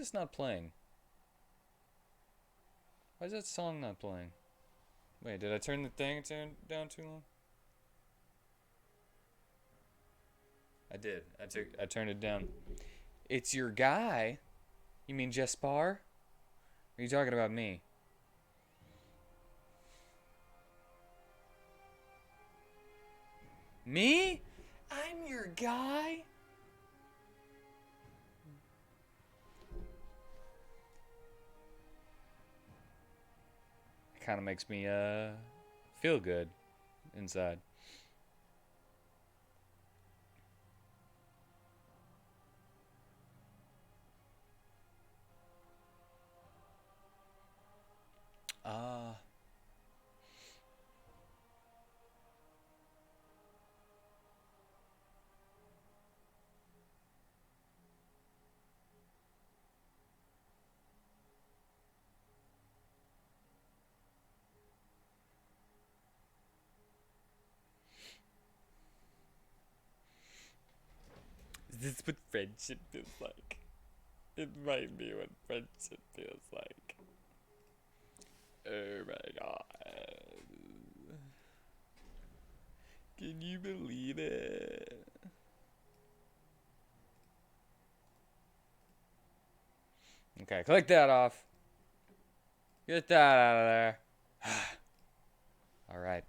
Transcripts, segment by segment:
this not playing? Why is that song not playing? Wait, did I turn the thing down too long? I did. I turned it down. It's your guy. You mean Jespar? Are you talking about me? Me? I'm your guy? It kind of makes me feel good inside. Ah. Is this what friendship feels like? It might be what friendship feels like. Oh my god. Can you believe it? Okay, click that off. Get that out of there. Alright.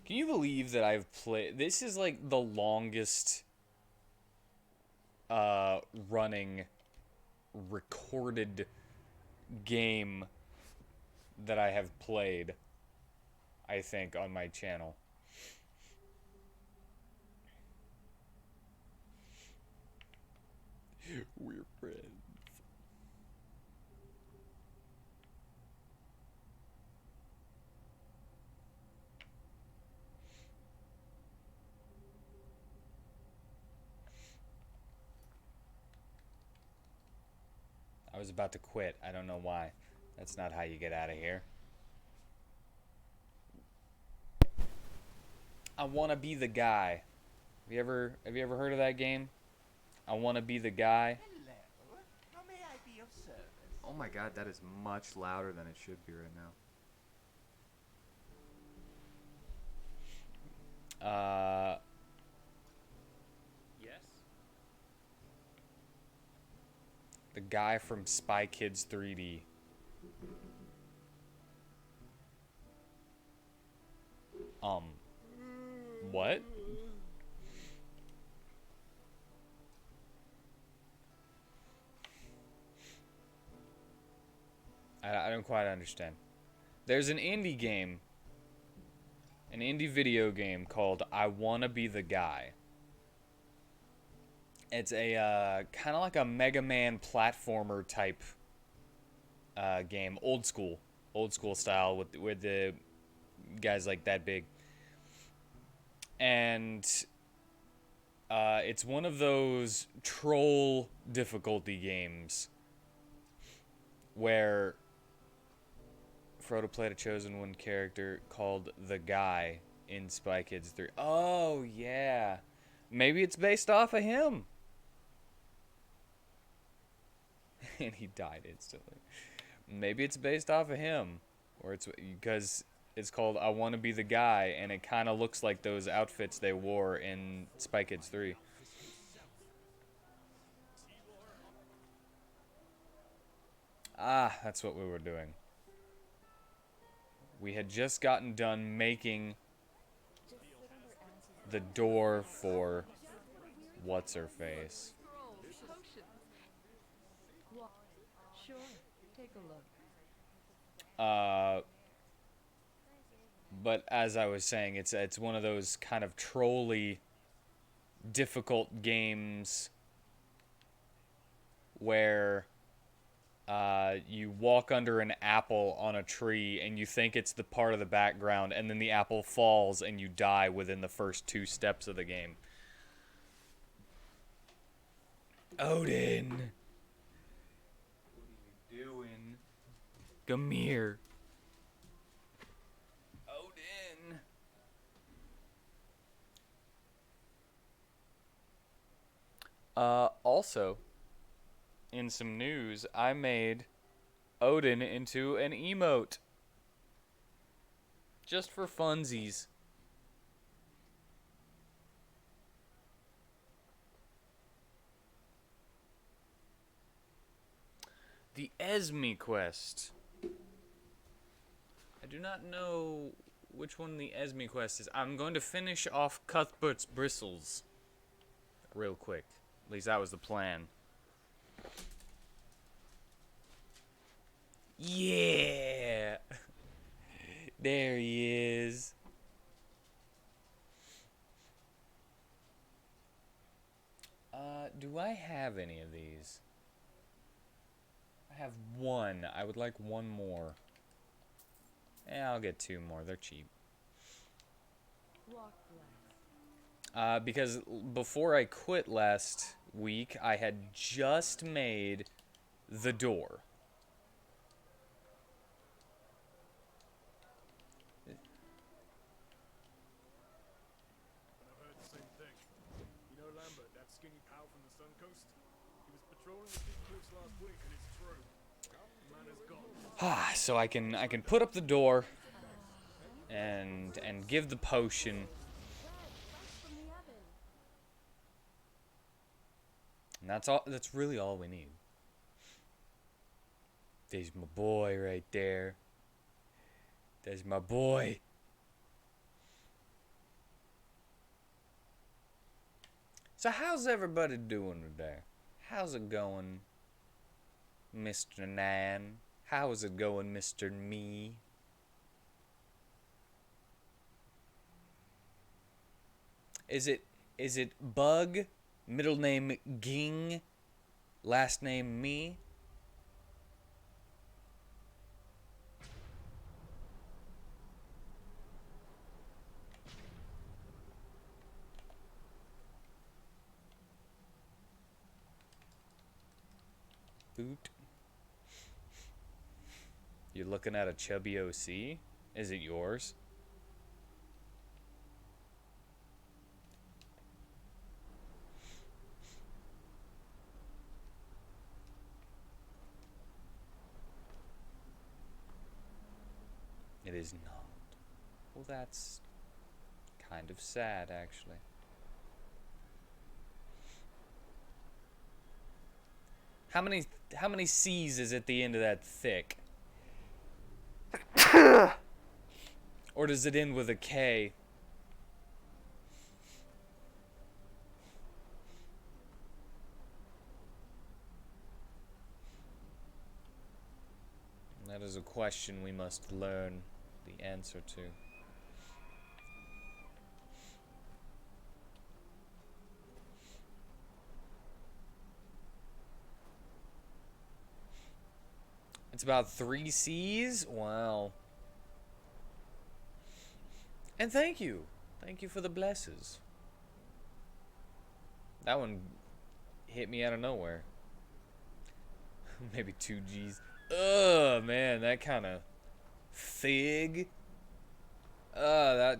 Can you believe that I've played... This is like the longest running recorded game that I have played, I think, on my channel. We're friends. I was about to quit. I don't know why. That's not how you get out of here. I want to be the guy. Have you ever heard of that game? I want to be the guy. Hello. How may I be of service? Oh my god, that is much louder than it should be right now. Yes. The guy from Spy Kids 3D. What? I don't quite understand. There's an indie game, an indie video game called I Wanna Be the Guy. It's a kind of like a Mega Man platformer type game, old school style with the guys like that big. And it's one of those troll difficulty games where Frodo played a chosen one character called the Guy in Spy Kids 3. Oh yeah, maybe it's based off of him. And he died instantly. Maybe it's based off of him, or it's because it's called I Want to Be the Guy, and it kind of looks like those outfits they wore in Spy Kids 3. Ah, that's what we were doing. We had just gotten done making the door for what's her face. Sure, take a look. Uh, but as I was saying, it's one of those kind of trolly, difficult games where you walk under an apple on a tree and you think it's the part of the background, and then the apple falls and you die within the first 2 steps of the game. Odin! What are you doing? Come here. Odin! Also, in some news, I made Odin into an emote. Just for funsies. The Esme quest. I do not know which one the Esme quest is. I'm going to finish off Cuthbert's Bristles real quick. At least that was the plan. Yeah! There he is. Do I have any of these? I have one. I would like one more. Yeah, I'll get two more. They're cheap. Walk blessed. Because before I quit last week, I had just made the door. And I've heard the same thing. You know Lambert, that skinny pal from the Sun Coast? He was patrolling the deep cliffs last week, and it's true. The man is gone. So I can put up the door and give the potion. From the oven. And that's all. That's really all we need. There's my boy right there. There's my boy. So how's everybody doing today? How's it going, Mr. Nan? How's it going, Mr. Me? Is it Bug, middle name Ging, last name Me? Boot. You're looking at a chubby OC? Is it yours? It is not. Well, that's kind of sad, actually. How many C's is at the end of that thick? Or does it end with a K? That is a question we must learn the answer to. It's about 3 C's? Wow. And thank you. Thank you for the blesses. That one hit me out of nowhere. Maybe 2 G's. Ugh, man, that kind of fig. That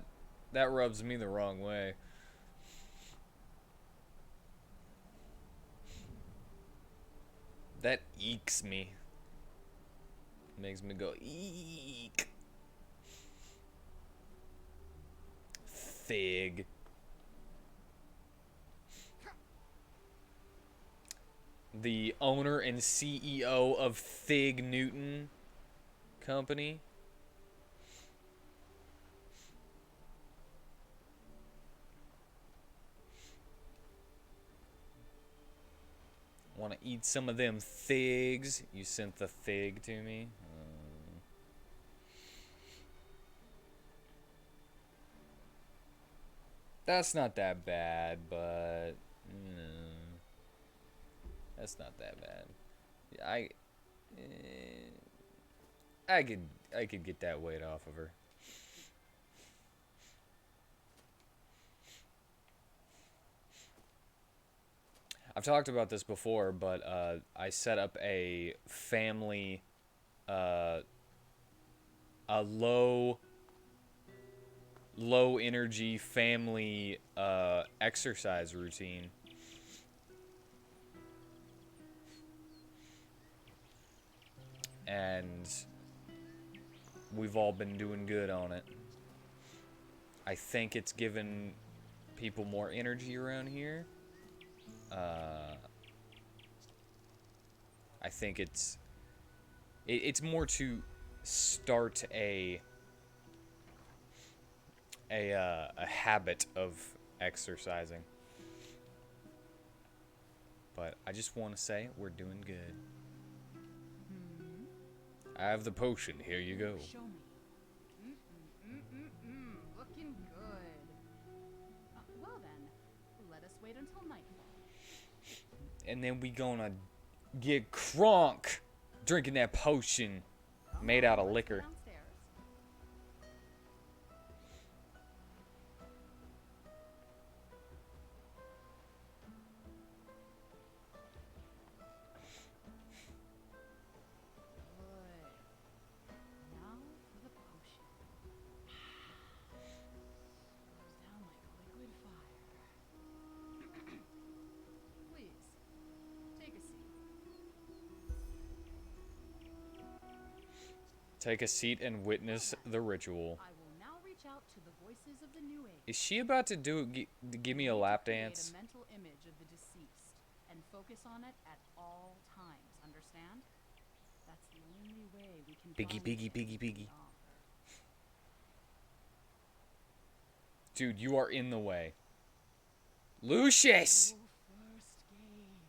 rubs me the wrong way. That eeks me. Makes me go eek. Fig. The owner and CEO of Fig Newton Company. Want to eat some of them figs? You sent the fig to me. That's not that bad, but that's not that bad. I could get that weight off of her. I've talked about this before, but I set up a family, a low energy family exercise routine. and we've all been doing good on it. I think it's given people more energy around here. I think it's more to start a habit of exercising. But I just want to say we're doing good. I have the potion. Here you go. Show me. Looking good. Well then, let us wait until nightfall. And then we gonna get crunk drinking that potion made out of Let's go liquor. downstairs. Good. Now for the potion. Goes down like liquid fire. Please, take a seat. Take a seat and witness the ritual. I will now reach out to the voices of the new age. Is she about to give me a lap Create dance? a mental image of the deceased and focus on it at all times. Understand? That's the only way we can. Biggie, find biggie, it biggie, biggie. beyond her. Dude, you are in the way. Lucius! Oh, first gate,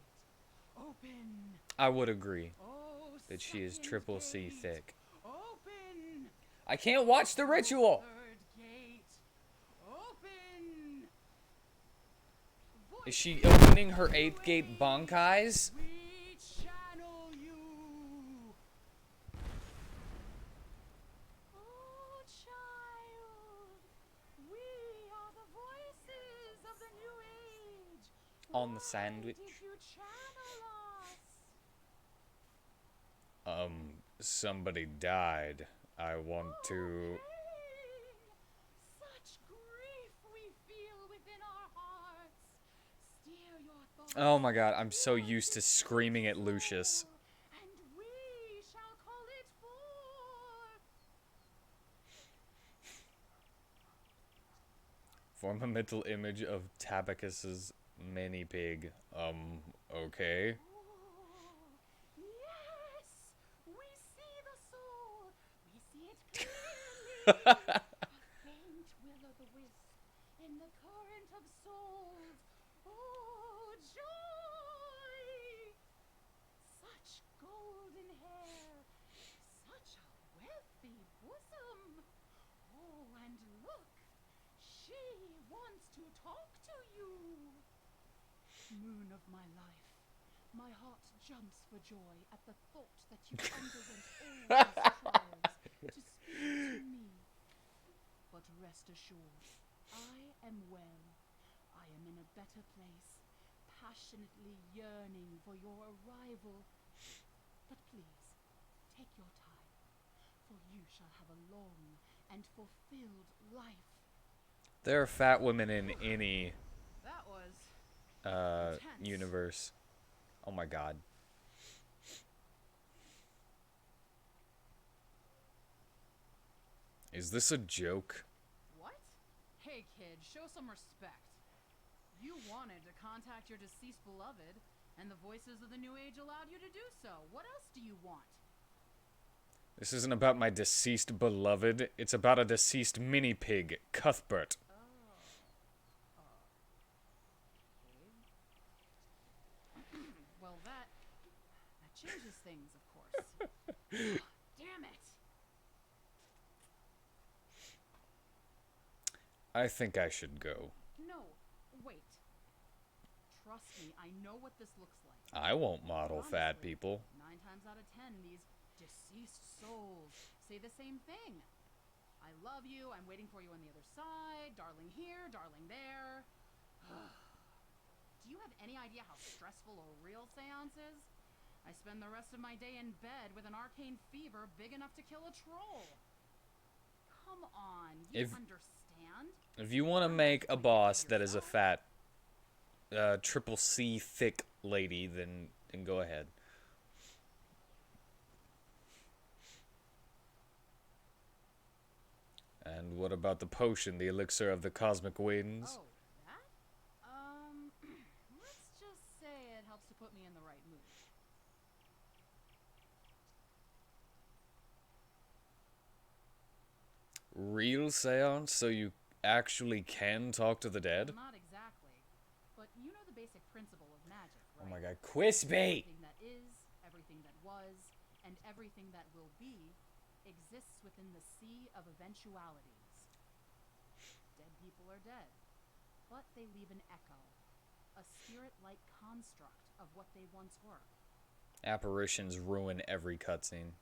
open. I would agree Oh, that she is second triple C gate, thick. Open. I can't watch the ritual! Third gate, open. Is she opening her 8th gate bankais? We channel you. Oh, child, we are the voices of the new age. On the Why sandwich. did you channel us? Somebody died. I want to... Such grief we feel within our hearts. Steer your thoughts. Oh my god, I'm so used to screaming at Lucius. And we shall call it forth. Form a mental image of Tabacus's mini pig. Okay. Oh, yes, we see the soul. We see it clearly. A faint will-o'-the-wisp in the current of souls. Oh, joy! Such golden hair, such a wealthy bosom. Oh, and look, she wants to talk to you. Moon of my life, my heart jumps for joy at the thought that you underwent all these trials to speak to me. But rest assured, I am well. I am in a better place, passionately yearning for your arrival. But please, take your time, for you shall have a long and fulfilled life. There are fat women in any That was universe. Oh my god. Is this a joke? What? Hey kid, show some respect. You wanted to contact your deceased beloved, and the voices of the new age allowed you to do so. What else do you want? This isn't about my deceased beloved. It's about a deceased mini pig, Cuthbert. Well, that changes things, of course. Damn it! I think I should go. No, wait. Trust me, I know what this looks like. I won't model fat Honestly, people. 9 times out of 10, these deceased souls say the same thing. I love you, I'm waiting for you on the other side, darling here, darling there. Do you have any idea how stressful a real seance is? I spend the rest of my day in bed with an arcane fever big enough to kill a troll. Come on, you understand? If you want to make a boss that is a fat, triple C thick lady, then go ahead. And what about the potion, the elixir of the cosmic winds? Oh, that? Let's just say it helps to put me in the right mood. Real seance, so you actually can talk to the dead? Well, not exactly. But you know the basic principle of magic, right? Oh my god, Quispy! Everything that is, everything that was, and everything that will be exists within the sea of eventualities. Dead people are dead, but they leave an echo, a spirit-like construct of what they once were. Apparitions ruin every cutscene.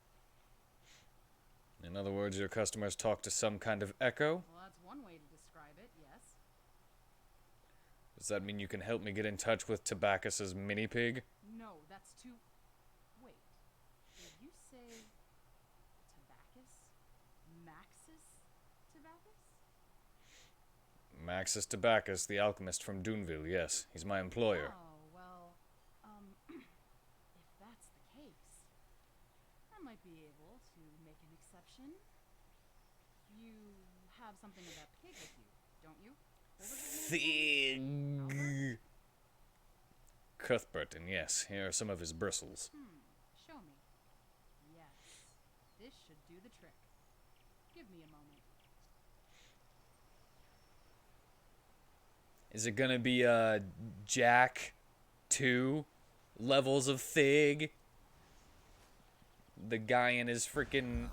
In other words, your customers talk to some kind of echo? Well, that's one way to describe it, yes. Does that mean you can help me get in touch with Tobacus's mini pig? No, that's too... Wait. Did you say... Tobacus? Maxis Tobacus? Maxis Tobacus, the alchemist from Duneville, yes. He's my employer. Oh, well, if that's the case, I might be able to make an exception. You have something of that pig with you, don't you? What was his name again? Thing. Cuthberton, yes. Here are some of his bristles. Show me. Yes, this should do the trick. Give me a moment. Is it gonna be, Jack 2 levels of Thig? The guy in his freaking...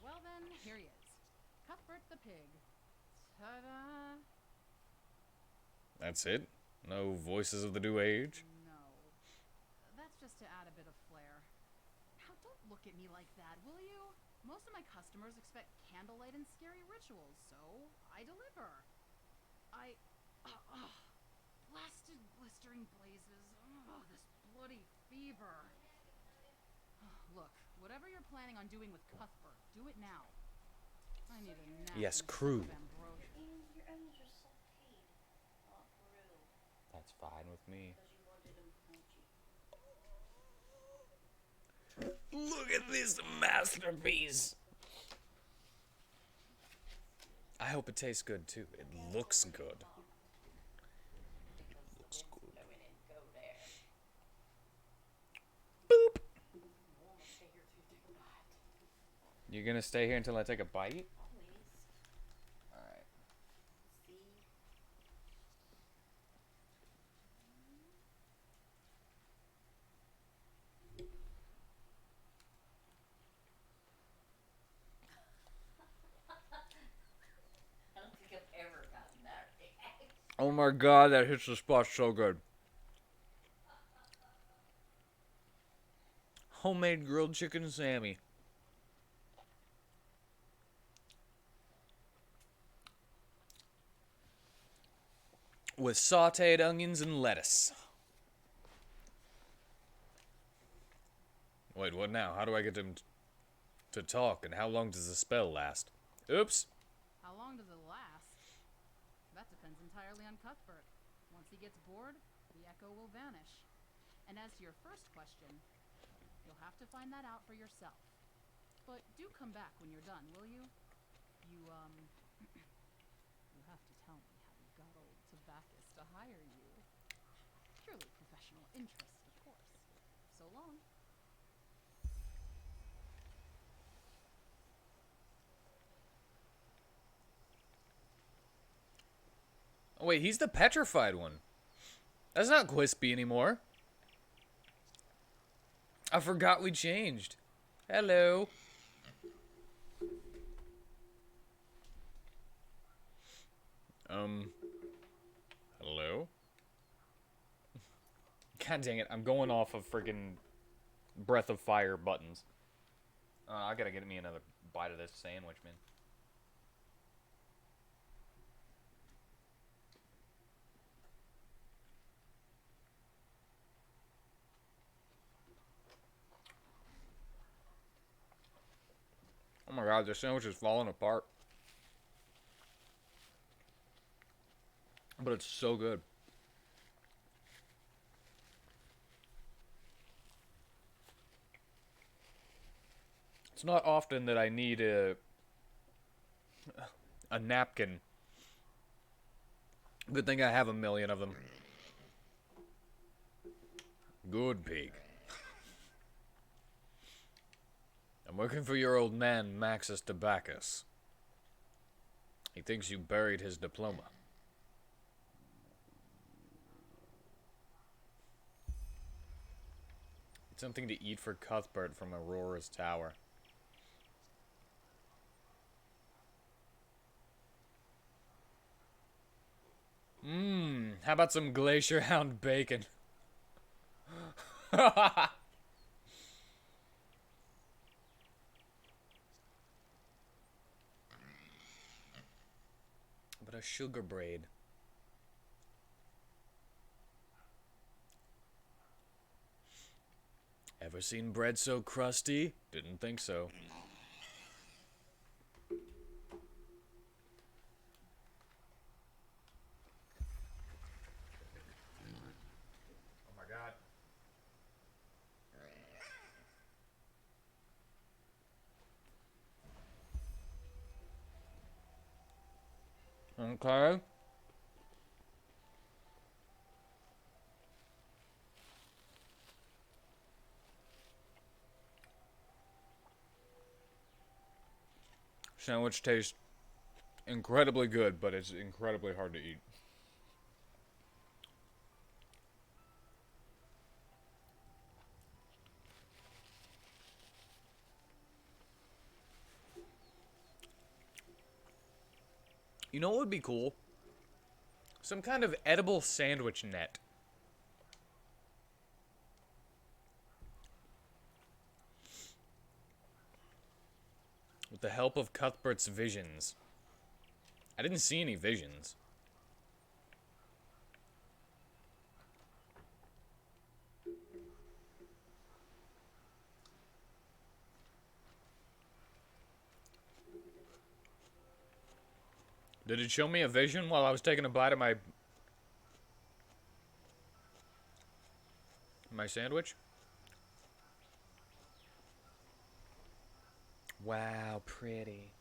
Well then, here he is. Cuthbert the pig. Ta-da! That's it? No voices of the new age? No. That's just to add a bit of flair. Now, don't look at me like that, will you? Most of my customers expect candlelight and scary rituals, so I deliver. Blasted blistering blazes. This bloody fever. Look, whatever you're planning on doing with Cuthbert, do it now. I need a nap. Yes, and a sip crew. of ambrosia. And your owners are so paid. Oh, Peru. That's fine with me. Because you wanted them crunchy. Look at this masterpiece! I hope it tastes good too. It looks good. Looks good. Go in and go there. Boop! I want to stay here till you take a bite. You gonna stay here until I take a bite? Please. Alright. See? I don't think I've ever gotten that reaction. Oh my god, that hits the spot so good. Homemade grilled chicken Sammy. With sauteed onions and lettuce. Wait, what now? How do I get him to talk, and how long does the spell last? Oops. How long does it last? That depends entirely on Cuthbert. Once he gets bored, the echo will vanish. And as to your first question, you'll have to find that out for yourself. But do come back when you're done, will you? You have to tell me how you got old Tobacus to hire you. Purely professional interest, of course. So long. Oh wait, he's the petrified one. That's not Quispy anymore. I forgot we changed. Hello. Hello? God dang it, I'm going off of friggin' Breath of Fire buttons. I gotta get me another bite of this sandwich, man. Oh my god, this sandwich is falling apart. But it's so good. It's not often that I need a A napkin. Good thing I have a million of them. Good pig. I'm working for your old man, Maxus Tobacus. He thinks you buried his diploma. It's something to eat for Cuthbert from Aurora's tower. How about some Glacier Hound bacon? But a sugar braid. Ever seen bread so crusty? Didn't think so. Oh my god. Okay. Sandwich tastes incredibly good, but it's incredibly hard to eat. You know what would be cool? Some kind of edible sandwich net. With the help of Cuthbert's visions. I didn't see any visions. Did it show me a vision while I was taking a bite of my sandwich? Wow, pretty.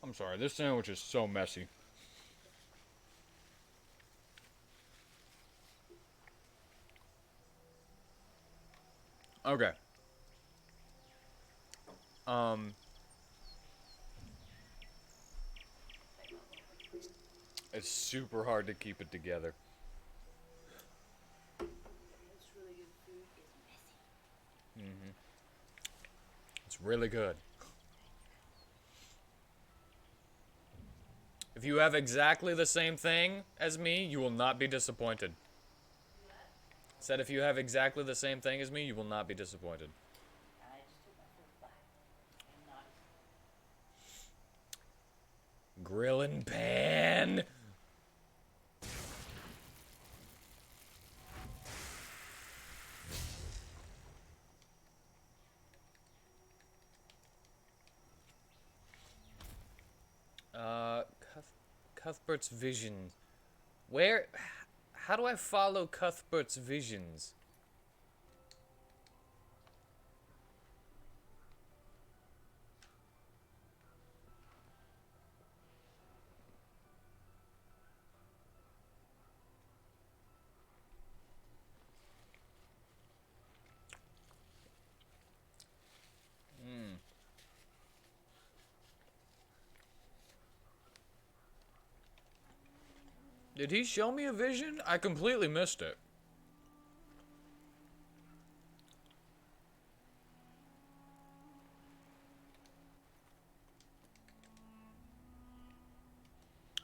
I'm sorry, this sandwich is so messy. Okay. It's super hard to keep it together. Most really good food is messy. It's really good. If you have exactly the same thing as me, you will not be disappointed. Said if you have exactly the same thing as me, you will not be disappointed. I just took my first bite. I'm not. Grill and pan. Cuthbert's vision. Where? How do I follow Cuthbert's visions? Did he show me a vision? I completely missed it.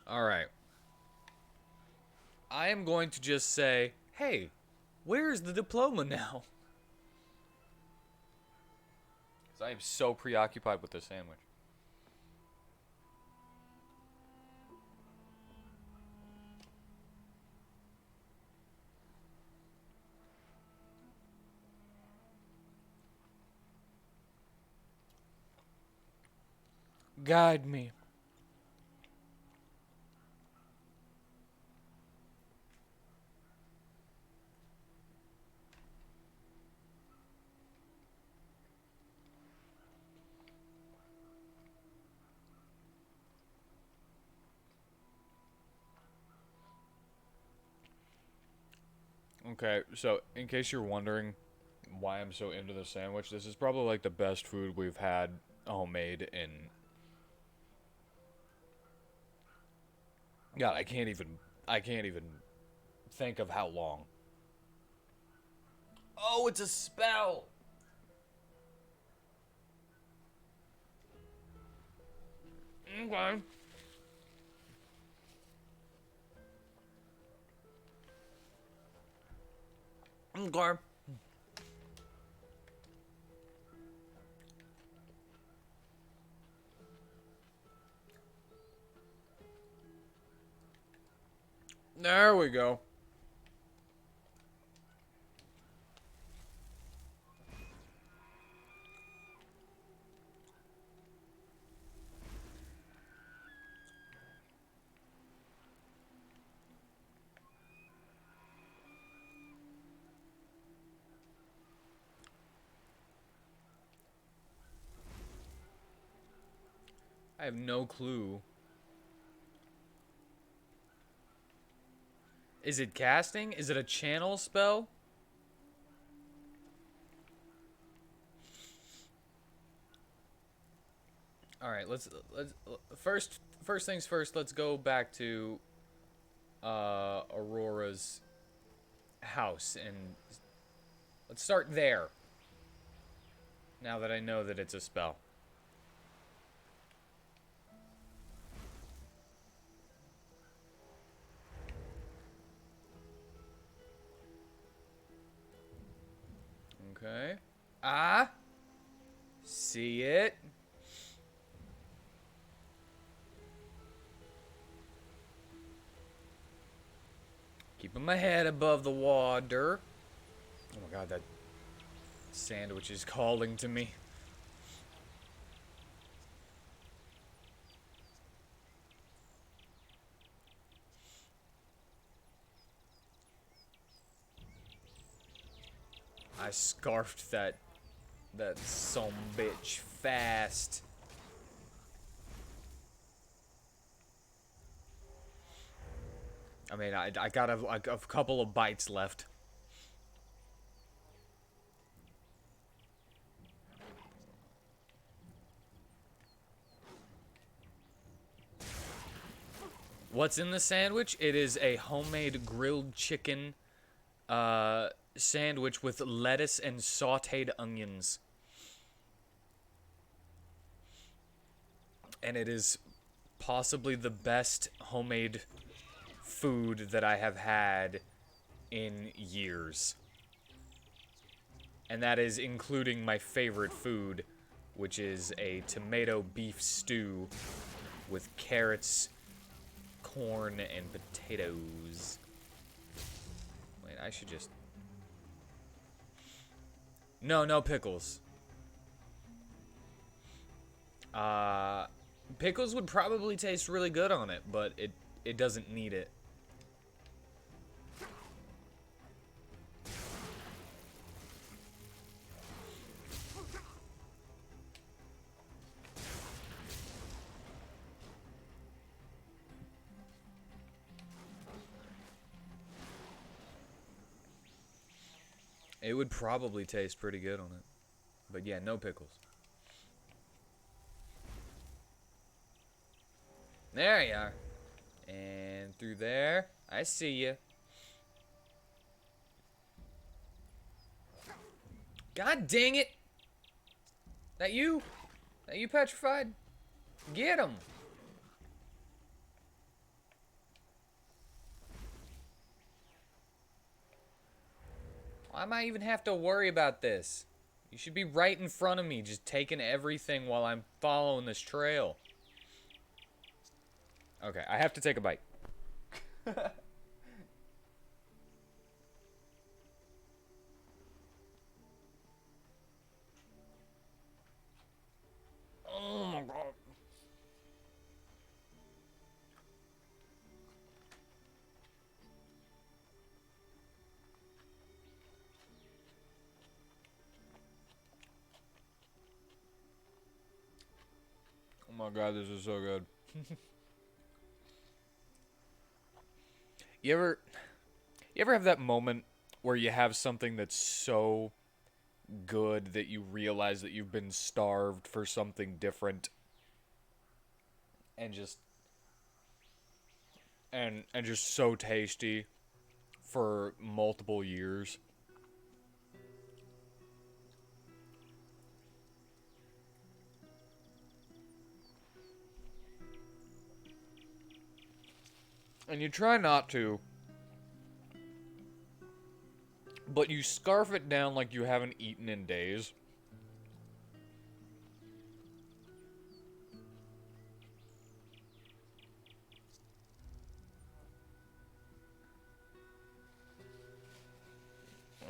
Alright. I am going to just say, hey, where's the diploma now? Because I am so preoccupied with this sandwich. Guide me. Okay, so in case you're wondering why I'm so into the sandwich, this is probably like the best food we've had homemade in. God, I can't even think of how long. Oh, it's a spell. Okay. Okay. There we go. I have no clue. Is it casting? Is it a channel spell? All right, let's first things first. Let's go back to Aurora's house and let's start there. Now that I know that it's a spell. Okay. Ah. See it. Keeping my head above the water. Oh my god, that sandwich is calling to me. I scarfed that some bitch fast. I mean, I got a couple of bites left. What's in the sandwich? It is a homemade grilled chicken sandwich with lettuce and sautéed onions. And it is possibly the best homemade food that I have had in years. And that is including my favorite food, which is a tomato beef stew with carrots, corn, and potatoes. Wait, I should just... No pickles. Pickles would probably taste really good on it, but it doesn't need it. It would probably taste pretty good on it. But yeah, no pickles. There you are. And through there. I see you. God dang it! That you? That you, Petrified? Get him! Why am I even have to worry about this? You should be right in front of me, just taking everything while I'm following this trail. Okay, I have to take a bite. Oh my god. my god, this is so good. You ever have that moment where you have something that's so good that you realize that you've been starved for something different and just so tasty for multiple years? And you try not to, but you scarf it down like you haven't eaten in days.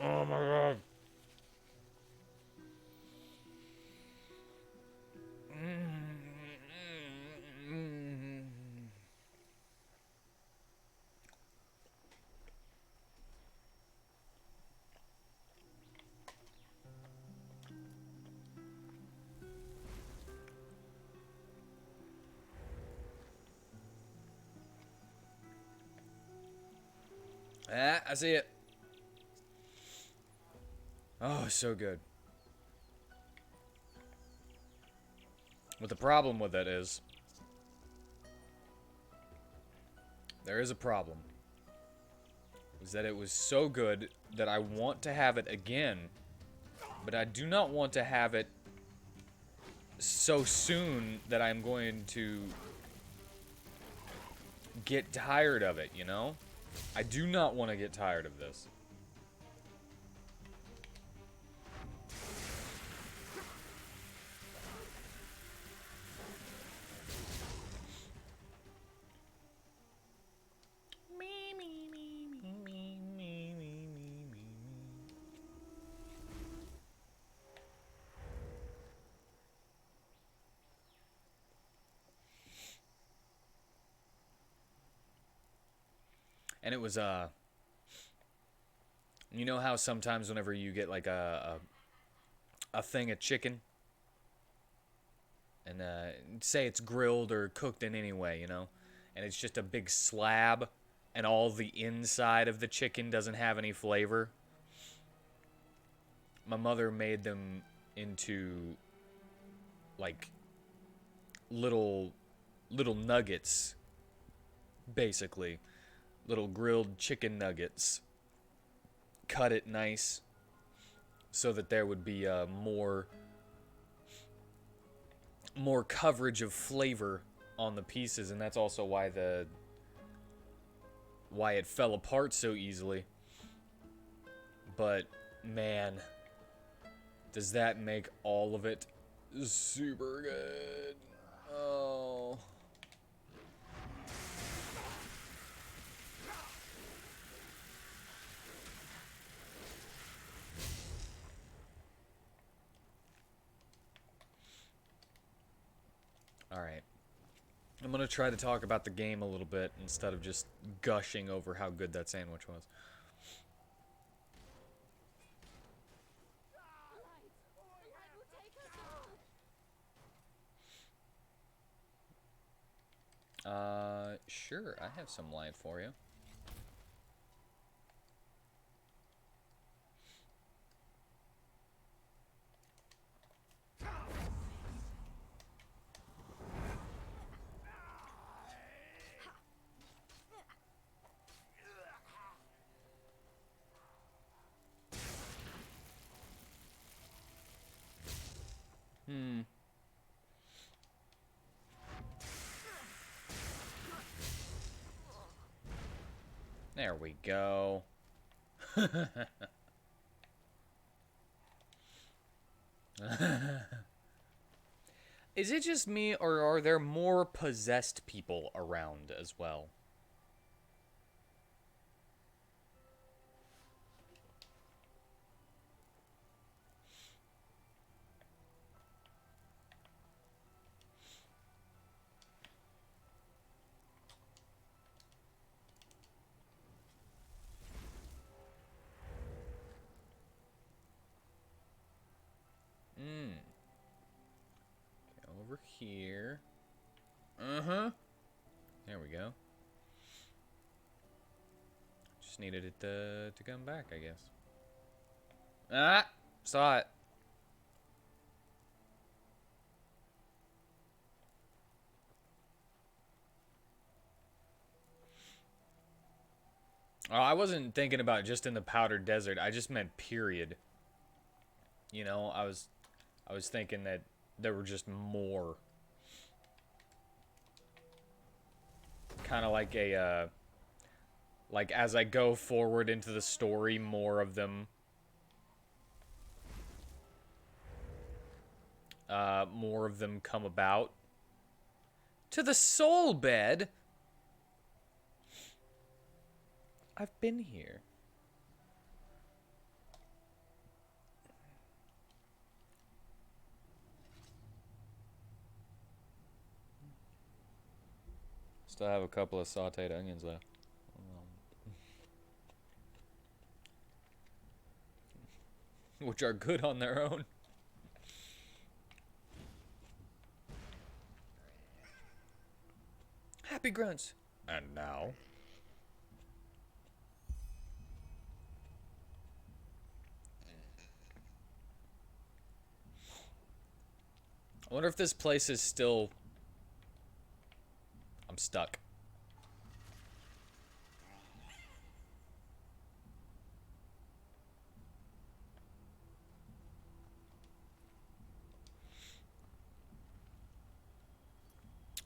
Oh my god. Ah, I see it. Oh, so good. But the problem with it is, there is a problem. Is that it was so good that I want to have it again, but I do not want to have it so soon that I'm going to get tired of it, you know? I do not want to get tired of this. And it was you know how sometimes whenever you get like a thing of chicken and say it's grilled or cooked in any way, you know, and it's just a big slab and all the inside of the chicken doesn't have any flavor. My mother made them into like little nuggets, basically, little grilled chicken nuggets. Cut it nice so that there would be more coverage of flavor on the pieces, and that's also why it fell apart so easily. But man, does that make all of it super good. Oh. Alright. I'm going to try to talk about the game a little bit instead of just gushing over how good that sandwich was. Sure, I have some light for you. There we go. Is it just me, or are there more possessed people around as well? Okay, over here. Uh-huh. There we go. Just needed it to come back, I guess. Ah! Saw it. Oh, I wasn't thinking about just in the powdered desert. I just meant period. You know, I was thinking that there were just more. Kind of like a like as I go forward into the story, more of them come about. To the soul bed. I've been here. Still have a couple of sauteed onions left. Which are good on their own. Happy grunts. And now. I wonder if this place is still... I'm stuck.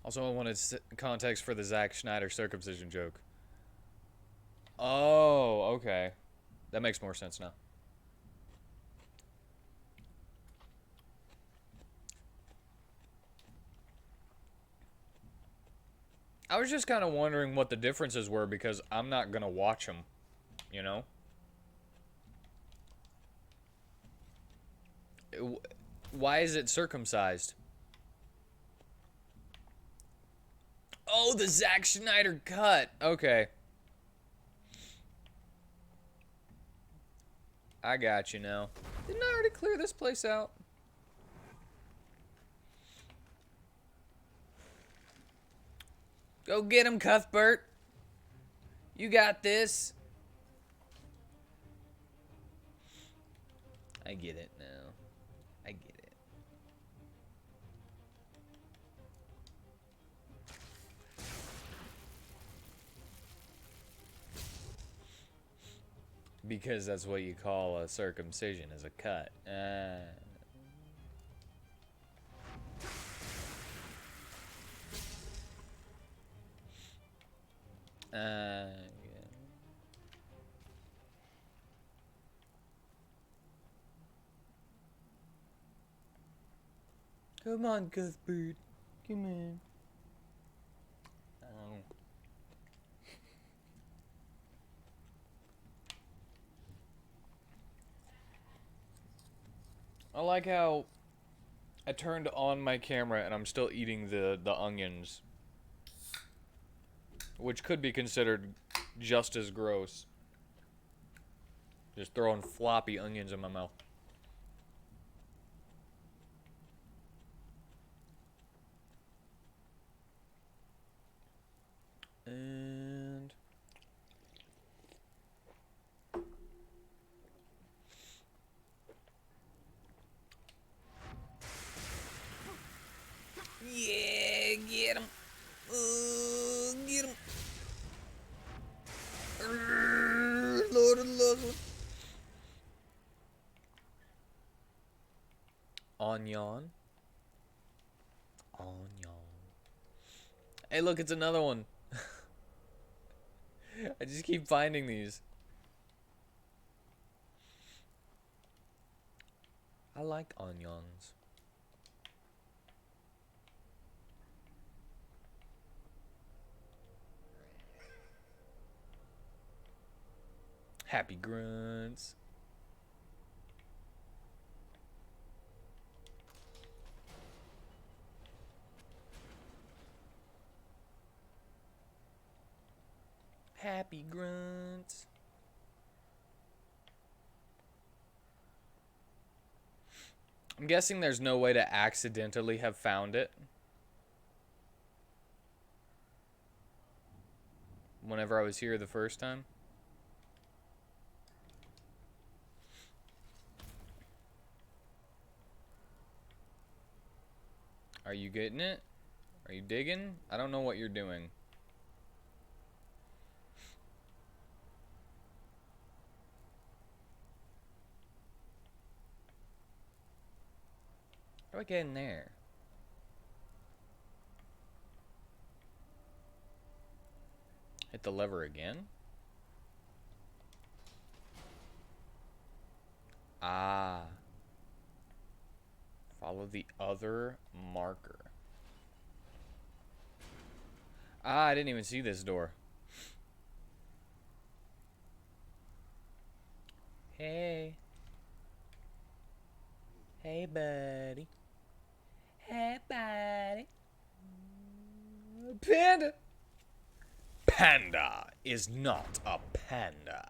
Also, I wanted context for the Zack Schneider circumcision joke. Oh, okay. That makes more sense now. I was just kind of wondering what the differences were because I'm not going to watch them, you know? Why is it circumcised? Oh, the Zack Schneider cut. Okay. I got you now. Didn't I already clear this place out? Go get him, Cuthbert. You got this. I get it now. I get it. Because that's what you call a circumcision, is a cut. Yeah. Come on, Cuthbert. Come on. Oh. I like how I turned on my camera and I'm still eating the onions, which could be considered just as gross. Just throwing floppy onions in my mouth. And yeah, get him. Get him. Lord of Lord. Onion. Onion. Hey, look, it's another one. I just keep finding these. I like onions. Happy grunts. Happy grunts. I'm guessing there's no way to accidentally have found it. whenever I was here the first time. Are you getting it? Are you digging? I don't know what you're doing. How do I get in there? Hit the lever again? Ah. Follow the other marker. Ah, I didn't even see this door. Hey. Hey, buddy. Hey, buddy. Panda. Panda is not a panda.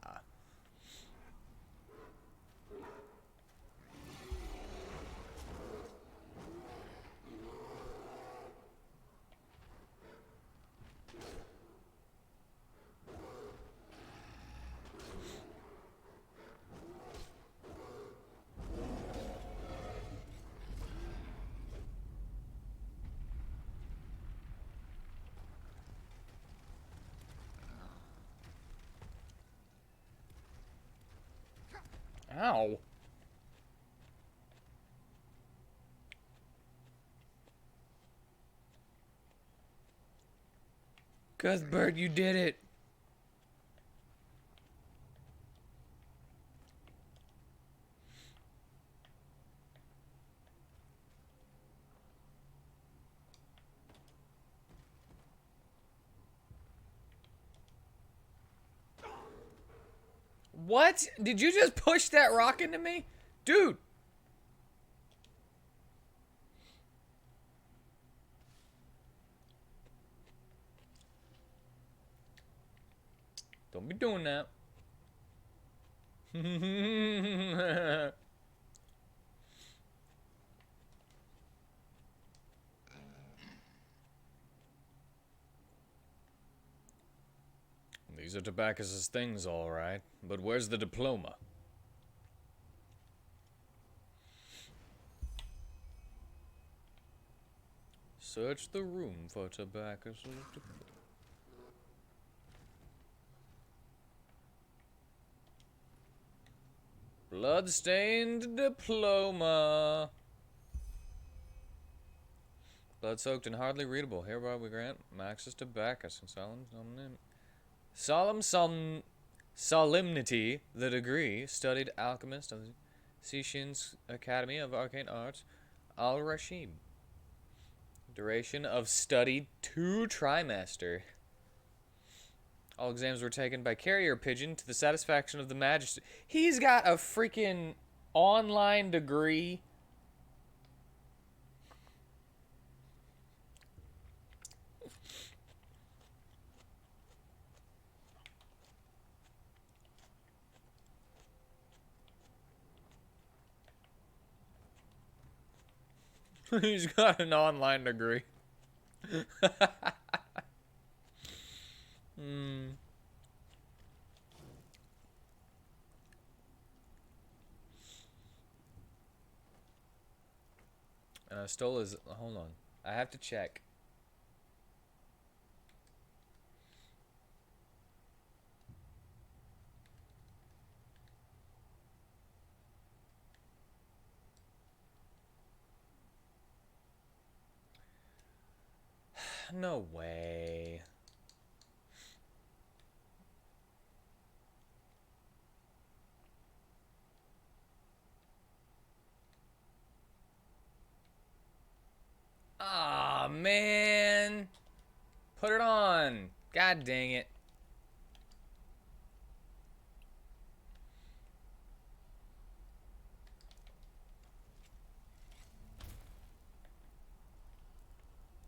Ow. Cuthbert, you did it. What? Did you just push that rock into me? Dude. Don't be doing that. These are Tobacco's things, all right. But where's the diploma? Search the room for Tobacco's diploma. Blood-stained diploma. Blood-soaked and hardly readable. Hereby we grant Maxis Tobaccus and solemnity the degree studied alchemist of the Sishin's Academy of Arcane Arts, Al-Rashid. Duration of study 2 trimester. All exams were taken by carrier pigeon to the satisfaction of the magistrate. He's got a freaking online degree. He's got an online degree. Stole his. Hold on. I have to check. No way. Ah, man. Put it on. God dang it.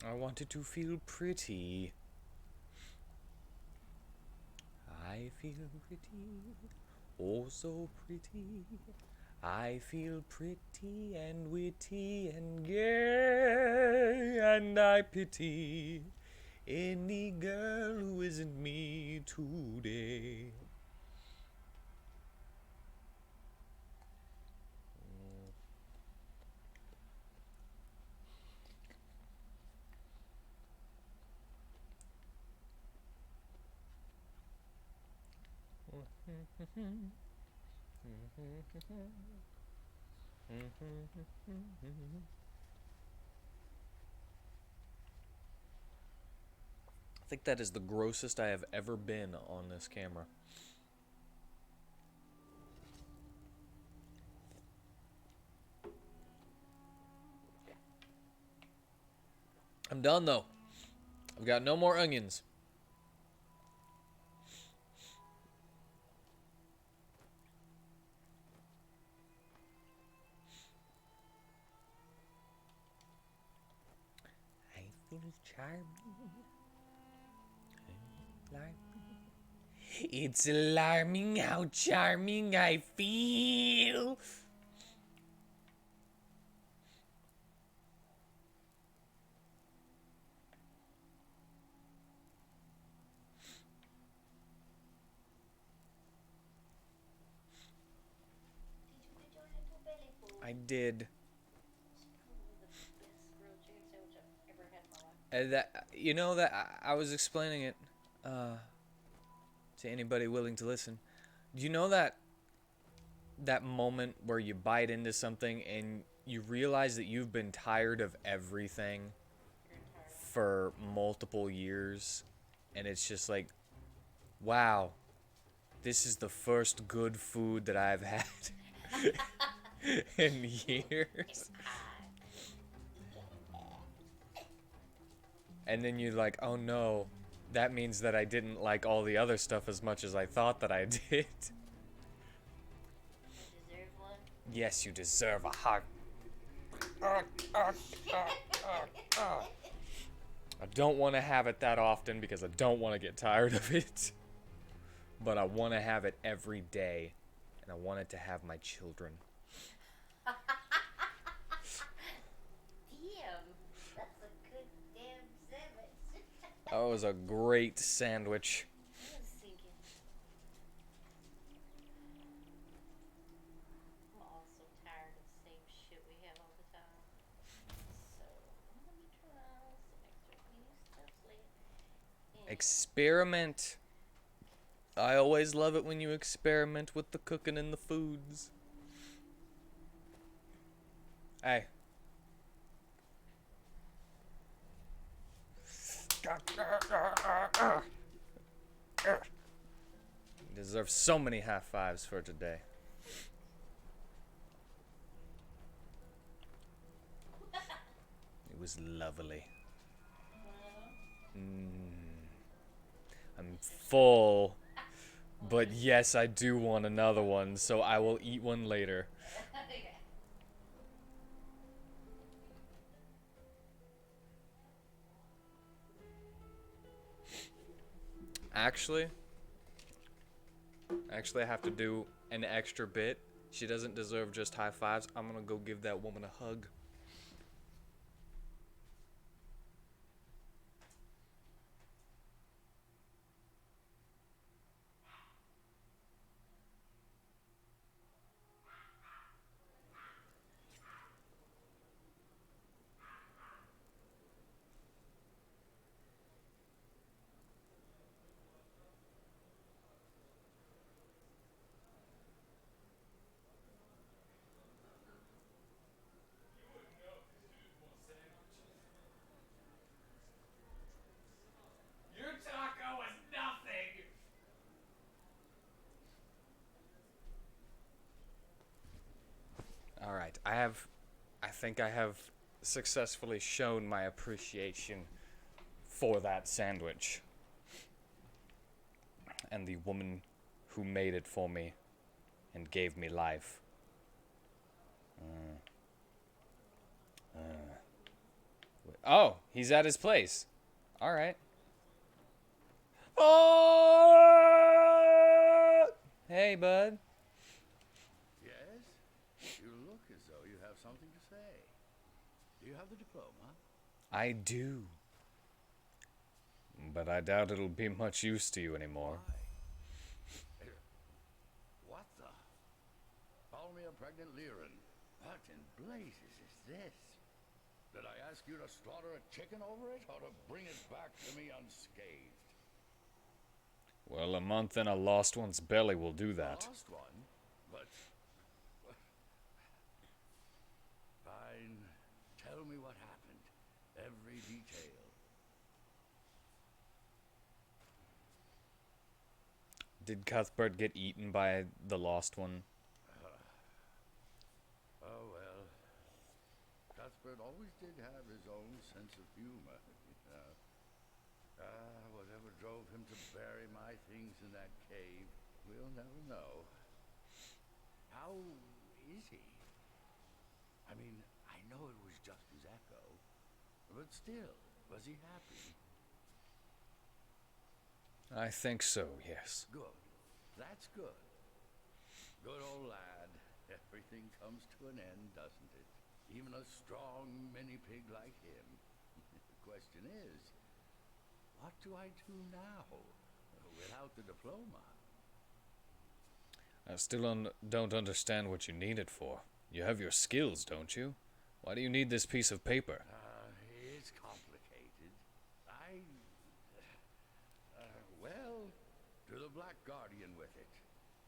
I wanted to feel pretty. I feel pretty. Oh, so pretty. I feel pretty and witty and gay, and I pity Any girl who isn't me today. I think that is the grossest I have ever been on this camera. I'm done though. I've got no more onions. I feel charming. It's alarming how charming I feel. Did you enjoy little belly food? I did. It's probably the best grilled chicken sandwich I've ever had in my life. That you know that I was explaining it to anybody willing to listen. Do you know that moment where you bite into something and you realize that you've been tired of everything Your entire life. for multiple years, and it's just like, wow, this is the first good food that I've had in years. And then you're like, oh no, that means that I didn't like all the other stuff as much as I thought that I did. You deserve one. Yes, you deserve a hug. I don't want to have it that often because I don't want to get tired of it. But I want to have it every day. And I want it to have my children. Damn, that's a good damn sandwich. That was a great sandwich. I was thinking. I'm also tired of the same shit we have all the time. So I'm gonna be trying some extra new stuff lately. Experiment. I always love it when you experiment with the cooking and the foods. Hey. You deserve so many high fives for today. It was lovely. I'm full, but yes, I do want another one, so I will eat one later. Okay. Actually, I have to do an extra bit. She doesn't deserve just high fives. I'm gonna go give that woman a hug. Your taco was nothing! Alright, I think I have successfully shown my appreciation for that sandwich. And the woman who made it for me and gave me life. Oh, he's at his place. Alright. Oh! Hey, bud. Yes? You look as though you have something to say. Do you have the diploma? I do. But I doubt it'll be much use to you anymore. Why? What the? Call me a pregnant Lyran. What in blazes is this? Did I ask you to slaughter a chicken over it, or to bring it back to me unscathed? Well, a month in a lost one's belly will do that. Lost one? But... Fine. Tell me what happened. Every detail. Did Cuthbert get eaten by the lost one? Oh well. Cuthbert always did have his own sense of humor, you know. Whatever drove him to bury my things in that cave, we'll never know. How is he? I mean, I know it was just his echo, but still, was he happy? I think so, yes. Good. That's good. Good old lad. Everything comes to an end, doesn't it? Even a strong mini-pig like him. The question is, what do I do now, without the diploma? I still don't understand what you need it for. You have your skills, don't you? Why do you need this piece of paper? It's complicated. Well, to the Black Guardian with it.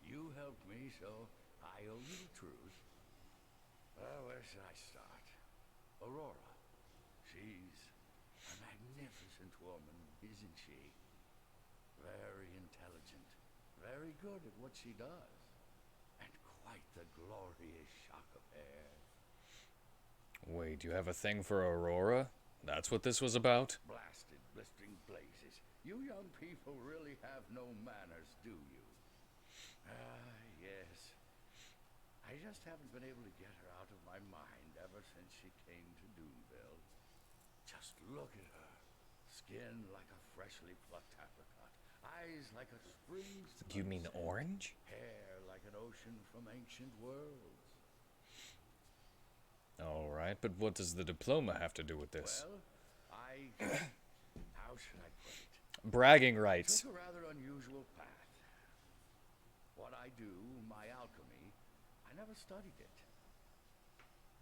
You helped me, so I owe you the truth. Where should I start? Aurora. She's a magnificent woman, isn't she? Very intelligent, very good at what she does, and quite the glorious shock of hair. Wait, you have a thing for Aurora? That's what this was about? Blasted, blistering blazes. You young people really have no manners, do you? Yes. I just haven't been able to get her out of my mind ever since she came to Doomville. Just look at her. Skin like a freshly plucked apricot. Eyes like a spring sunset. You mean orange? Hair like an ocean from ancient worlds. Alright, but what does the diploma have to do with this? Well, how should I put it? Bragging rights. Took a rather unusual path. What I do, my alchemy, I never studied it.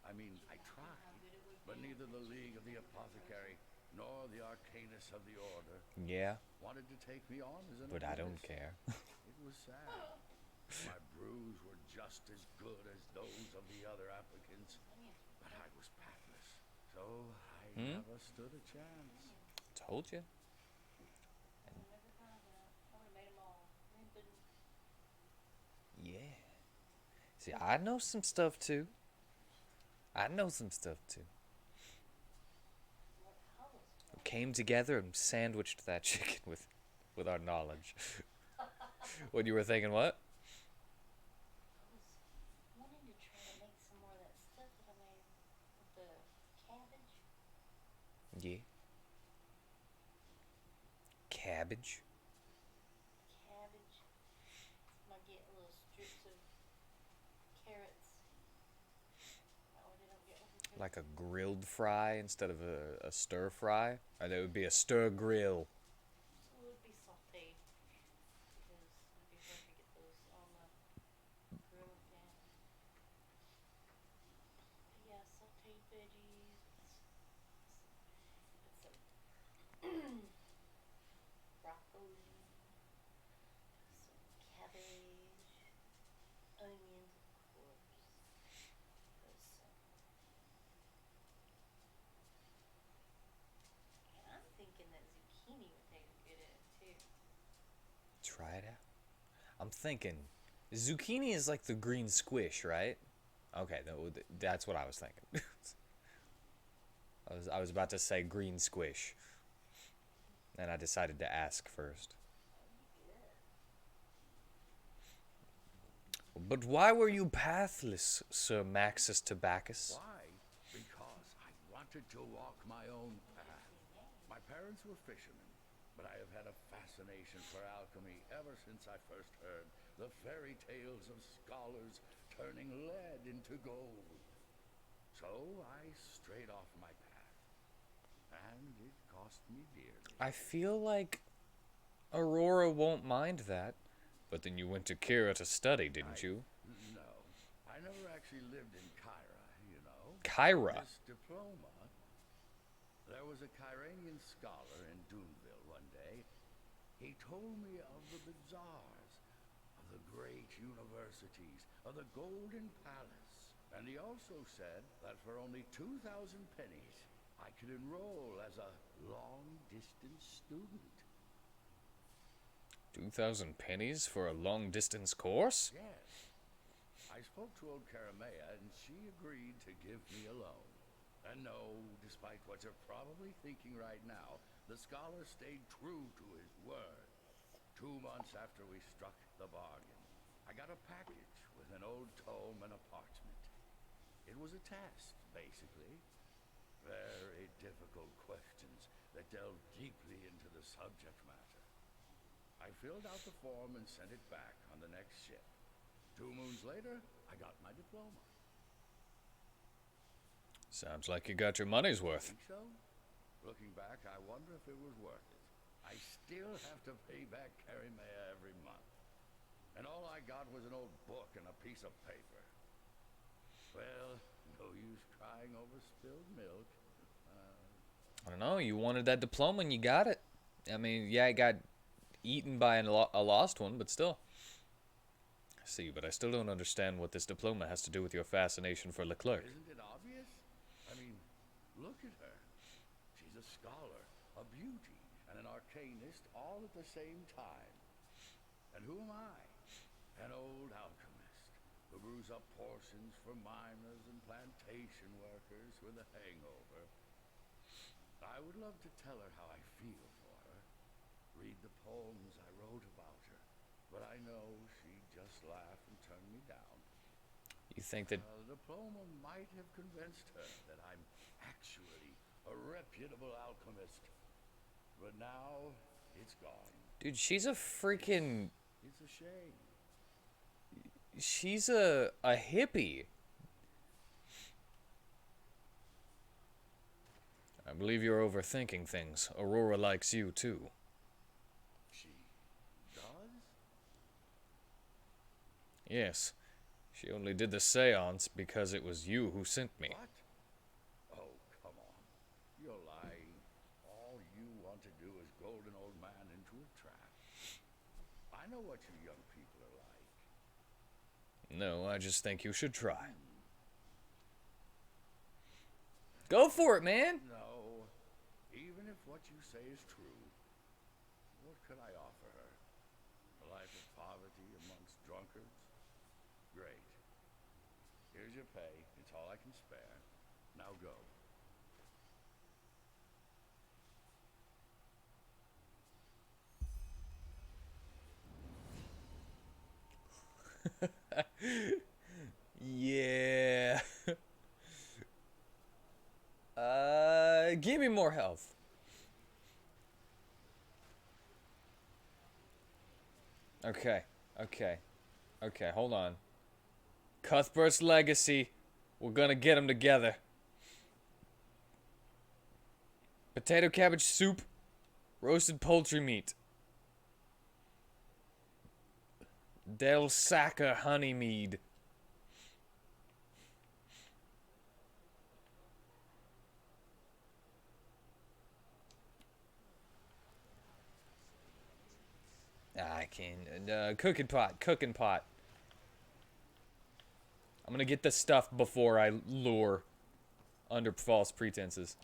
I mean, I tried, but neither the League of the Apothecary nor the Arcanus of the Order Yeah, wanted to take me on as an but I don't apprentice. care. It was sad. My brews were just as good as those of the other applicants, but I was pathless, so I never stood a chance. Told you. Yeah. See, I know some stuff too. We came together and sandwiched that chicken with our knowledge. What you were thinking? What? I was wanting to try to make some more of that stuff that I made with the cabbage. Yeah. Cabbage. Cabbage. I get little strips of carrots. Oh, they don't get overcooked. Like a grilled fry instead of a stir fry? Or that would be a stir grill. So it would be sauteed. Because it'd be hard to get those on the grill again. But yeah, sauteed veggies with some broccoli, some cabbage, onions, of course. With some. And I'm thinking that zucchini would taste good in it too. Try it out. I'm thinking, zucchini is like the green squish, right? Okay, that's what I was thinking. I was about to say green squish, and I decided to ask first. But why were you pathless, Sir Maxus Tobacus? Why? Because I wanted to walk my own path. My parents were fishermen, but I have had a fascination for alchemy ever since I first heard the fairy tales of scholars turning lead into gold. So I strayed off my path, and it cost me dearly. I feel like Aurora won't mind that. But then you went to Kira to study, didn't you? No, I never actually lived in Kyra, you know. Kyra. This diploma. There was a Kyranian scholar in Doonville one day. He told me of the bazaars, of the great universities, of the Golden Palace. And he also said that for only 2,000 pennies, I could enroll as a long-distance student. 2,000 pennies for a long-distance course? Yes. I spoke to old Karamea, and she agreed to give me a loan. And no, despite what you're probably thinking right now, the scholar stayed true to his word. 2 months after we struck the bargain, I got a package with an old tome and a parchment. It was a test, basically. Very difficult questions that delved deeply into the subject matter. I filled out the form and sent it back on the next ship. 2 moons later, I got my diploma. Sounds like you got your money's worth. Think so? Looking back, I wonder if it was worth it. I still have to pay back Karimea every month. And all I got was an old book and a piece of paper. Well, no use crying over spilled milk. I don't know, you wanted that diploma and you got it. I mean, yeah, it got eaten by a lost one, but still. See, but I still don't understand what this diploma has to do with your fascination for Leclerc. Isn't it obvious? I mean, look at her. She's a scholar, a beauty, and an arcanist all at the same time. And who am I? An old alchemist who brews up potions for miners and plantation workers with a hangover. I would love to tell her how I feel for her, read the poems I wrote about her, but I know she'd just laugh and turn me down. You think that... The diploma might have convinced her that I'm actually a reputable alchemist, but now it's gone. Dude, she's a freaking... It's a shame. She's a hippie. I believe you're overthinking things. Aurora likes you, too. She does? Yes. She only did the seance because it was you who sent me. What? Oh, come on. You're lying. All you want to do is goad an old man into a trap. I know what you young people are like. No, I just think you should try. Go for it, man! No. Even if what you say is true, what could I offer her? A life of poverty amongst drunkards? Great. Here's your pay. It's all I can spare. Now go. Yeah. Give me more health. Okay, hold on. Cuthbert's legacy. We're gonna get them together. Potato cabbage soup, roasted poultry meat. Del Saca honey mead. I can cooking pot. I'm gonna get the stuff before I lure under false pretenses.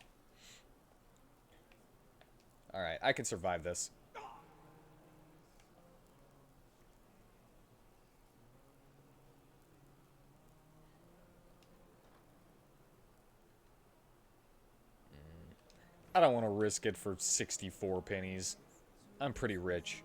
Alright, I can survive this. I don't want to risk it for 64 pennies. I'm pretty rich.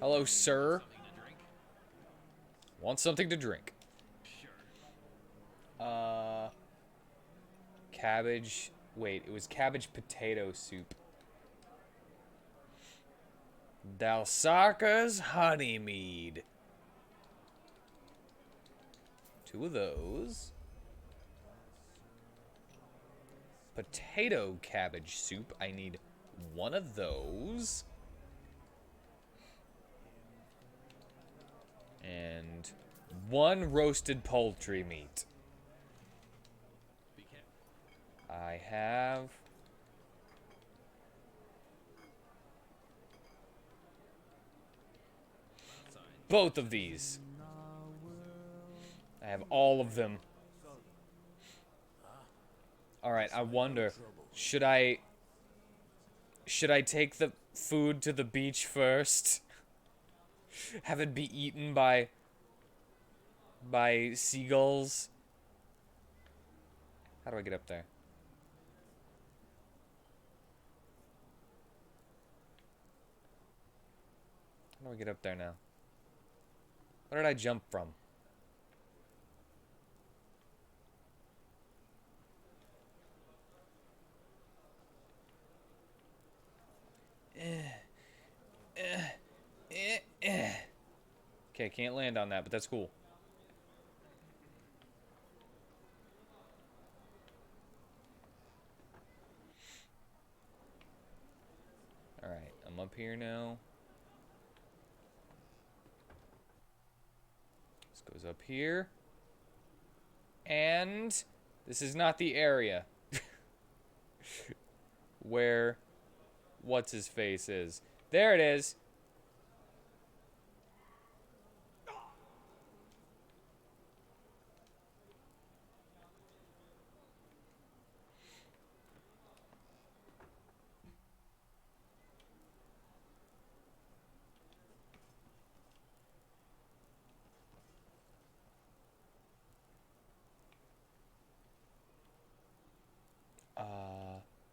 Hello, sir. Want something to drink? Cabbage. Wait, it was cabbage potato soup. Dalsarka's Honeymead. 2 of those. Potato cabbage soup. I need 1 of those. And 1 roasted poultry meat. Be careful. I have both of these. I have all of them. Alright, I wonder, should I take the food to the beach first? Have it be eaten by seagulls? How do I get up there? How do I get up there now? Where did I jump from? Okay, can't land on that, but that's cool. Alright, I'm up here now. This goes up here. And this is not the area where what's his face is. There it is.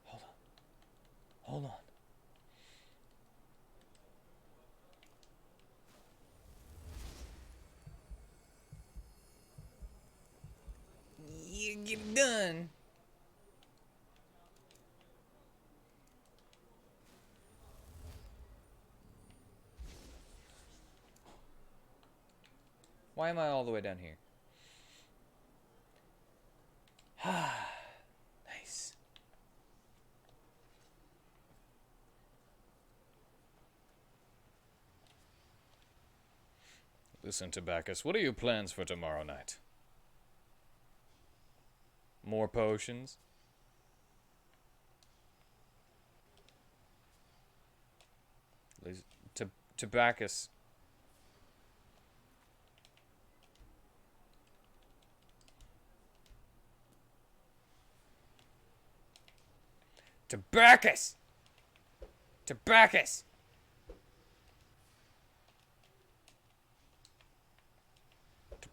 Hold on. Hold on. You get it done. Why am I all the way down here? Nice. Listen, Tobacco, what are your plans for tomorrow night? More potions? Tobacco. Tobacco! Tobacco!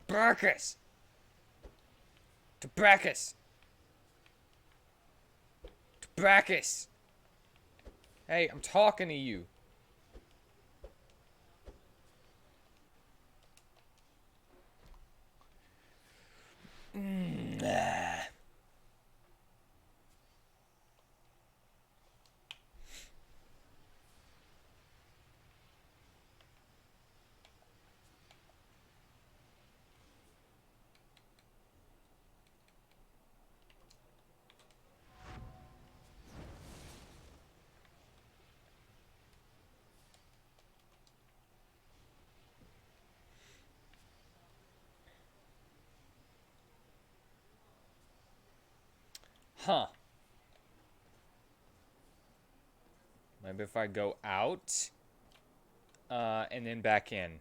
Tobacco! Tobacco! Tobacco! Hey, I'm talking to you. Huh. Maybe if I go out, and then back in.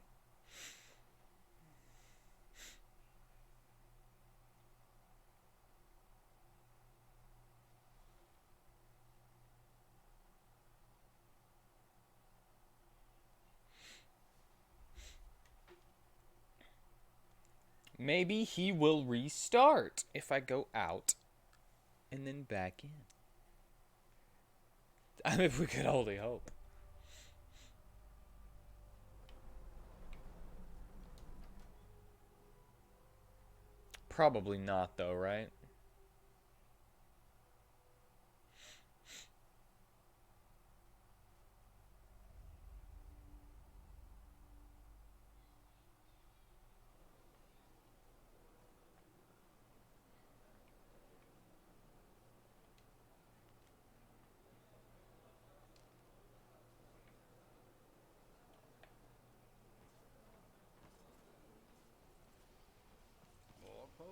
Maybe he will restart if I go out and then back in. I mean, we could only hope. Probably not, though, right?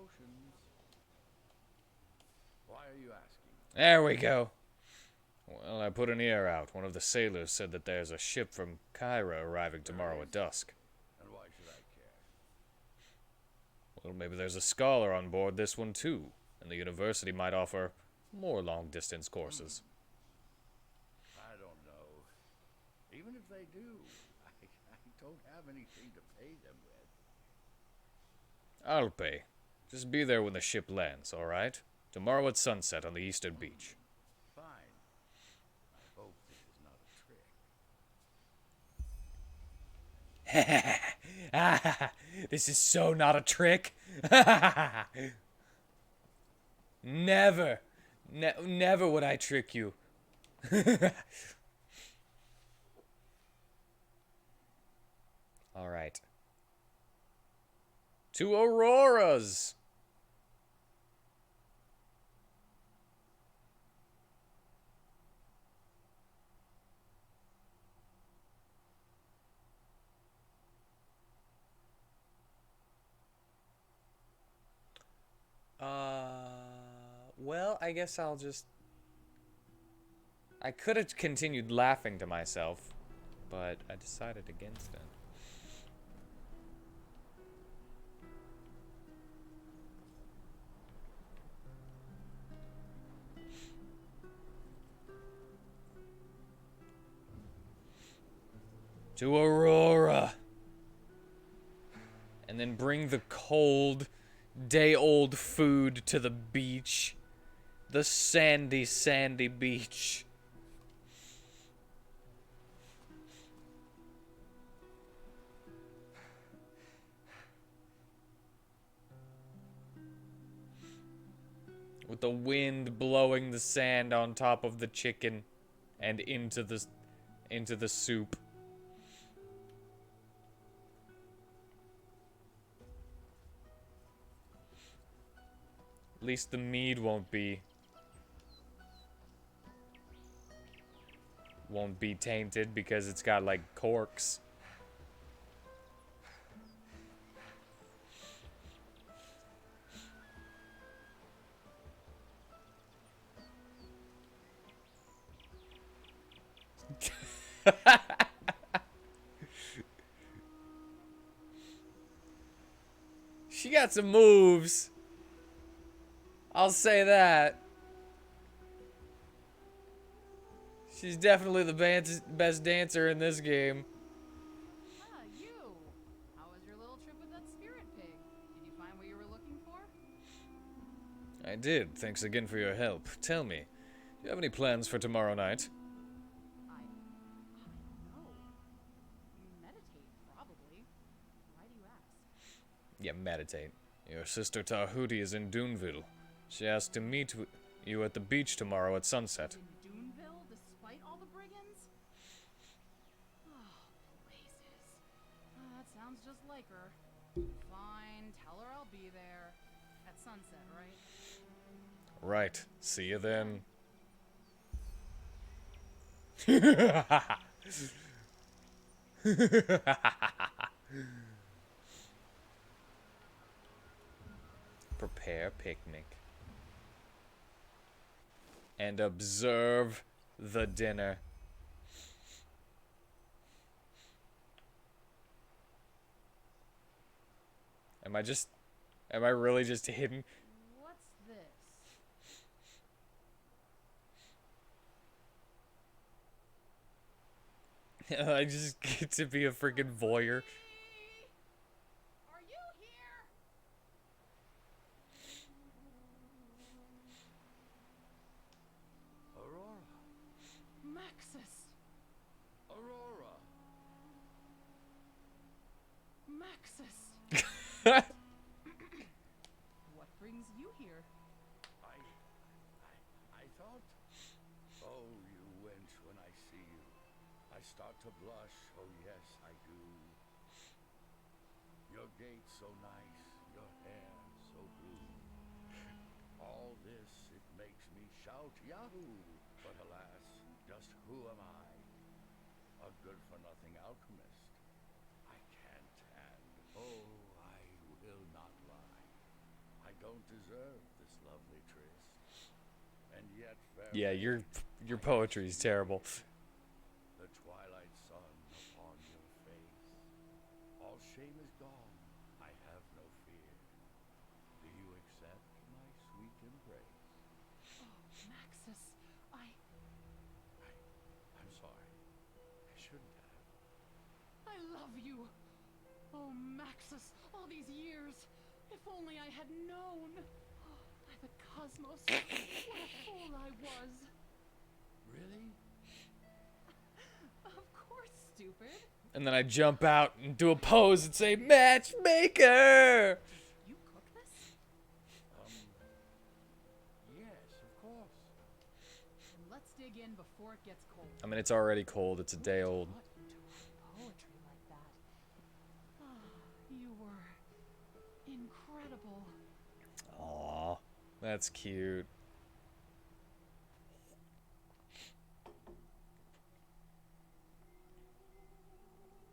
notions. Why are you asking? There we go. Well, I put an ear out. One of the sailors said that there's a ship from Cairo arriving tomorrow at dusk. And why should I care? Well, maybe there's a scholar on board this one too, and the university might offer more long-distance courses. I don't know. Even if they do, I don't have anything to pay them with. I'll pay. Just be there when the ship lands, all right? Tomorrow at sunset on the eastern beach. Fine. I hope this is not a trick. This is so not a trick. Never. Never would I trick you. All right. To Aurora's. Well, I guess I'll just... I could have continued laughing to myself, but I decided against it. To Aurora. And then bring the cold, day-old food to the beach. The sandy, sandy beach. With the wind blowing the sand on top of the chicken and into the soup. At least the mead won't be tainted because it's got like corks. She got some moves. I'll say that. She's definitely the best dancer in this game. Ah, you. How was your little trip with that spirit pig? Did you find what you were looking for? I did. Thanks again for your help. Tell me, do you have any plans for tomorrow night? I don't know. Meditate, probably. Why do you ask? Yeah, meditate. Your sister Tahuti is in Duneville. She asked to meet you at the beach tomorrow at sunset. In Duneville, despite all the brigands? Oh, blazes. That sounds just like her. Fine, tell her I'll be there. At sunset, right? Right. See you then. Prepare picnic. And observe the dinner. Am I really just hidden? What's this? I just get to be a freaking voyeur. Are you here? Aurora. Maxis. Aurora. Maxis. What brings you here? I thought. Oh, you wench, when I see you, I start to blush. Oh, yes, I do. Your gait so nice, your hair so blue. All this, it makes me shout Yahoo! But alas, just who am I? A good-for-nothing alchemist. I can't and, oh, I will not lie. I don't deserve this lovely tryst, and yet Yeah, your poetry is terrible. the twilight sun upon your face. All shame is gone, I have no fear. Do you accept my sweet embrace? Oh, Maxis, I'm sorry. I shouldn't have. I love you. Oh, Maxis, all these years. If only I had known. Oh, by the cosmos, what a fool I was. Really? Of course, stupid. And then I jump out and do a pose and say, matchmaker! You cook this? Yes, of course. Then let's dig in before it gets cold. I mean, it's already cold. It's a day old. What into write poetry like that? Ah, you were incredible. Aw, that's cute.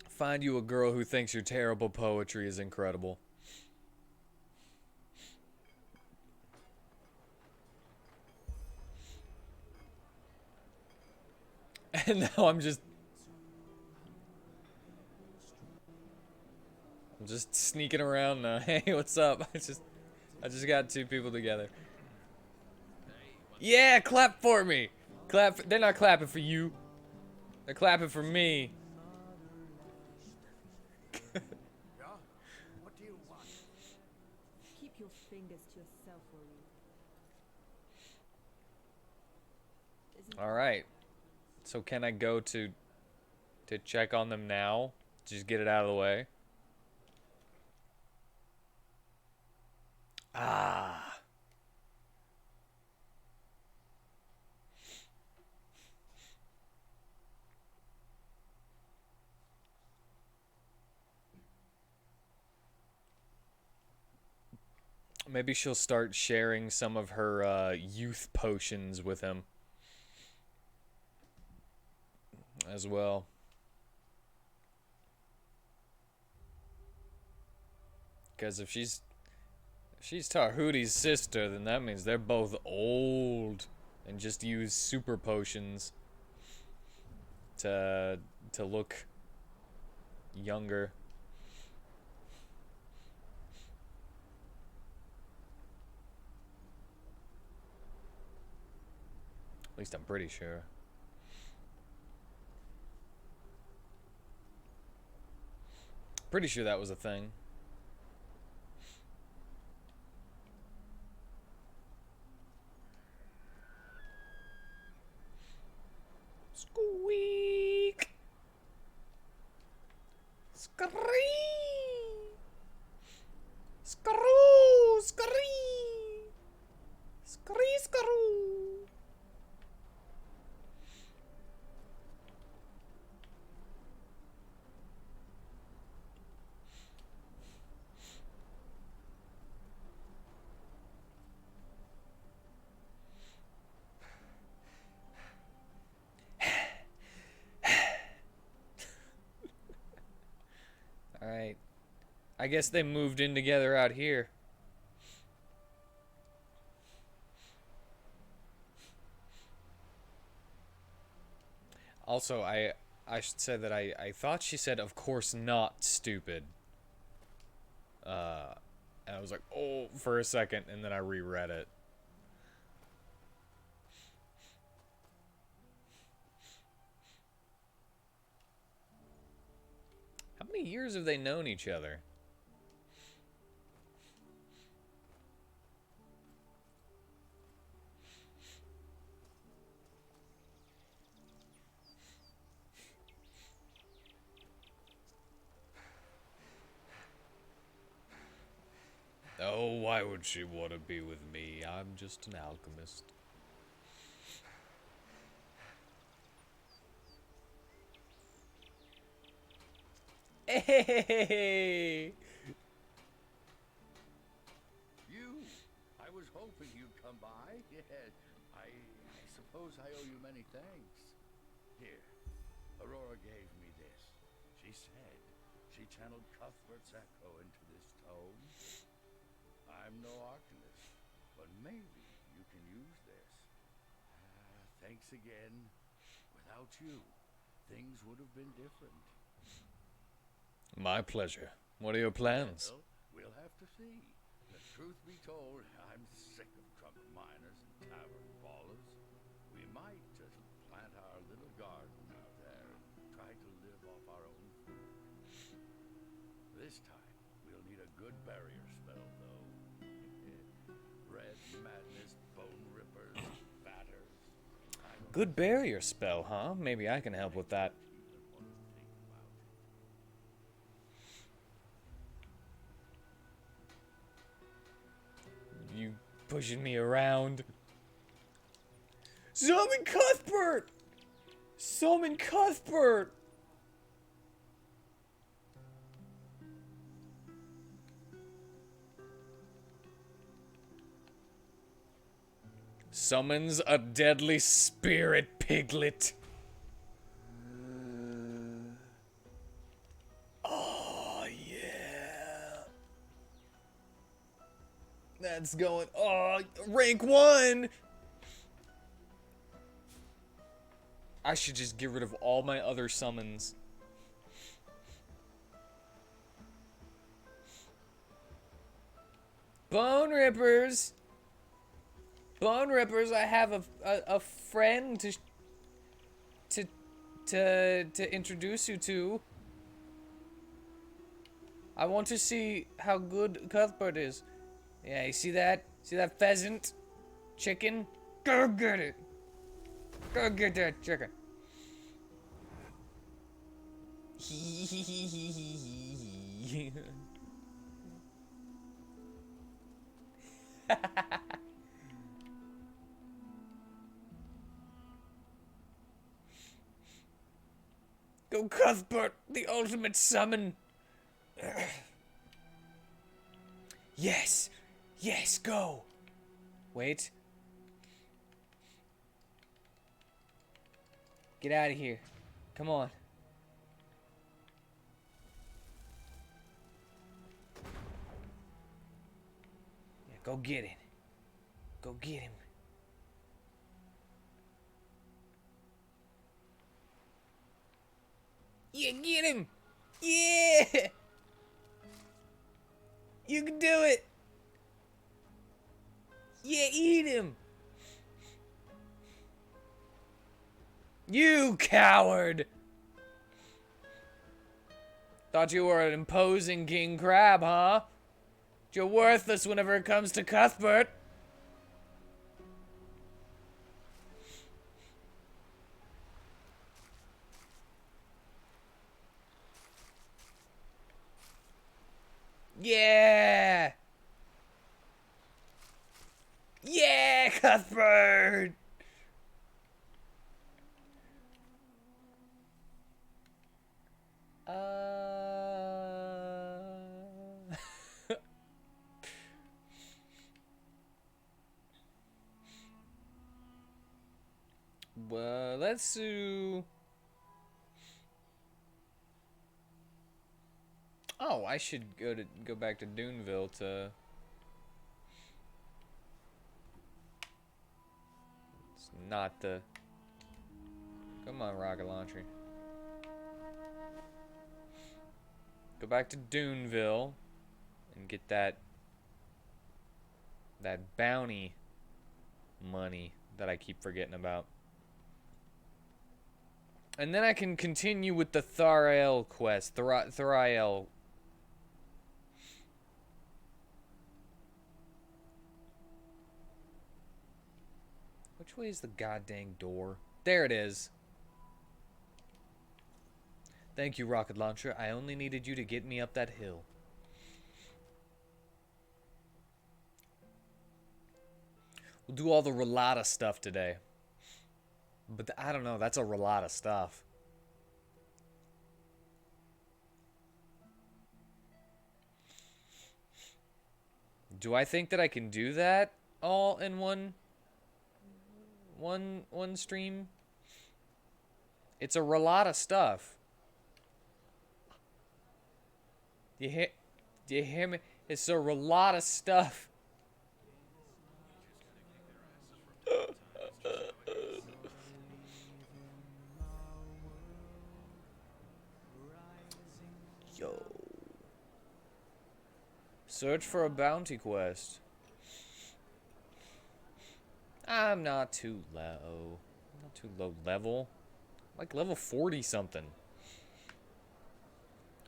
Find you a girl who thinks your terrible poetry is incredible. And now I'm just sneaking around now. Hey, what's up? I just got two people together. Yeah, clap for me. Clap. They're not clapping for you. They're clapping for me. Yeah? What do you want? Keep your fingers to yourself, will you? Isn't All right. So can I go to check on them now? Just get it out of the way. Ah. Maybe she'll start sharing some of her youth potions with him as well. Because if she's Tahuti's sister, then that means they're both old and just use super potions to look younger. At least I'm pretty sure. Pretty sure that was a thing. Squeak! Scree! Screw! Scree! Scree! Screw! Alright. I guess they moved in together out here. Also, I should say that I thought she said, of course not, stupid. And I was like, oh, for a second, and then I reread it. How many years have they known each other? Oh, why would she want to be with me? I'm just an alchemist. Hey! You? I was hoping you'd come by. Yes, I suppose I owe you many thanks. Here, Aurora gave me this. She said she channeled Cuthbert's echo into this tome. I'm no arcanist, but maybe you can use this. Thanks again. Without you, things would have been different. My pleasure. What are your plans? Well, we'll have to see. The truth be told, I'm sick of trumpet miners and tavern brawlers. We might just plant our little garden out there and try to live off our own food. This time, we'll need a good barrier spell, though. Red madness, bone rippers, batters. Good barrier spell, huh? Maybe I can help with that. Even want to think about it. You pushing me around. Summon Cuthbert! Summon Cuthbert! Summons a deadly spirit piglet. Oh, yeah. That's going. Oh, rank 1! I should just get rid of all my other summons. Bone Rippers! Bone Rippers, I have a friend to introduce you to. I want to see how good Cuthbert is. Yeah, you see that? See that pheasant? Chicken? Go get it! Go get that chicken. Go Cuthbert, the ultimate summon. Yes, yes, go. Wait. Get out of here. Come on. Yeah, go get it. Go get him. Yeah, get him. Yeah. You can do it. Yeah, eat him. You coward! Thought you were an imposing king crab, huh? But you're worthless whenever it comes to Cuthbert. Yeah! Yeah, Cuthbert! Well, let's do... Oh, I should go back to Duneville to... It's not the... Come on, rocket launcher. Go back to Duneville and get that bounty money that I keep forgetting about. And then I can continue with the Thariel quest. Thariel. Which way is the goddamn door? There it is. Thank you, rocket launcher. I only needed you to get me up that hill. We'll do all the Relata stuff today. But I don't know, that's a lot of stuff. Do I think that I can do that all in one stream? It's a lot of stuff. Do you hear me? It's a lot of stuff. Yo. Search for a bounty quest. I'm not too low. Not too low level. Like level 40 something.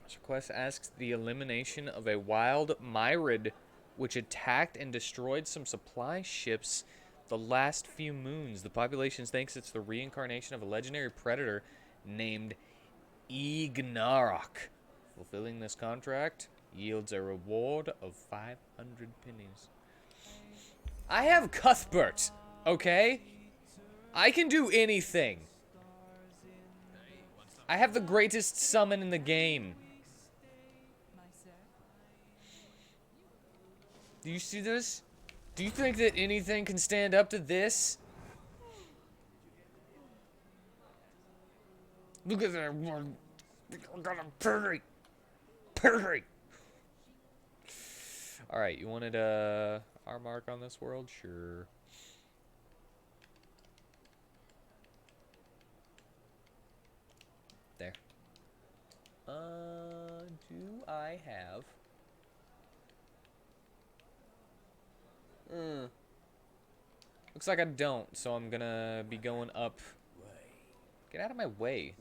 This quest asks the elimination of a wild myrid which attacked and destroyed some supply ships the last few moons. The population thinks it's the reincarnation of a legendary predator named Ignarok. Fulfilling this contract yields a reward of 500 pennies. I have Cuthbert, okay? I can do anything. I have the greatest summon in the game. Do you see this? Do you think that anything can stand up to this? Look at that one. Got a purdy. Purdy. Alright, you wanted our mark on this world? Sure. There. Do I have... Looks like I don't, so I'm gonna be going up. Get out of my way.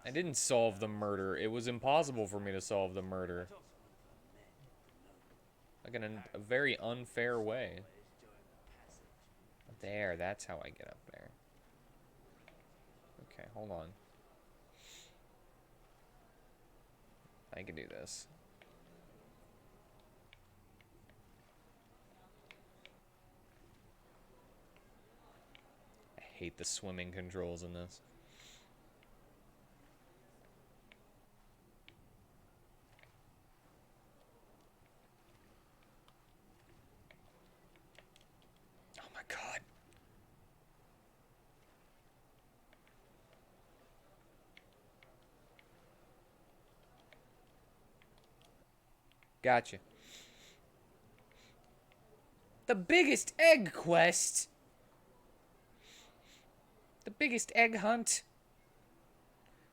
I didn't solve the murder. It was impossible for me to solve the murder. Like in a very unfair way. There, that's how I get up there. Okay, hold on. I can do this. I hate the swimming controls in this. Oh my god. Gotcha. The biggest egg quest. The biggest egg hunt.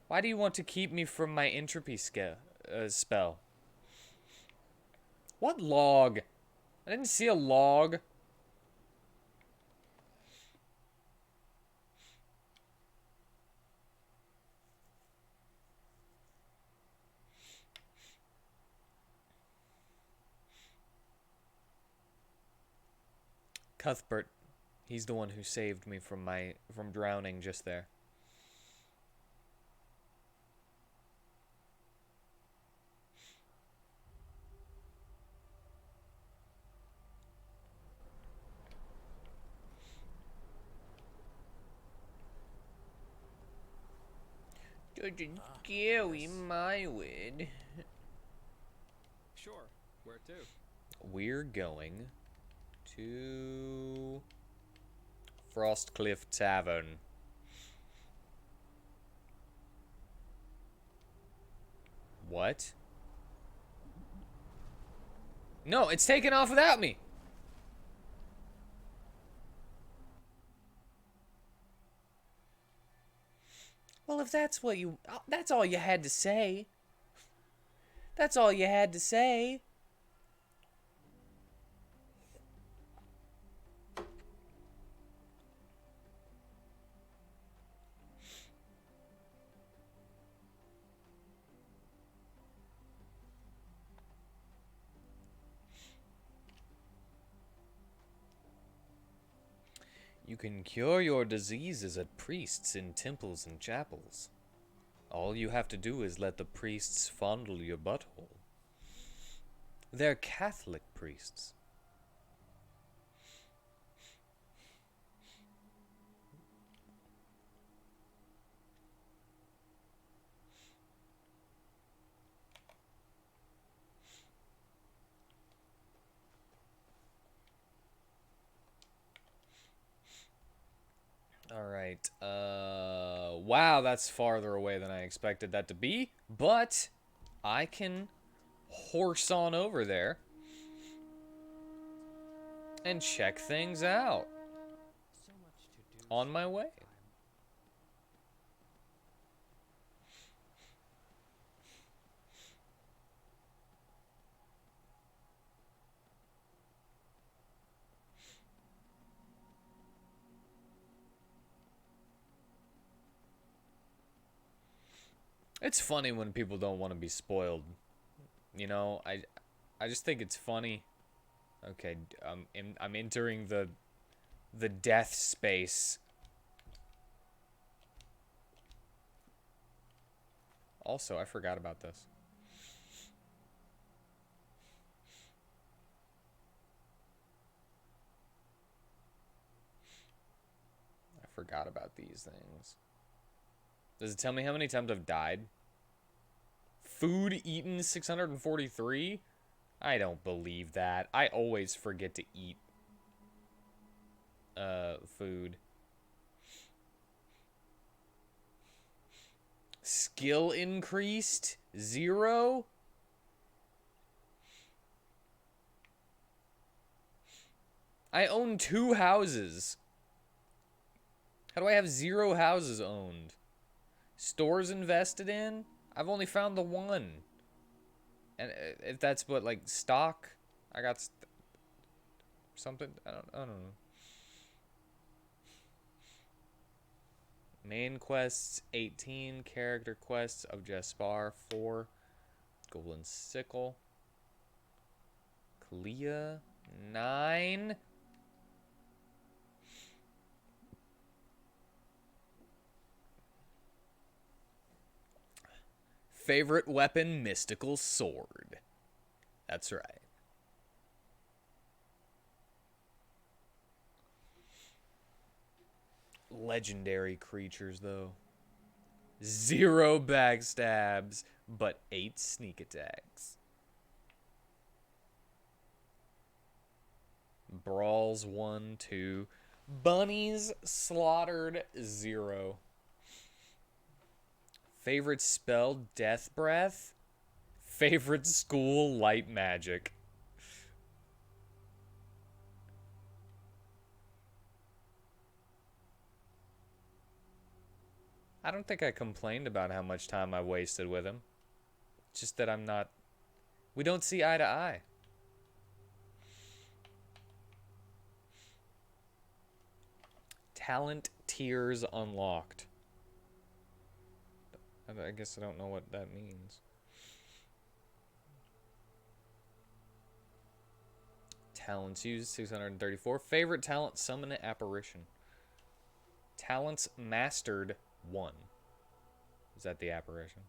Why do you want to keep me from my entropy spell? What log? I didn't see a log. Cuthbert, he's the one who saved me from drowning just there. Doesn't scary my word. Sure. Where to? We're going to Frostcliff Tavern. What? No, it's taken off without me. Well, if that's what you... that's all you had to say. That's all you had to say. You can cure your diseases at priests in temples and chapels. All you have to do is let the priests fondle your butthole. They're Catholic priests. Alright, wow, that's farther away than I expected that to be, but I can horse on over there and check things out. So much to do. On my way. It's funny when people don't want to be spoiled. You know, I just think it's funny. Okay, I'm entering the death space. Also, I forgot about this. I forgot about these things. Does it tell me how many times I've died? Food eaten 643? I don't believe that. I always forget to eat food. Skill increased 0. I own 2 houses. How do I have 0 houses owned? Stores invested in? I've only found the one. And if that's what, like, stock, I got something. I don't know. Main quests 18, character quests of Jaspar 4, Golden Sickle, Kalia 9. Favorite weapon, mystical sword. That's right. Legendary creatures, though. 0 backstabs, but 8 sneak attacks. Brawls 1, 2. Bunnies slaughtered 0. Favorite spell, Death Breath. Favorite school, Light Magic. I don't think I complained about how much time I wasted with him. It's just that I'm not... We don't see eye to eye. Talent tiers unlocked. I guess I don't know what that means. Talents used, 634. Favorite talent, summon an apparition. Talents mastered, 1. Is that the apparition?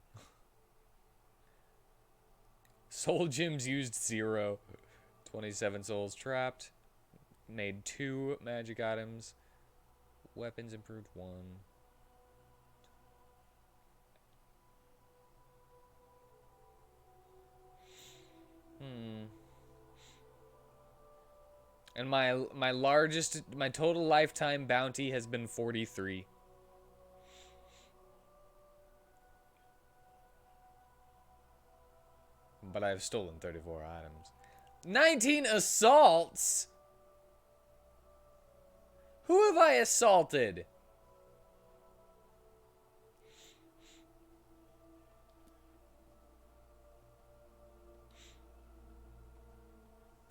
Soul gems used, 0. 27 souls trapped. Made 2 magic items. Weapons improved, 1. And my total lifetime bounty has been 43. But I've stolen 34 items. 19 assaults? Who have I assaulted?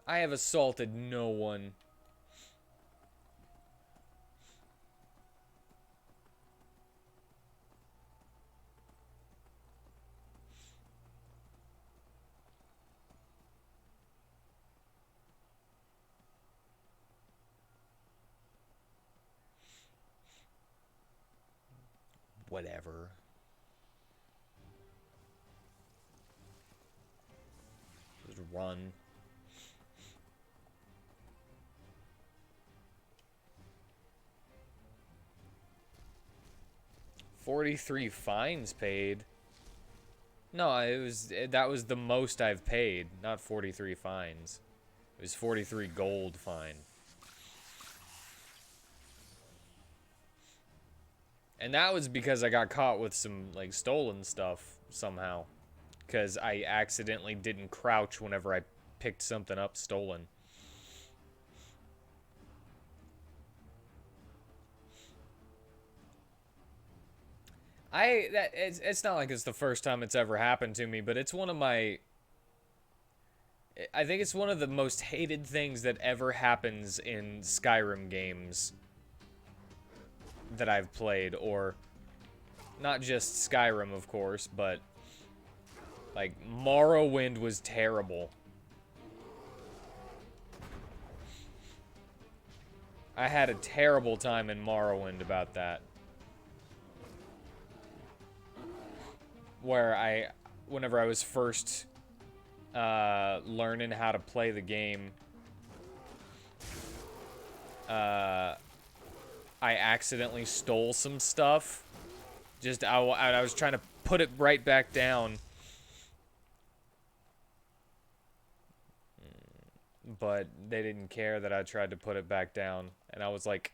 I have assaulted no one. Whatever. Just run. $43 fines paid. No, that was the most I've paid, not 43 fines. It was 43 gold fine. And that was because I got caught with some, like, stolen stuff somehow. Because I accidentally didn't crouch whenever I picked something up stolen. It's not like it's the first time it's ever happened to me, but it's one of my... I think it's one of the most hated things that ever happens in Skyrim games that I've played, or not just Skyrim, of course, but like Morrowind was terrible. I had a terrible time in Morrowind about that. Where whenever I was first learning how to play the game, I accidentally stole some stuff. I was trying to put it right back down. But they didn't care that I tried to put it back down. And I was like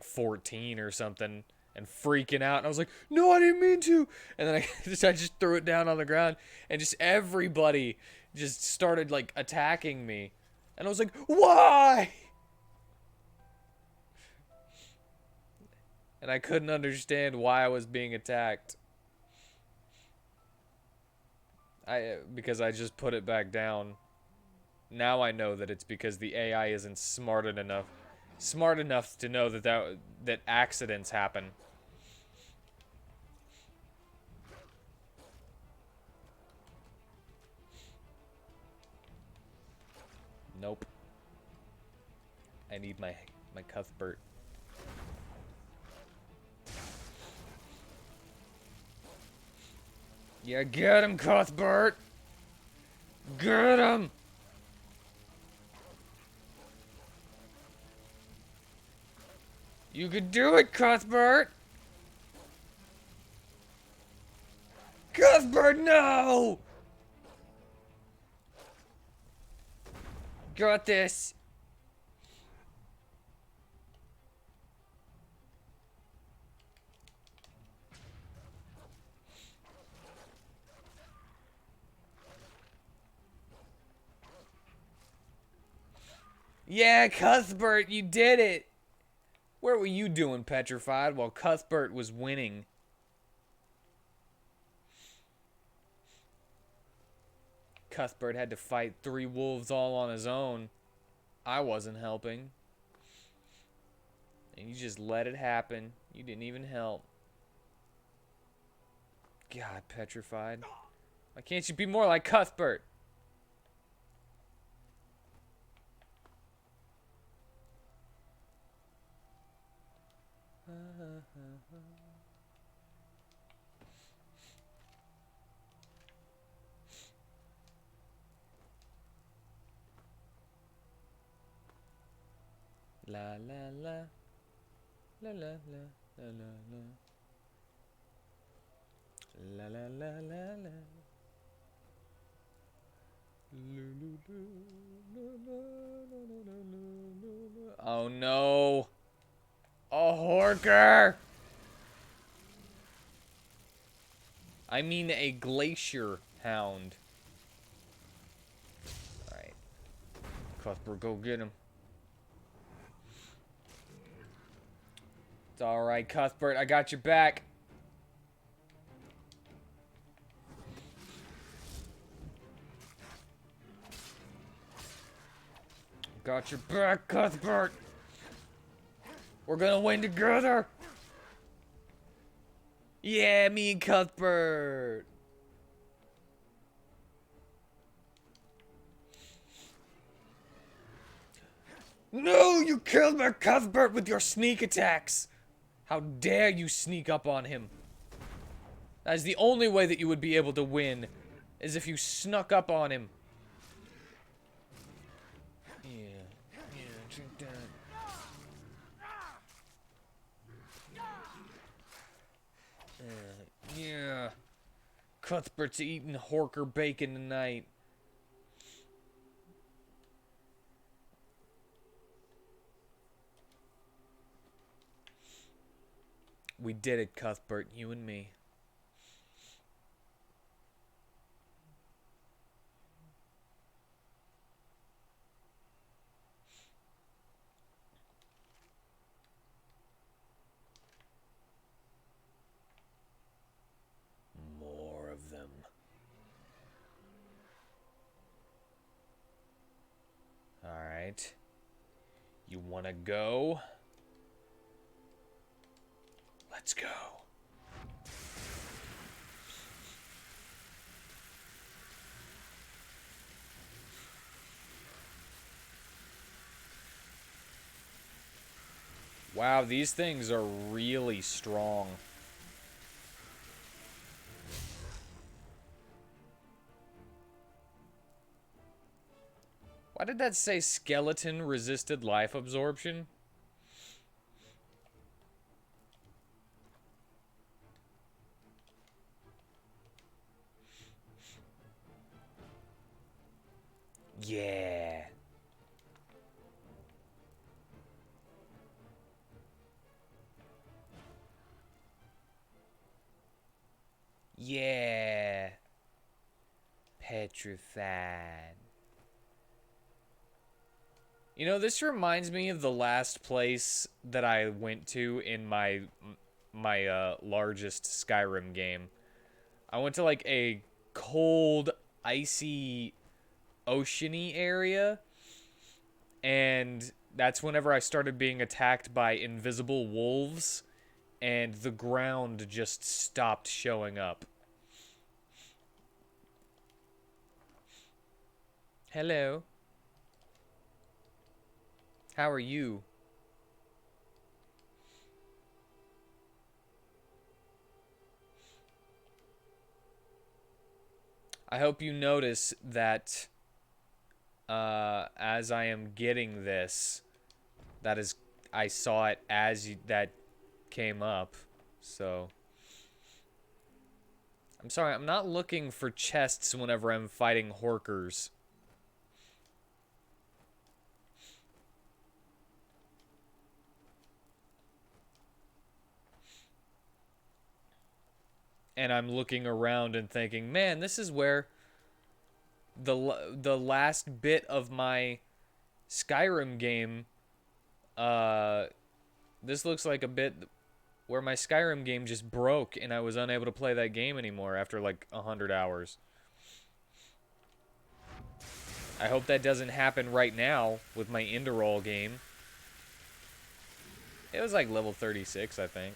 14 or something and freaking out. And I was like, no, I didn't mean to. And then I just threw it down on the ground. And just everybody just started like attacking me. And I was like, why? And I couldn't understand why I was being attacked. Because I just put it back down. Now I know that it's because the AI isn't smart enough to know that accidents happen. Nope. I need my Cuthbert. Yeah, get him, Cuthbert! Get him! You could do it, Cuthbert! Cuthbert, no! Got this. Yeah, Cuthbert, you did it! Where were you doing, petrified, while Cuthbert was winning? Cuthbert had to fight 3 wolves all on his own. I wasn't helping. And you just let it happen. You didn't even help. God, petrified. Why can't you be more like Cuthbert? La la la. La la la la la la. La la la la la. Oh no. A horker. I mean a glacier hound. Alright. Cuthbert, go get him. It's alright, Cuthbert. I got your back. Got your back, Cuthbert. We're gonna win together. Yeah, me and Cuthbert. No, you killed my Cuthbert with your sneak attacks. How dare you sneak up on him? That is the only way that you would be able to win, is if you snuck up on him. Yeah, drink that. Yeah. Cuthbert's eating horker bacon tonight. We did it, Cuthbert, you and me. More of them. Alright. You wanna go? Let's go. Wow, these things are really strong. Why did that say skeleton resisted life absorption? Yeah. Yeah. Petrified. You know, this reminds me of the last place that I went to in my largest Skyrim game. I went to like a cold, icy, oceany area, and that's whenever I started being attacked by invisible wolves, and the ground just stopped showing up. Hello. How are you? I hope you notice that as I am getting this, that is, I saw it as that came up, so. I'm sorry, I'm not looking for chests whenever I'm fighting horkers. And I'm looking around and thinking, man, this is where the last bit of my Skyrim game, this looks like a bit where my Skyrim game just broke and I was unable to play that game anymore after like 100 hours. I hope that doesn't happen right now with my Enderal game. It was like level 36, I think.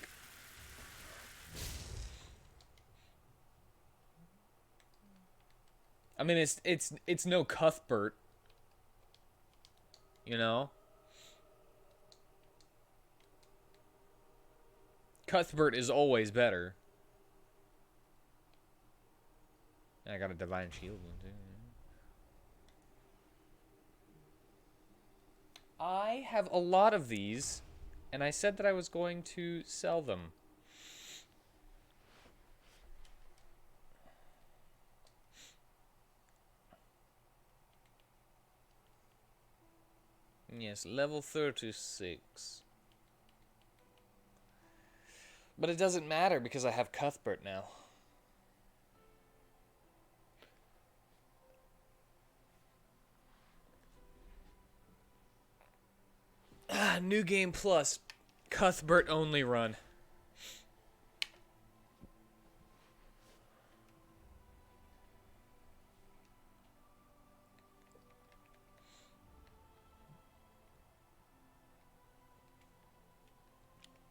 I mean, it's no Cuthbert, you know? Cuthbert is always better. I got a divine shield one too. I have a lot of these, and I said that I was going to sell them. Yes, level 36. But it doesn't matter because I have Cuthbert now. Ah, New Game Plus. Cuthbert only run.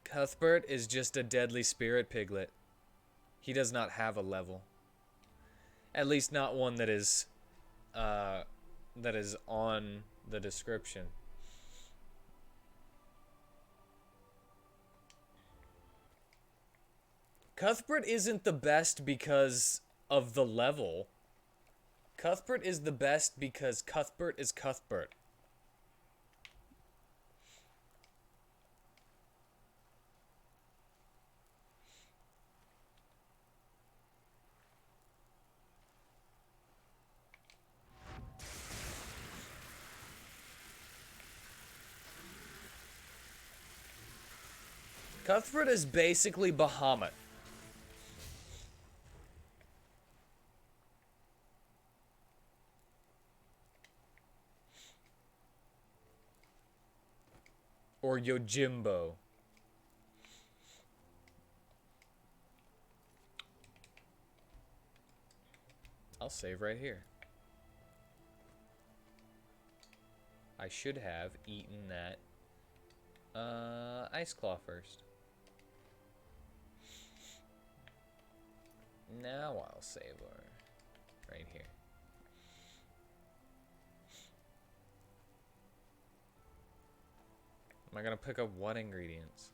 Cuthbert is just a deadly spirit piglet. He does not have a level. At least not one that is on the description. Cuthbert isn't the best because of the level. Cuthbert is the best because Cuthbert is Cuthbert. Cuthbert is basically Bahamut. Or Yojimbo. I'll save right here. I should have eaten that ice claw first. Now I'll save her right here. Am I gonna pick up what ingredients?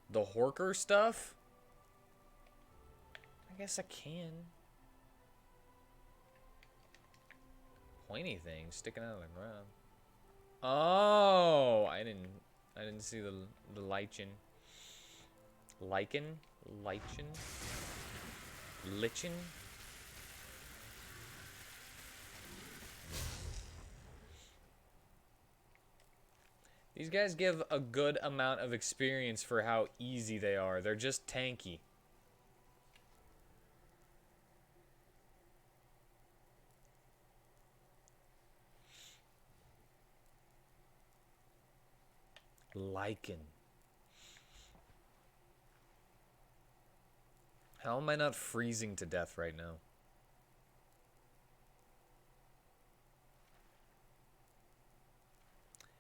The Horker stuff? I guess I can. Pointy thing sticking out of the ground. Oh, I didn't see the lichen. Lichen? Lichen? Lichen? These guys give a good amount of experience for how easy they are. They're just tanky. Lichen. How am I not freezing to death right now?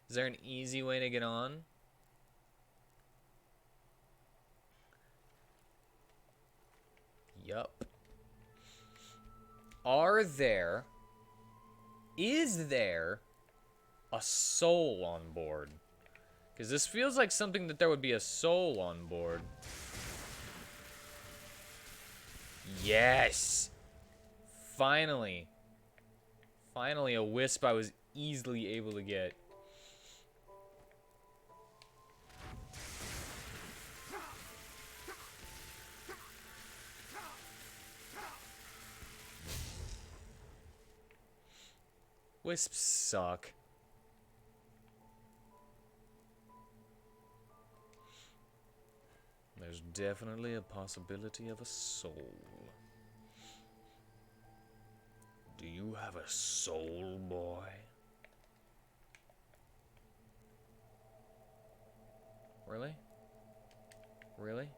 Is there an easy way to get on? Yup. Is there a soul on board? Because this feels like something that there would be a soul on board. Yes! Finally. Finally, a wisp I was easily able to get. Wisps suck. There's definitely a possibility of a soul. Do you have a soul, boy? Really? Really?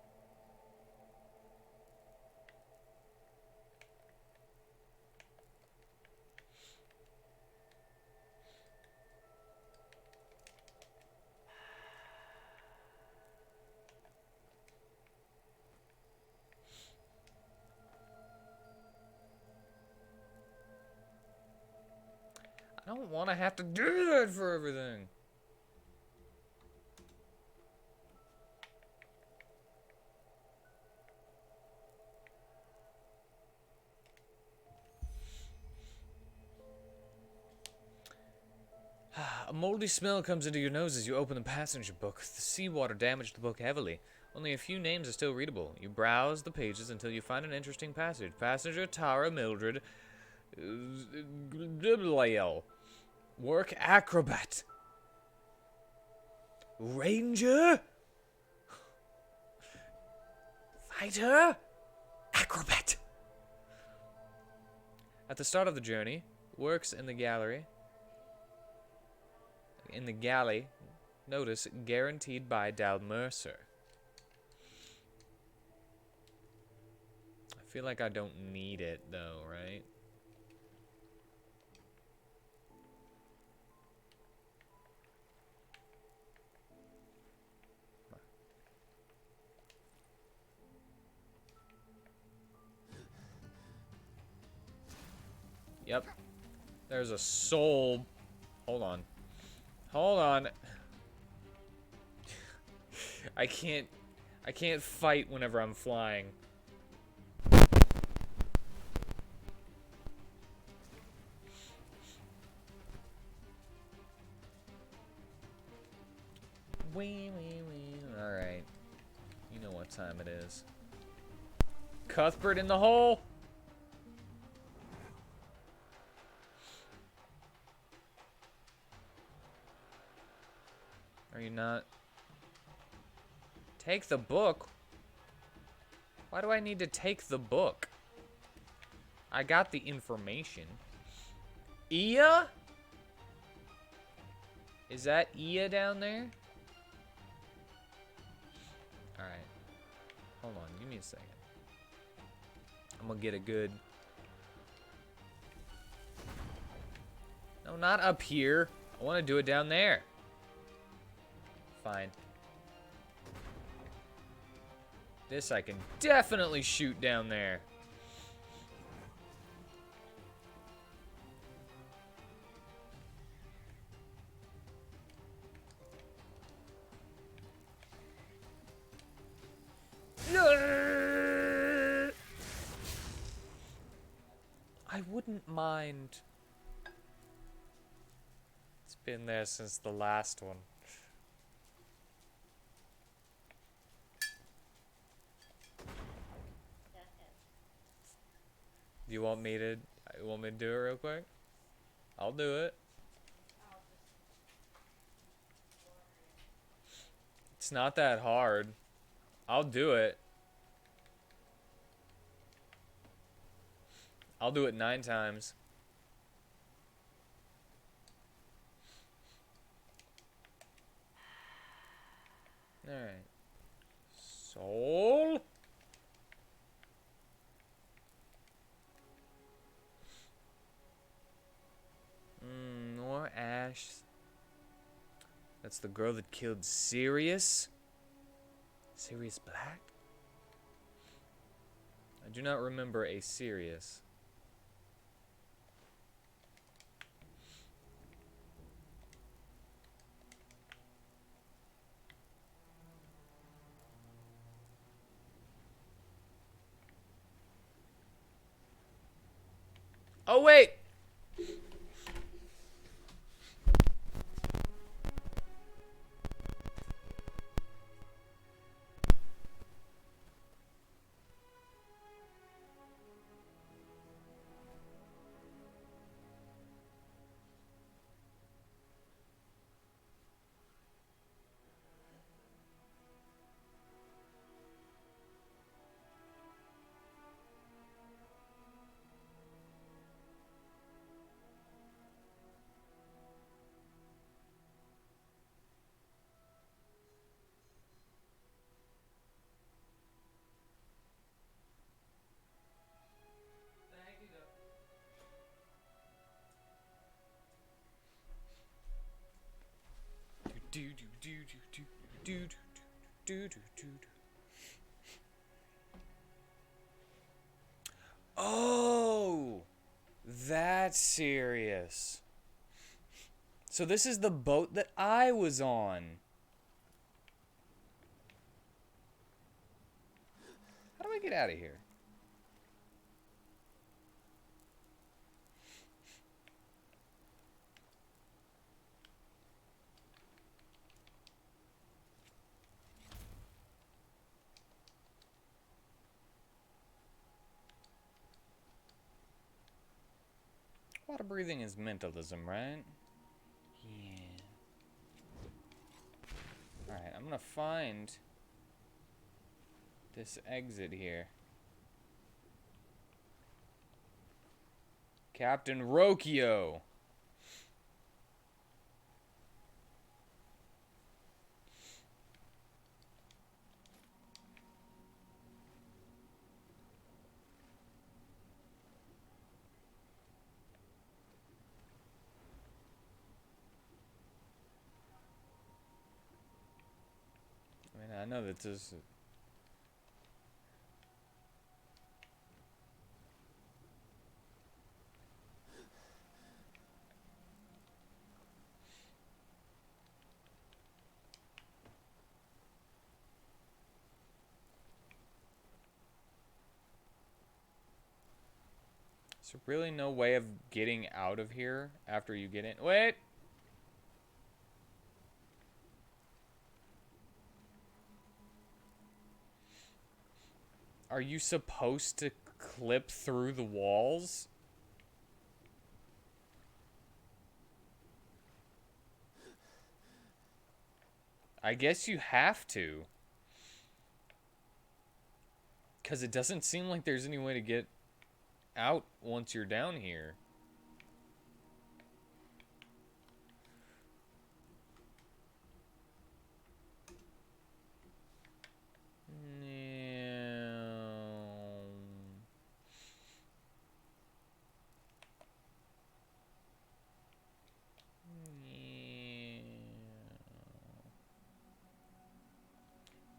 I don't want to have to do that for everything. A moldy smell comes into your nose as you open the passenger book. The seawater damaged the book heavily. Only a few names are still readable. You browse the pages until you find an interesting passage. Passenger Tara Mildred Gliblael. Work acrobat. Ranger? Fighter? Acrobat. At the start of the journey, works in the gallery. In the galley, notice guaranteed by Dal Mercer. I feel like I don't need it though, right? Yep. There's a soul. Hold on. Hold on. I can't fight whenever I'm flying. All right. You know what time it is. Cuthbert in the hole. not take the book? Why do I need to take the book? I got the information. Ia? Is that Ia down there? Alright. Hold on, give me a second. I'm gonna get a good... No, not up here. I want to do it down there. Fine. This I can definitely shoot down there. I wouldn't mind. It's been there since the last one. You want me to do it real quick? I'll do it. It's not that hard. I'll do it. I'll do it 9 times. Alright. Soul. More Ash. That's the girl that killed Sirius. Sirius Black? I do not remember a Sirius. Oh, wait! Oh, that's serious. So this is the boat that I was on. How do I get out of here? Water breathing is mentalism, right? Yeah. Alright, I'm gonna find this exit here. Captain Rokio. I mean, I know that this... Is there really no way of getting out of here after you get in? Wait! Are you supposed to clip through the walls? I guess you have to. Because it doesn't seem like there's any way to get out once you're down here.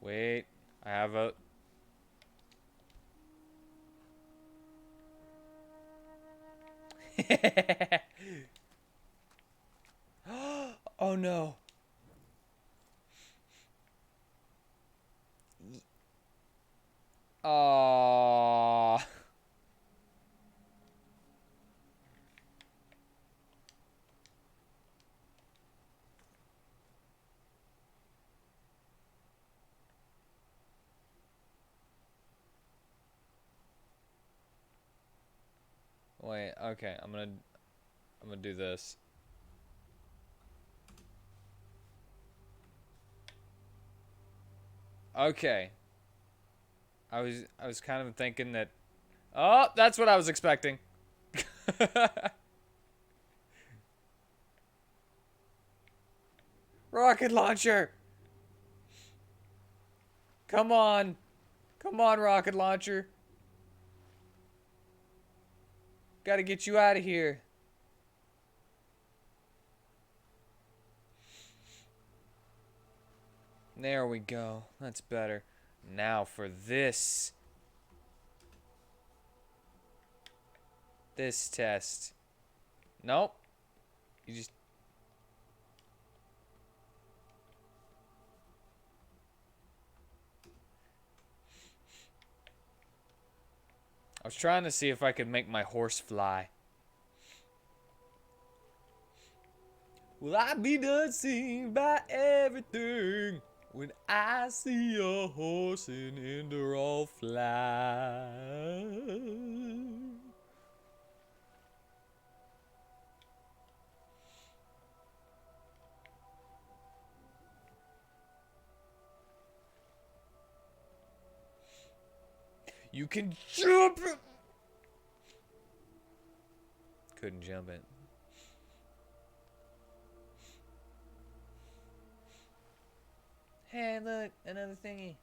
Wait, I have a... Oh no. Oh. Wait, okay, I'm gonna do this. Okay. I was kind of thinking that... Oh, that's what I was expecting. Rocket launcher! Come on. Come on, rocket launcher. Gotta get you out of here. There we go. That's better. Now for this. This test. Nope. You just... I was trying to see if I could make my horse fly. Will I be done seen by everything when I see a horse in Enderal fly? You can jump it! Couldn't jump it. Hey, look, another thingy.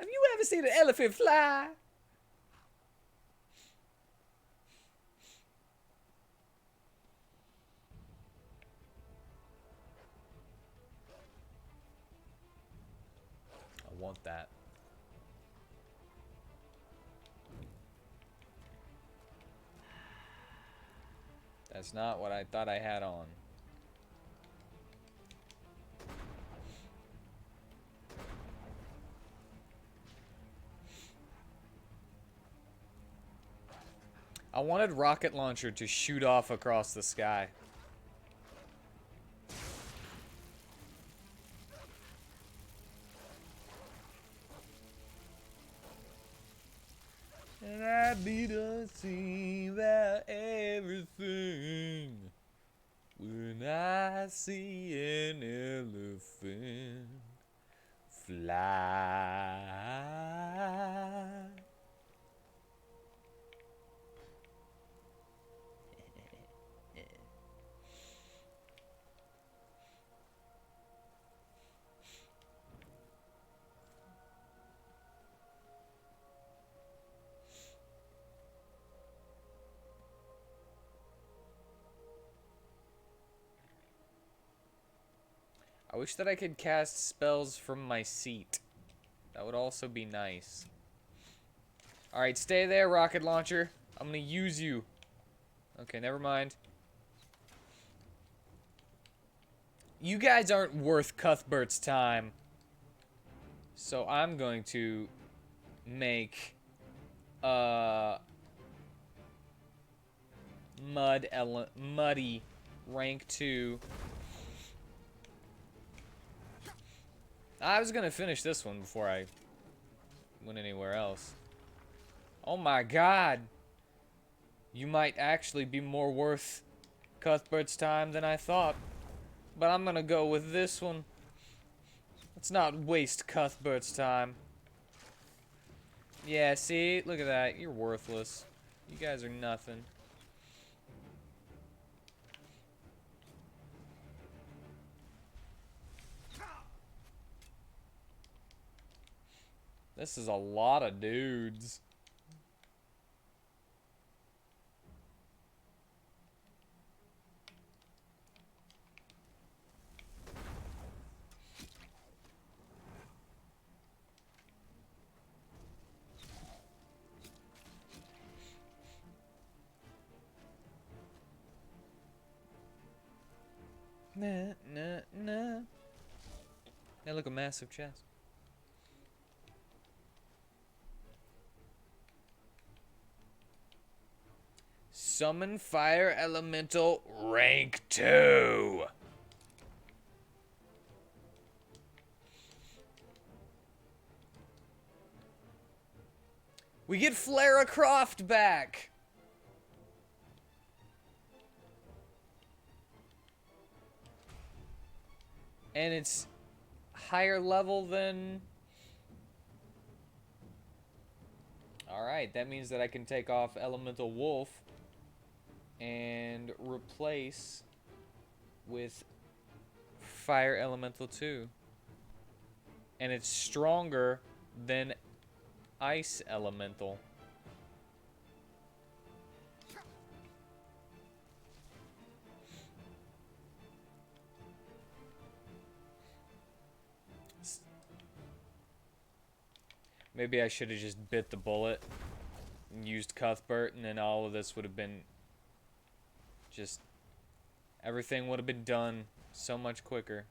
Have you ever seen an elephant fly? I want that. That's not what I thought I had on. I wanted rocket launcher to shoot off across the sky. And I be done see about everything when I see an elephant fly. I wish that I could cast spells from my seat. That would also be nice. Alright, stay there, rocket launcher. I'm gonna use you. Okay, never mind. You guys aren't worth Cuthbert's time. So I'm going to make muddy rank 2. I was gonna finish this one before I went anywhere else. Oh my god! You might actually be more worth Cuthbert's time than I thought. But I'm gonna go with this one. Let's not waste Cuthbert's time. Yeah, see? Look at that. You're worthless. You guys are nothing. This is a lot of dudes. Nah, nah, nah. Hey, look, a massive chest. Summon Fire Elemental Rank 2. We get Flara Croft back. And it's higher level than... Alright, that means that I can take off Elemental Wolf and replace with Fire Elemental 2. And it's stronger than Ice Elemental. Maybe I should have just bit the bullet and used Cuthbert, and then all of this would have been just... Everything would have been done so much quicker.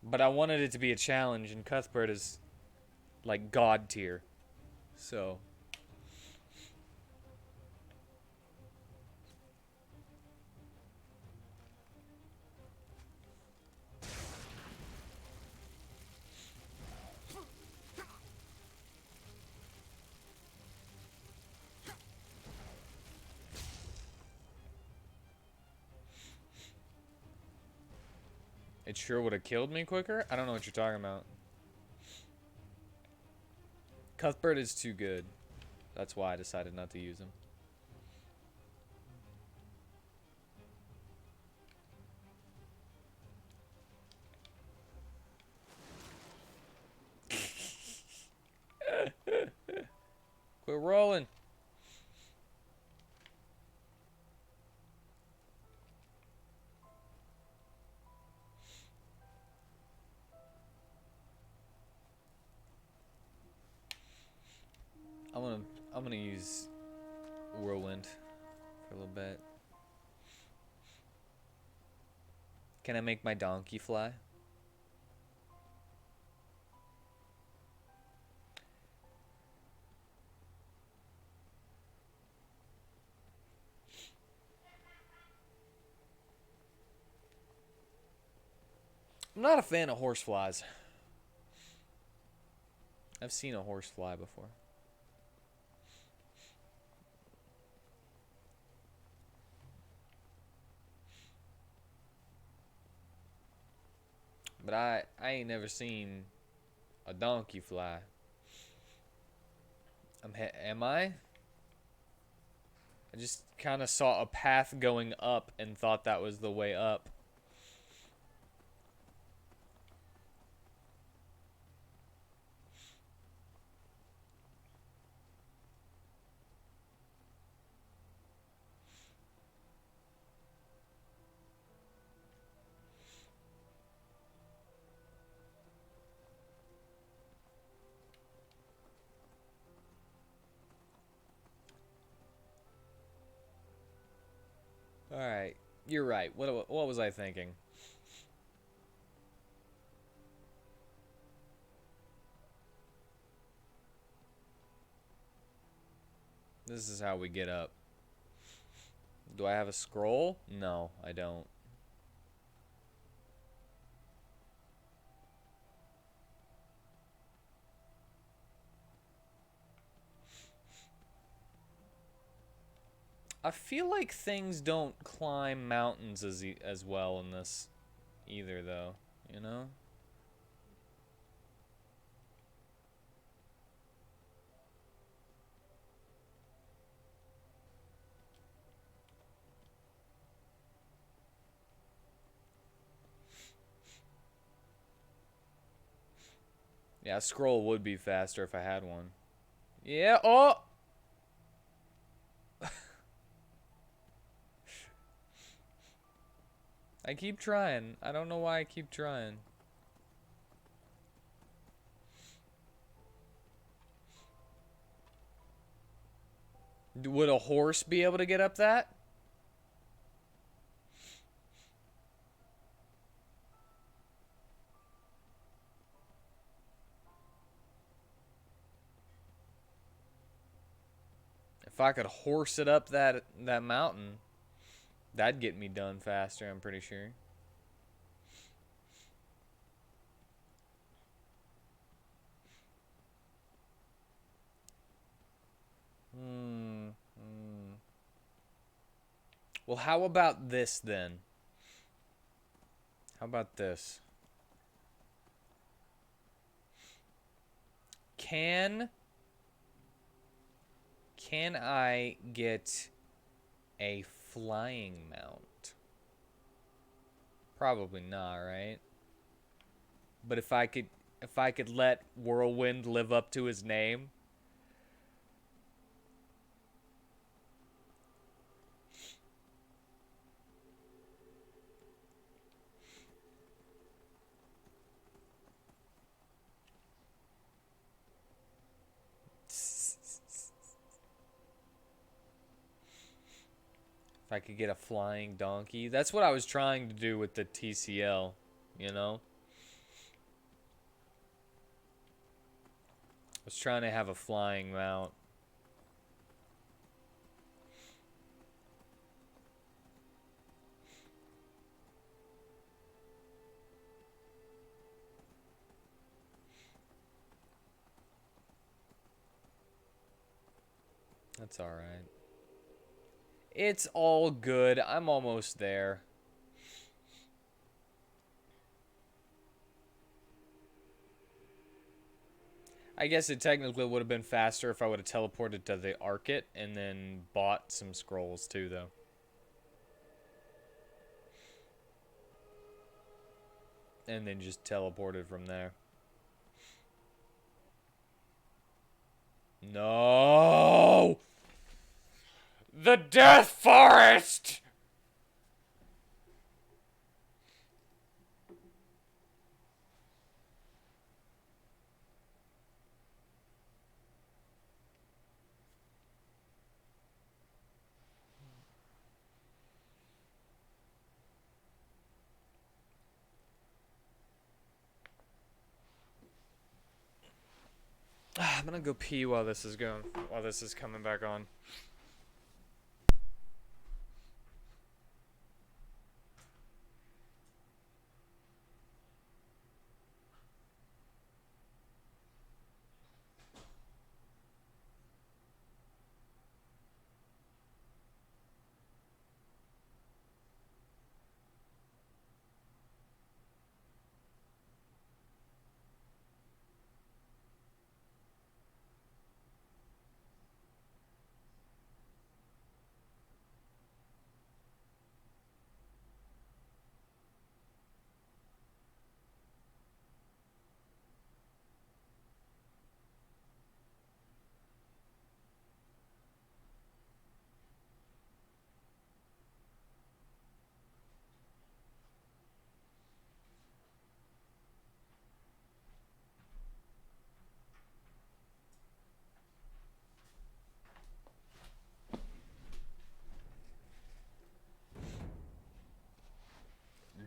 But I wanted it to be a challenge, and Cuthbert is like God tier. So... It sure would have killed me quicker? I don't know what you're talking about. Cuthbert is too good. That's why I decided not to use him. Quit rolling. I'm gonna use Whirlwind for a little bit. Can I make my donkey fly? I'm not a fan of horseflies. I've seen a horsefly before. But I ain't never seen a donkey fly. Am I? I just kind of saw a path going up and thought that was the way up. Alright, you're right. What was I thinking? This is how we get up. Do I have a scroll? No, I don't. I feel like things don't climb mountains as well in this either, though. You know? Yeah, scroll would be faster if I had one. Yeah, oh! I keep trying. I don't know why I keep trying. Would a horse be able to get up that? If I could horse it up that mountain, that'd get me done faster, I'm pretty sure. Well, how about this then? How about this? Can I get a flying mount? Probably not, right? But if I could let Whirlwind live up to his name, if I could get a flying donkey, that's what I was trying to do with the TCL, you know? I was trying to have a flying mount. That's alright. It's all good. I'm almost there. I guess it technically would have been faster if I would have teleported to the Arcet and then bought some scrolls too, though. And then just teleported from there. No! The Death Forest! I'm gonna go pee while this is coming back on.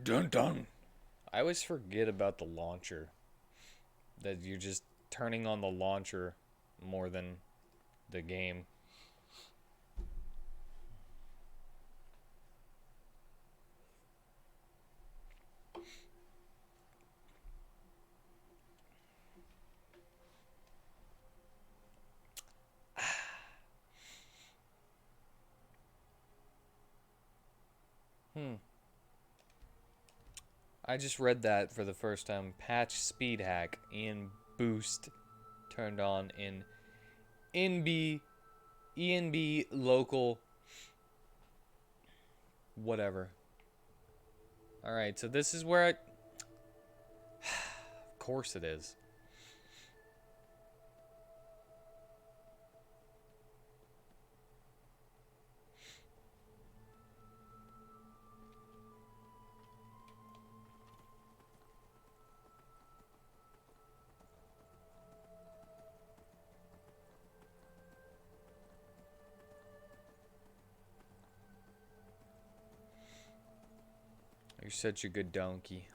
Dun dun. I always forget about the launcher. That you're just turning on the launcher more than the game. I just read that for the first time. Patch speed hack in boost turned on in ENB local whatever. All right, so this is where I of course it is. You're such a good donkey.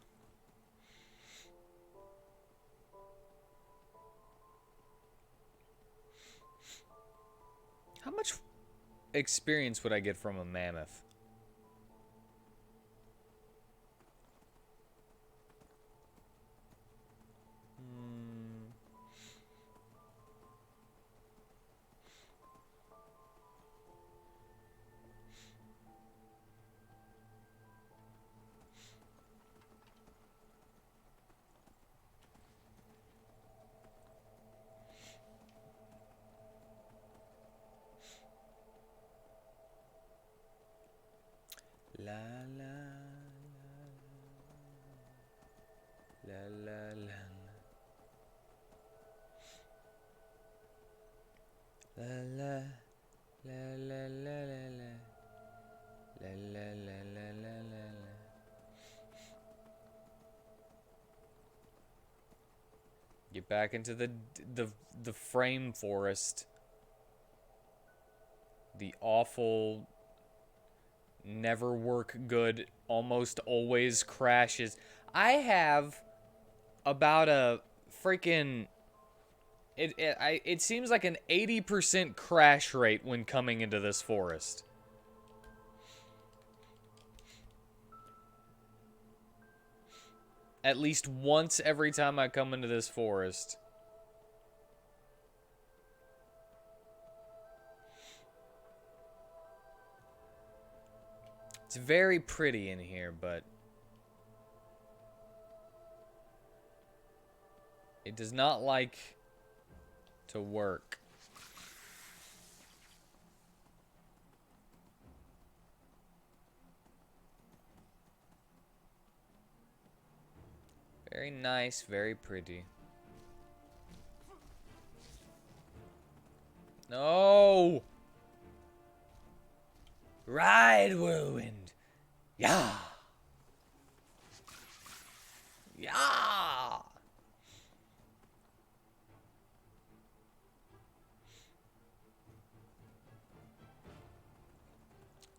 How much experience would I get from a mammoth? La la la la la la la la la la la la la la la la. Get back into the frame forest. The awful, never work good, almost always crashes. I have about a freaking it seems like an 80% crash rate when coming into this forest. At least once every time I come into this forest. It's very pretty in here, but it does not like to work. Very nice, very pretty. No! Ride, whirlwind! Yeah! Yeah!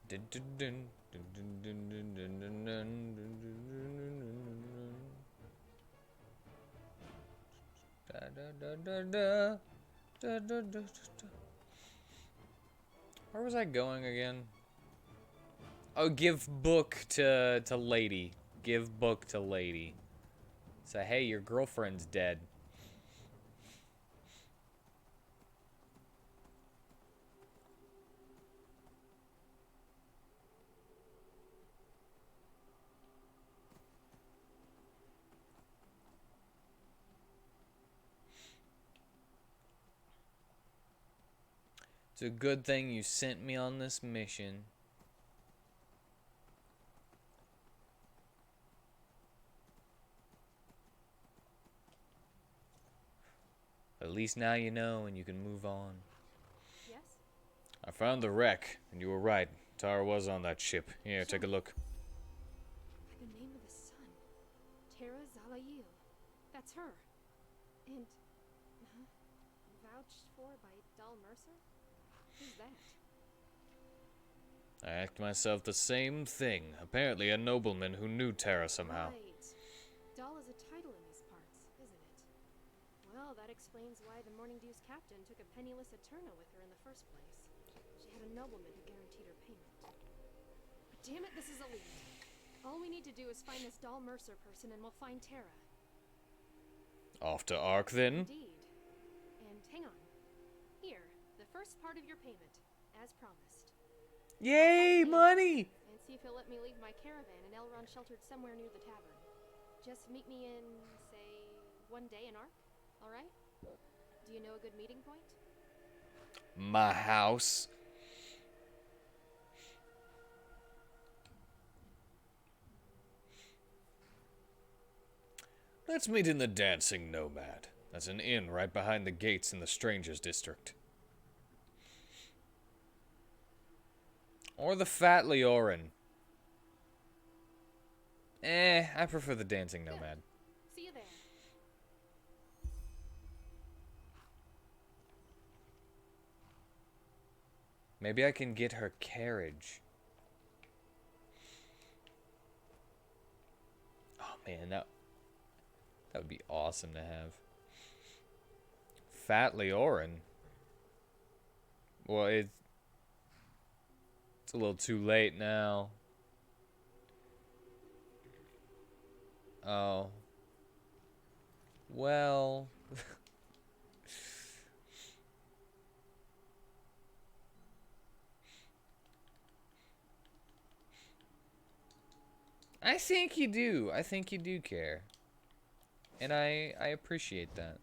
Dun, dun, dun, dun, dun, dun, dun, dun, dun, dun, da, da, da, da, da. Da, da, da, da. Where was I going again? Oh, give book to lady. Give book to lady. Say, hey, your girlfriend's dead. It's a good thing you sent me on this mission. At least now you know and you can move on. Yes? I found the wreck, and you were right. Tara was on that ship. Here, take a look. By the name of the sun. Tara Zalayil. That's her. And, vouched for by Dal Mercer? Who's that? I asked myself the same thing. Apparently a nobleman who knew Tara somehow. Right. Dal is a title in these parts, isn't it? Well, that explains why the Morning Dew's captain took a penniless Eterna with her in the first place. She had a nobleman who guaranteed her payment. But damn it, this is a lead. All we need to do is find this Dal Mercer person and we'll find Tara. Off to Ark, then? Indeed. And hang on. Here, the first part of your payment, as promised. Yay, money! And see if he'll let me leave my caravan in Elrond sheltered somewhere near the tavern. Just meet me in, say, one day in Ark, alright? Do you know a good meeting point? My house. Let's meet in the Dancing Nomad. That's an inn right behind the gates in the Strangers District. Or the Fat Leorin. I prefer the Dancing Nomad. See you there. Maybe I can get her carriage. Oh man, that would be awesome to have. Fat Leorin. Well, it's a little too late now. Oh. Well. I think you do. I think you do care. And I appreciate that.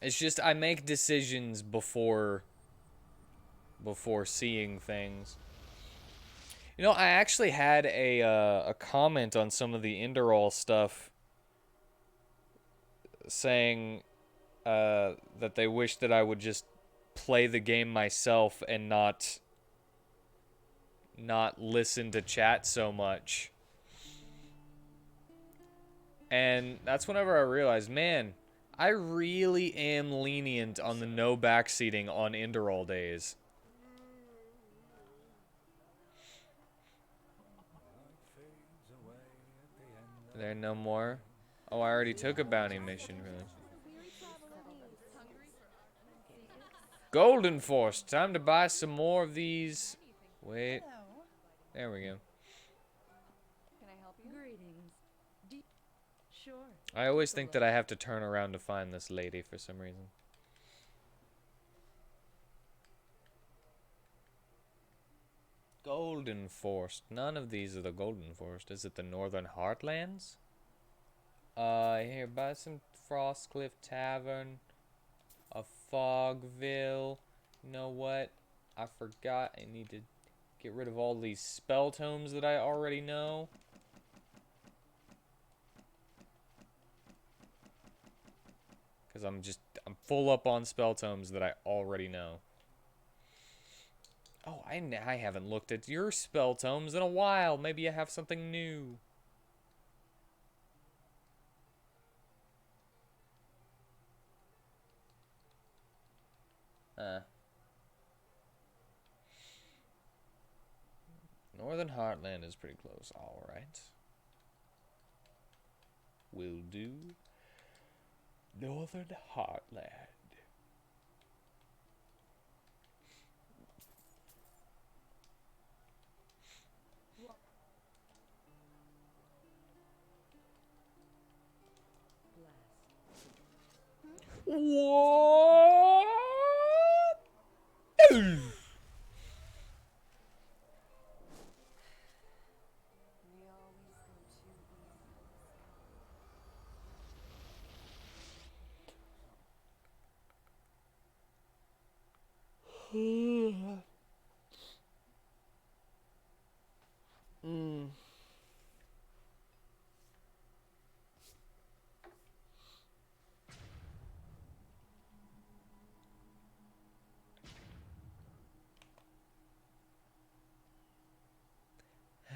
It's just I make decisions before seeing things. You know, I actually had a comment on some of the Enderal stuff saying that they wish that I would just play the game myself and not listen to chat so much. And that's whenever I realized, man, I really am lenient on the no backseating on Enderal days. There no more? Oh, I already took a bounty mission for this. Golden Force, time to buy some more of these. Wait. There we go. Can I help you? Greetings. Sure. I always think that I have to turn around to find this lady for some reason. Golden Forest. None of these are the Golden Forest. Is it the Northern Heartlands? Here, buy some Frostcliff Tavern. A Fogville. You know what? I forgot. I need to get rid of all these spell tomes that I already know. Because I'm full up on spell tomes that I already know. Oh, I haven't looked at your spell tomes in a while. Maybe you have something new. Northern Heartland is pretty close. Alright. Will do. Northern Heartland. What?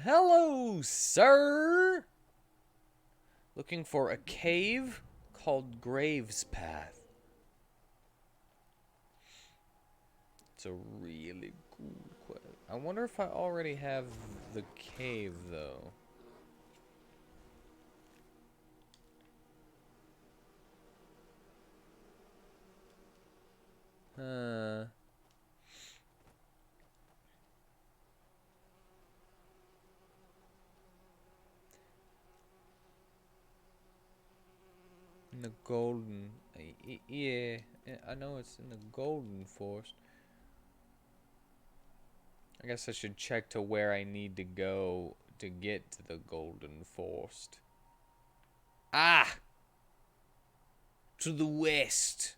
Hello, sir. Looking for a cave called Graves Path. It's a really cool quest. I wonder if I already have the cave, though. In the golden... Yeah, I know it's in the Golden Forest. I guess I should check to where I need to go to get to the Golden Forest. Ah! To the west.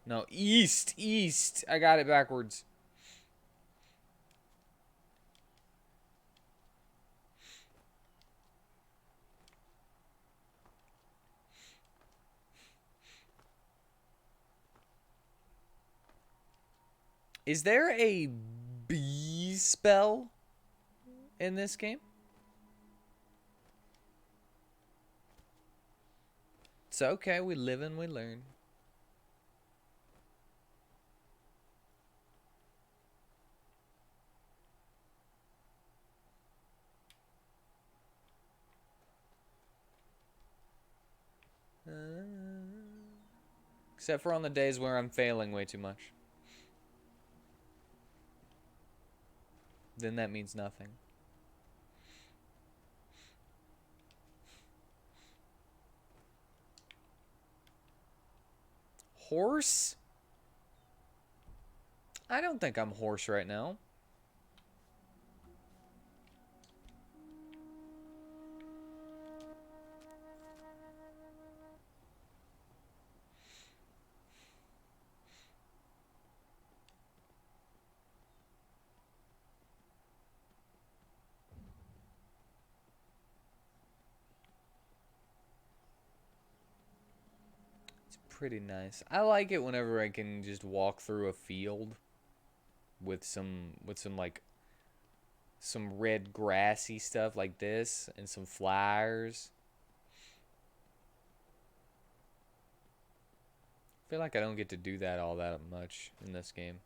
No, east, east. I got it backwards. Is there a bee spell in this game? It's okay, we live and we learn. Except for on the days where I'm failing way too much. Then that means nothing. Horse? I don't think I'm horse right now. Pretty nice. I like it whenever I can just walk through a field with some like some red grassy stuff like this and some flowers. I feel like I don't get to do that all that much in this game.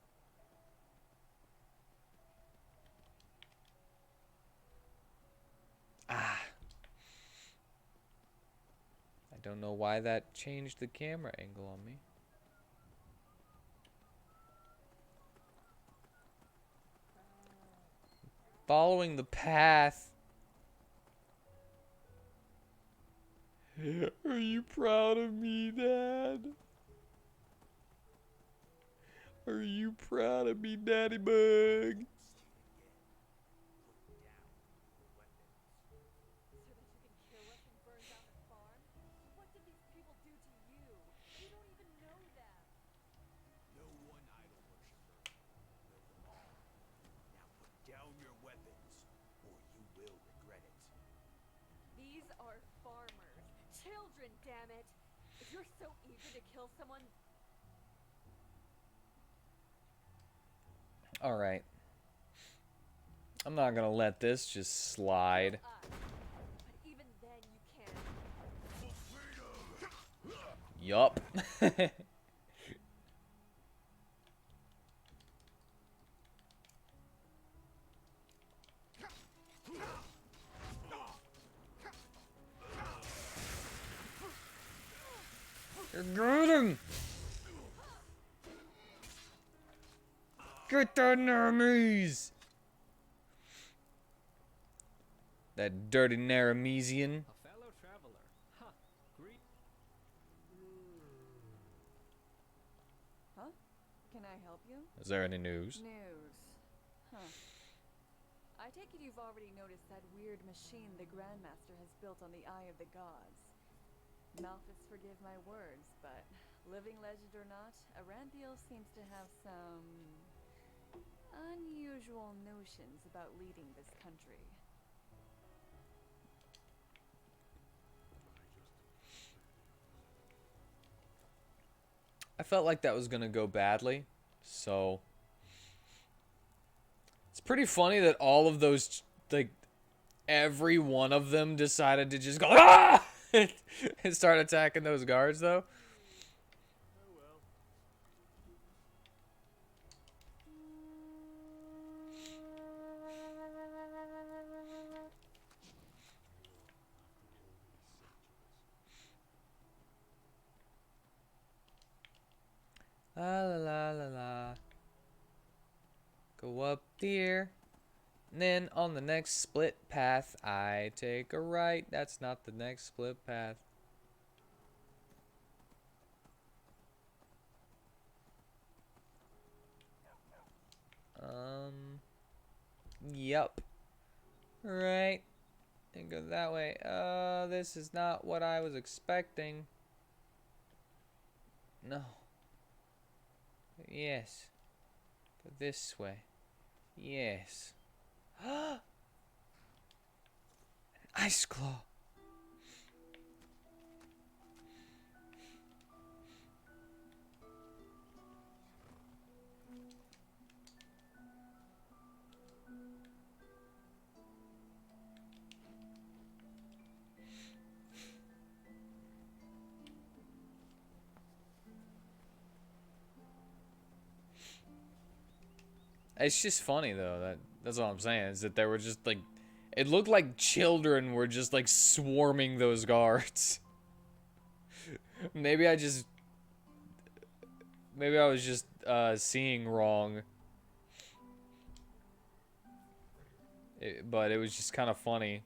Ah. I don't know why that changed the camera angle on me. Following the path. Are you proud of me, Dad? Are you proud of me, Daddy Bug? So that you can kill us and burn down the farm? What did these people do to you? You don't even know them. No one idol worshiper. Know them all. Now put down your weapons, or you will regret it. These are farmers. Children, damn it! If you're so eager to kill someone, Alright. I'm not gonna let this just slide. kill us. But even then you can't. Yup. You got him! Get the Naramese! That dirty Naramesian. A fellow traveler. Ha! Greet. Huh? Can I help you? Is there any news? News. Huh. I take it you've already noticed that weird machine the Grandmaster has built on the Eye of the Gods. Malphus forgive my words, but living legend or not, Aranthiel seems to have some unusual notions about leading this country. I felt like that was gonna go badly, so it's pretty funny that all of those, like, every one of them decided to just go ah! and start attacking those guards, though. Oh well. La la la la la. Go up here. And then on the next split path, I take a right. That's not the next split path. Yup. Right. And go that way. This is not what I was expecting. No. Yes. Go this way. Yes. An ice claw. It's just funny though. That's all I'm saying is that they were just like, it looked like children were just like swarming those guards. maybe I was just seeing wrong. But it was just kind of funny.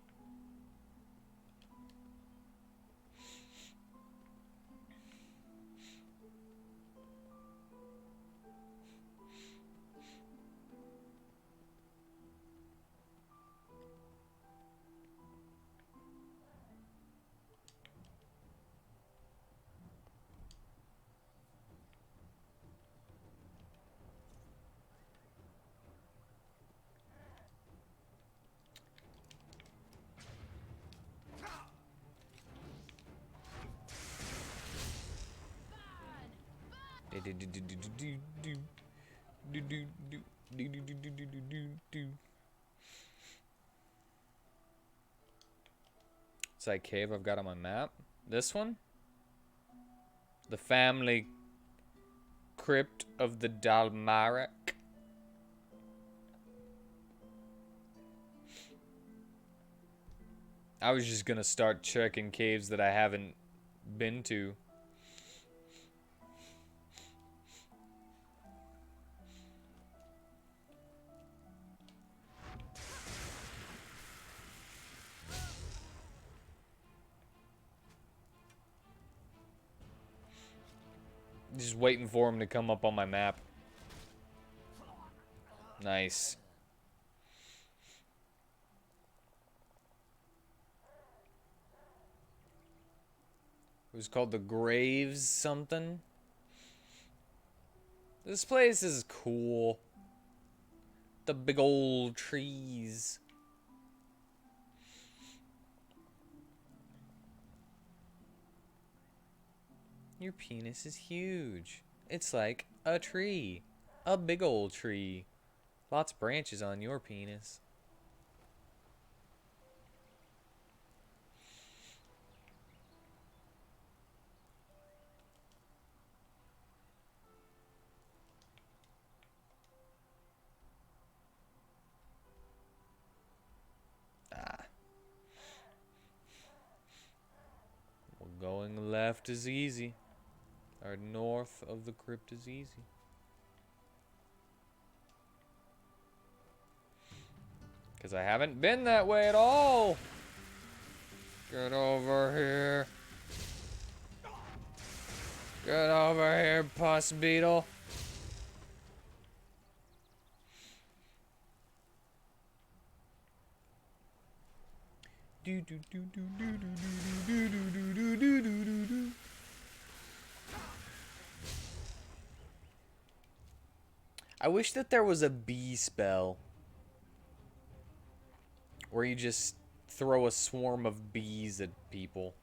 It's that cave I've got on my map. This one? The family crypt of the Dalmarek. I was just gonna start checking caves that I haven't been to. Just waiting for him to come up on my map. Nice. It was called the Graves something. This place is cool. The big old trees. Your penis is huge. It's like a tree. A big old tree. Lots of branches on your penis. Well, going left is easy. Or north of the crypt is easy. Because I haven't been that way at all. Get over here. Get over here, pus beetle. I wish that there was a bee spell where you just throw a swarm of bees at people.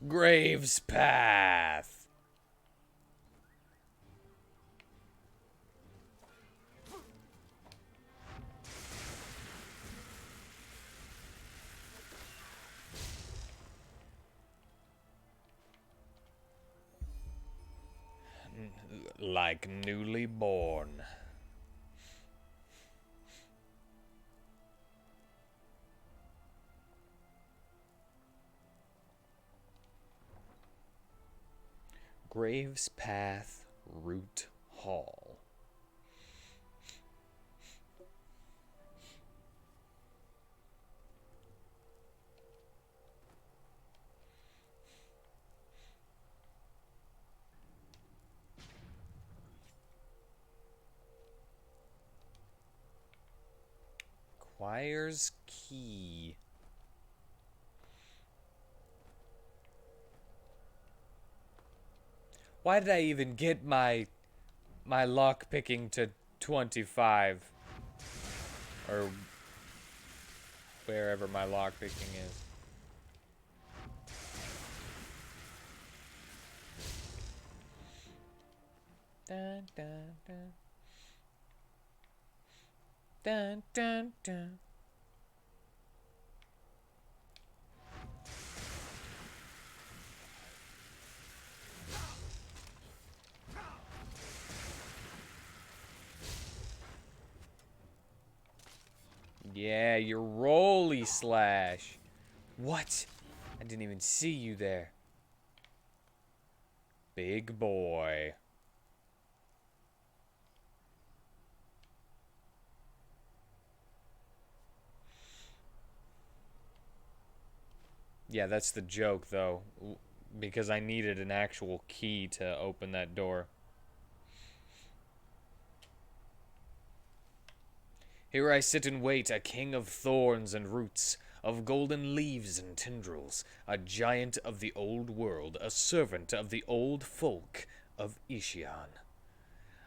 Graves Path. Like newly born. Graves Path Root Hall. Choir's Key. Why did I even get my lock picking to 25? Or wherever my lock picking is. Dun dun dun. Dun dun dun. Yeah, your rolly slash. What? I didn't even see you there. Big boy. Yeah, that's the joke, though. Because I needed an actual key to open that door. Here I sit and wait, a king of thorns and roots, of golden leaves and tendrils, a giant of the old world, a servant of the old folk of Ishian.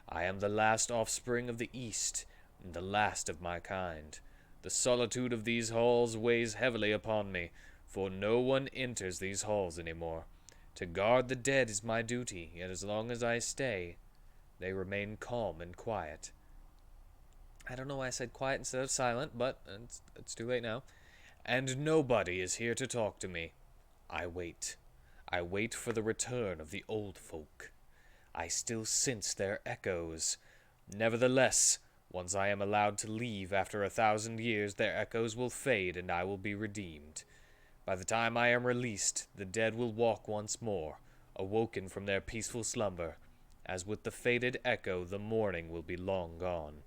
I am the last offspring of the East, and the last of my kind. The solitude of these halls weighs heavily upon me, for no one enters these halls any more. To guard the dead is my duty, yet as long as I stay, they remain calm and quiet. I don't know why I said quiet instead of silent, but it's too late now. And nobody is here to talk to me. I wait. I wait for the return of the old folk. I still sense their echoes. Nevertheless, once I am allowed to leave after 1,000 years, their echoes will fade and I will be redeemed. By the time I am released, the dead will walk once more, awoken from their peaceful slumber. As with the faded echo, the morning will be long gone.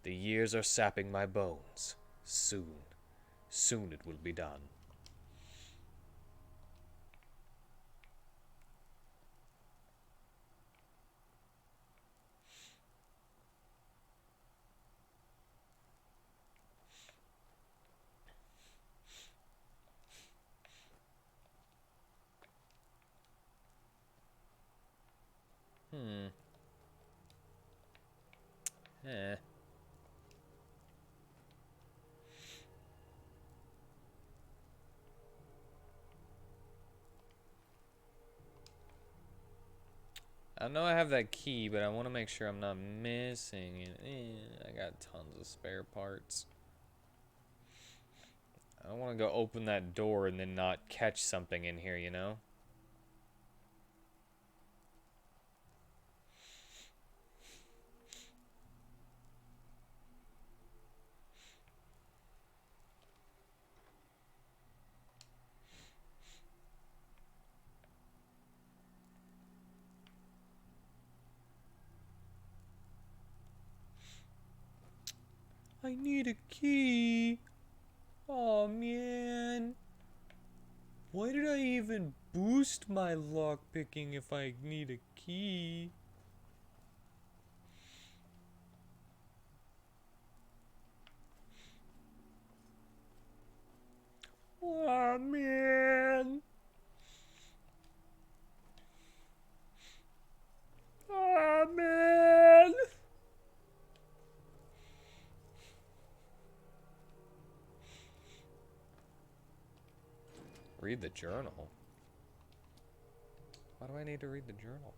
The years are sapping my bones. Soon it will be done. Eh. I know I have that key, but I want to make sure I'm not missing it. I got tons of spare parts. I don't want to go open that door and then not catch something in here, you know? I need a key. Oh man. Why did I even boost my lockpicking if I need a key? Oh man. Oh man. Read the journal. Why do I need to read the journal?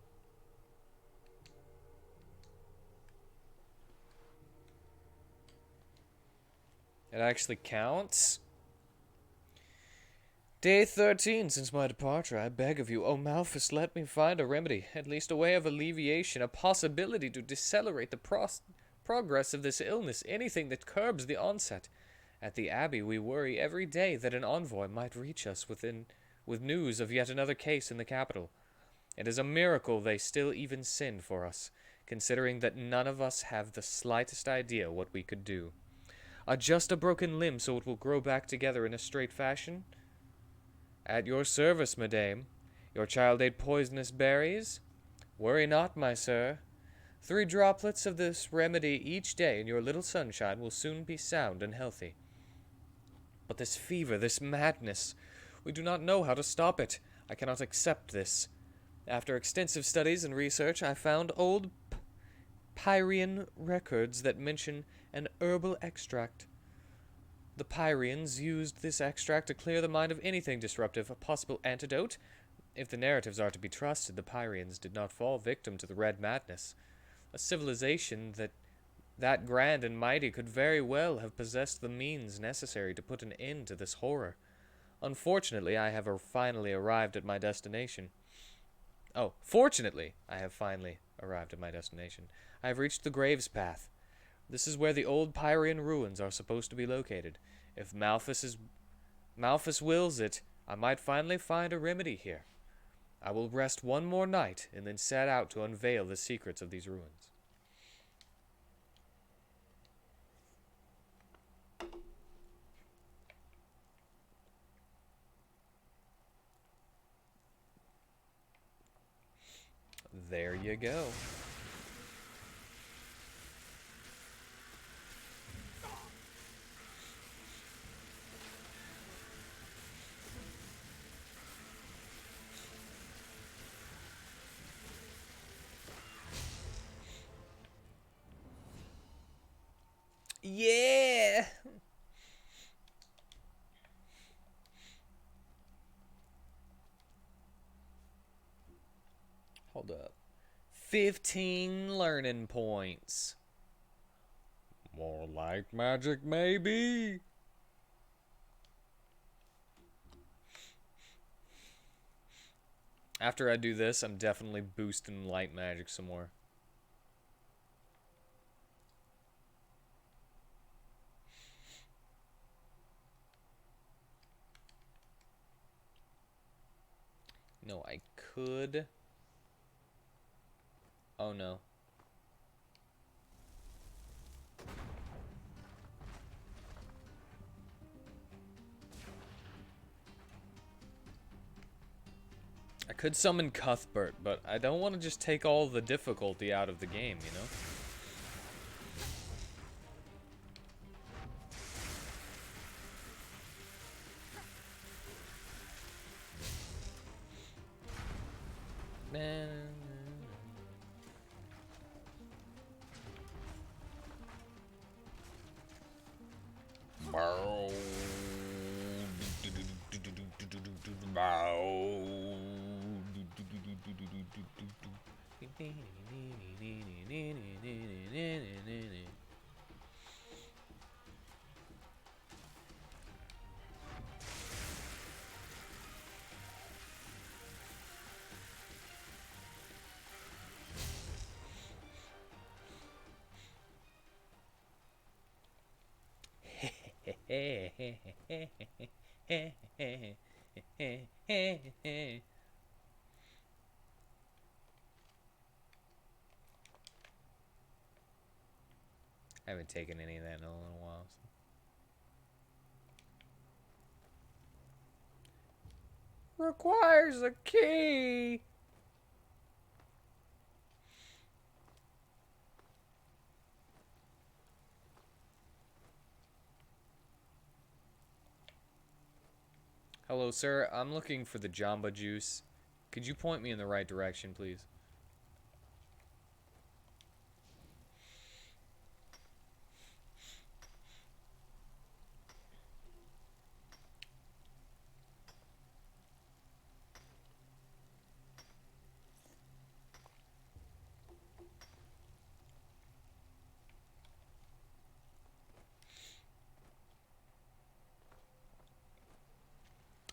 It actually counts? Day 13 since my departure. I beg of you, O Malphus, let me find a remedy, at least a way of alleviation, a possibility to decelerate the progress of this illness, anything that curbs the onset. At the Abbey, we worry every day that an envoy might reach us with news of yet another case in the capital. It is a miracle they still even sinned for us, considering that none of us have the slightest idea what we could do. Adjust a broken limb so it will grow back together in a straight fashion? At your service, madame. Your child ate poisonous berries? Worry not, my sir. 3 droplets of this remedy each day, and your little sunshine will soon be sound and healthy. But this fever, this madness, we do not know how to stop it. I cannot accept this. After extensive studies and research, I found old Pyrian records that mention an herbal extract. The Pyrians used this extract to clear the mind of anything disruptive, a possible antidote. If the narratives are to be trusted, the Pyrians did not fall victim to the Red Madness. A civilization that grand and mighty could very well have possessed the means necessary to put an end to this horror. Unfortunately, I have finally arrived at my destination. Oh, fortunately, I have finally arrived at my destination. I have reached the Graves Path. This is where the old Pyrian ruins are supposed to be located. If Malthus wills it, I might finally find a remedy here. I will rest one more night and then set out to unveil the secrets of these ruins. There you go. Yeah! Hold up. 15 learning points. More like magic, maybe? After I do this, I'm definitely boosting light magic some more. No, I could. Oh no. I could summon Cuthbert, but I don't want to just take all the difficulty out of the game, you know? I haven't taken any of that in a little while. So. Requires a key. Hello, sir. I'm looking for the Jamba Juice. Could you point me in the right direction, please?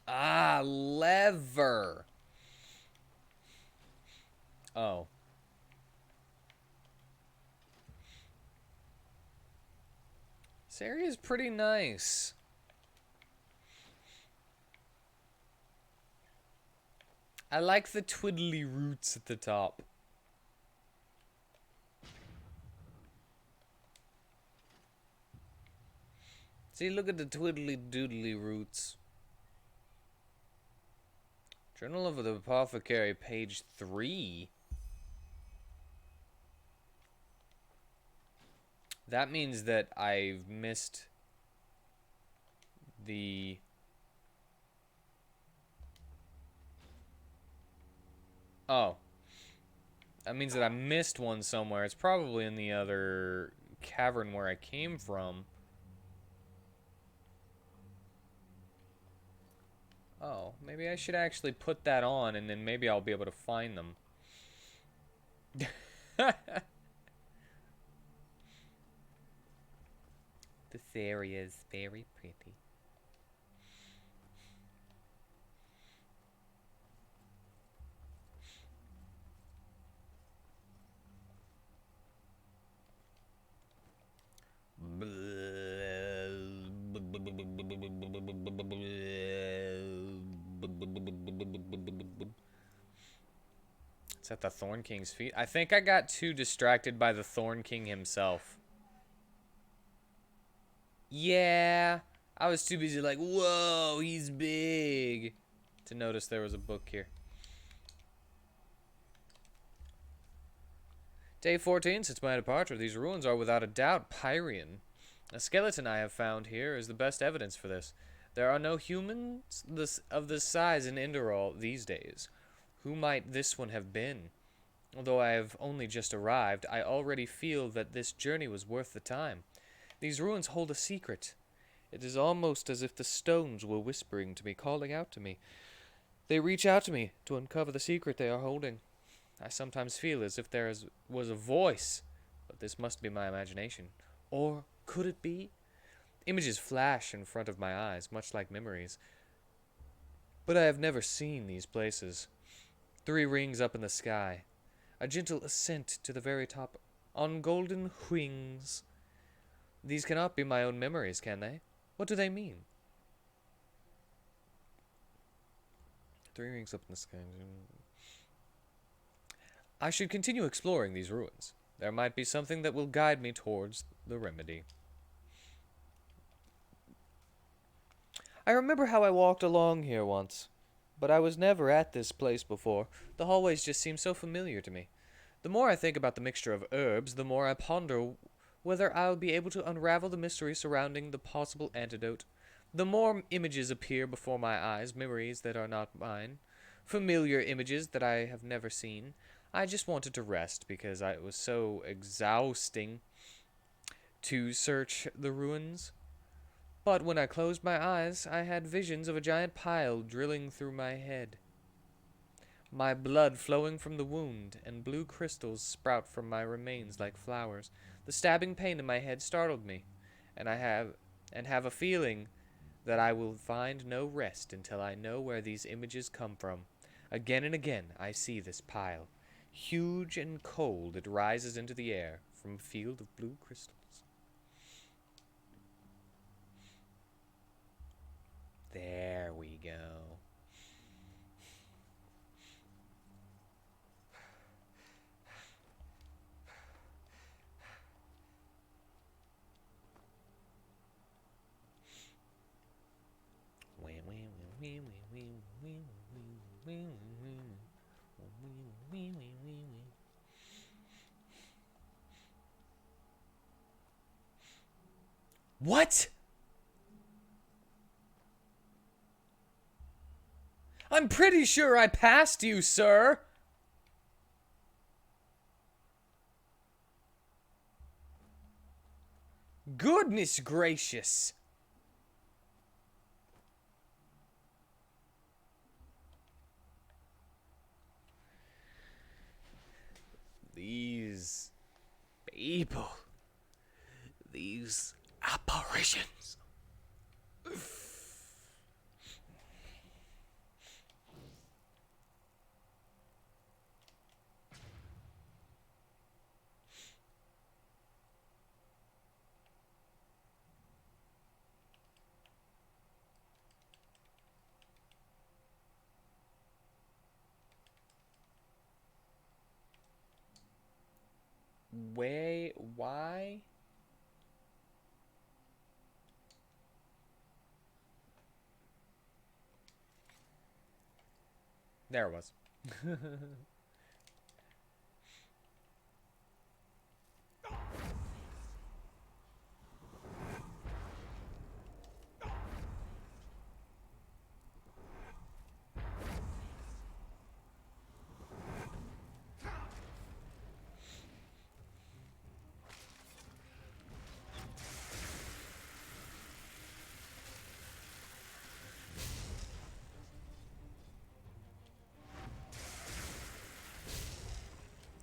Ah, lever. Oh. This area is pretty nice. I like the twiddly roots at the top. See, look at the twiddly doodly roots. Journal of the Apothecary, page 3. That means that I've missed the... Oh. That means that I missed one somewhere. It's probably in the other cavern where I came from. Oh, maybe I should actually put that on, and then maybe I'll be able to find them. This area is very pretty. It's at the Thorn King's feet. I think I got too distracted by the Thorn King himself. Yeah, I was too busy like, whoa, he's big, to notice there was a book here. Day 14 since my departure. These ruins are without a doubt Pyrian. A skeleton I have found here is the best evidence for this. There are no humans of this size in Enderal these days. Who might this one have been? Although I have only just arrived, I already feel that this journey was worth the time. These ruins hold a secret. It is almost as if the stones were whispering to me, calling out to me. They reach out to me to uncover the secret they are holding. I sometimes feel as if there was a voice, but this must be my imagination. Or could it be? Images flash in front of my eyes, much like memories. But I have never seen these places. 3 rings up in the sky. A gentle ascent to the very top, on golden wings. These cannot be my own memories, can they? What do they mean? 3 rings up in the sky. I should continue exploring these ruins. There might be something that will guide me towards the remedy. I remember how I walked along here once, but I was never at this place before. The hallways just seem so familiar to me. The more I think about the mixture of herbs, the more I ponder whether I'll be able to unravel the mystery surrounding the possible antidote. The more images appear before my eyes, memories that are not mine, familiar images that I have never seen. I just wanted to rest because it was so exhausting to search the ruins. But when I closed my eyes, I had visions of a giant pile drilling through my head. My blood flowing from the wound, and blue crystals sprout from my remains like flowers. The stabbing pain in my head startled me, and I have a feeling that I will find no rest until I know where these images come from. Again and again I see this pile. Huge and cold, it rises into the air from a field of blue crystals. There we go. What? I'm pretty sure I passed you, sir. Goodness gracious. These people. These apparitions. way, why? There it was.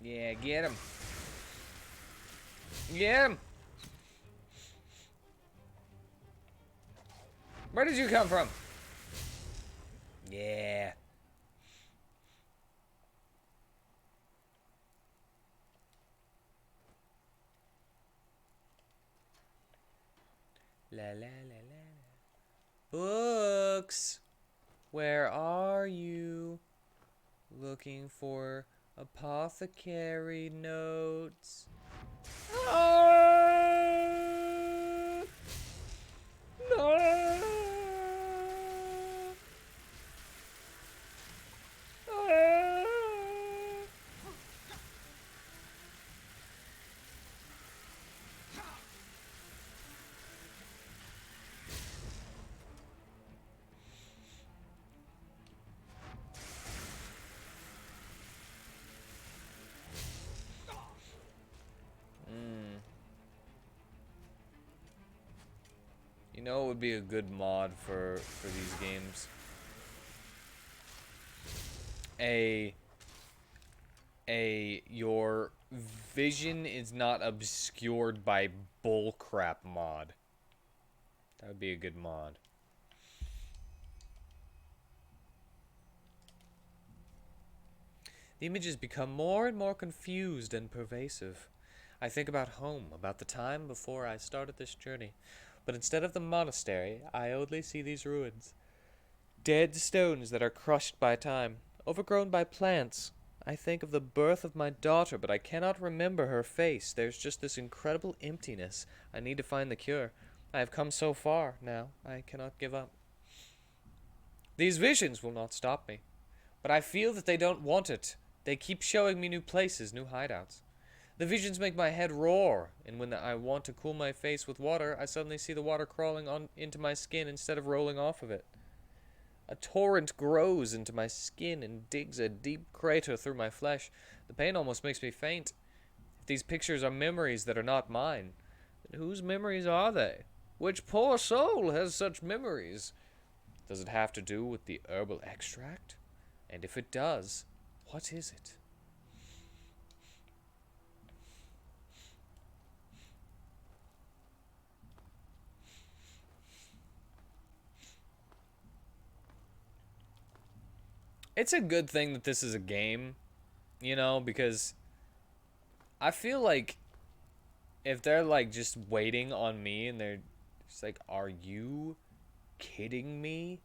Yeah, get him. Get him. Where did you come from? Yeah. La la la la. Books. Where are you? Looking for apothecary notes. Ah! No! Ah! You know it would be a good mod for these games. Your vision is not obscured by bullcrap mod. That would be a good mod. The images become more and more confused and pervasive. I think about home, about the time before I started this journey. But instead of the monastery, I only see these ruins. Dead stones that are crushed by time, overgrown by plants. I think of the birth of my daughter, but I cannot remember her face. There's just this incredible emptiness. I need to find the cure. I have come so far now. I cannot give up. These visions will not stop me. But I feel that they don't want it. They keep showing me new places, new hideouts. The visions make my head roar, and when I want to cool my face with water, I suddenly see the water crawling on into my skin instead of rolling off of it. A torrent grows into my skin and digs a deep crater through my flesh. The pain almost makes me faint. If these pictures are memories that are not mine, then whose memories are they? Which poor soul has such memories? Does it have to do with the herbal extract? And if it does, what is it? It's a good thing that this is a game, you know, because I feel like if they're like just waiting on me and they're just like, are you kidding me?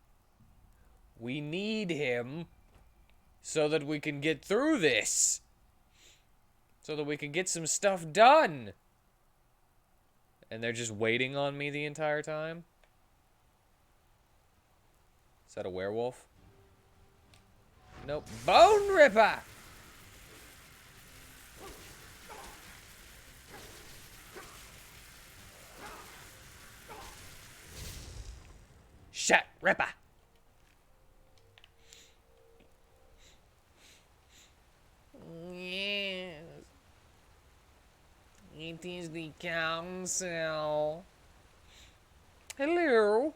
We need him so that we can get through this. So that we can get some stuff done. And they're just waiting on me the entire time? Is that a werewolf? Nope. Bone Ripper! Shut Ripper! Yes. It is the council. Hello.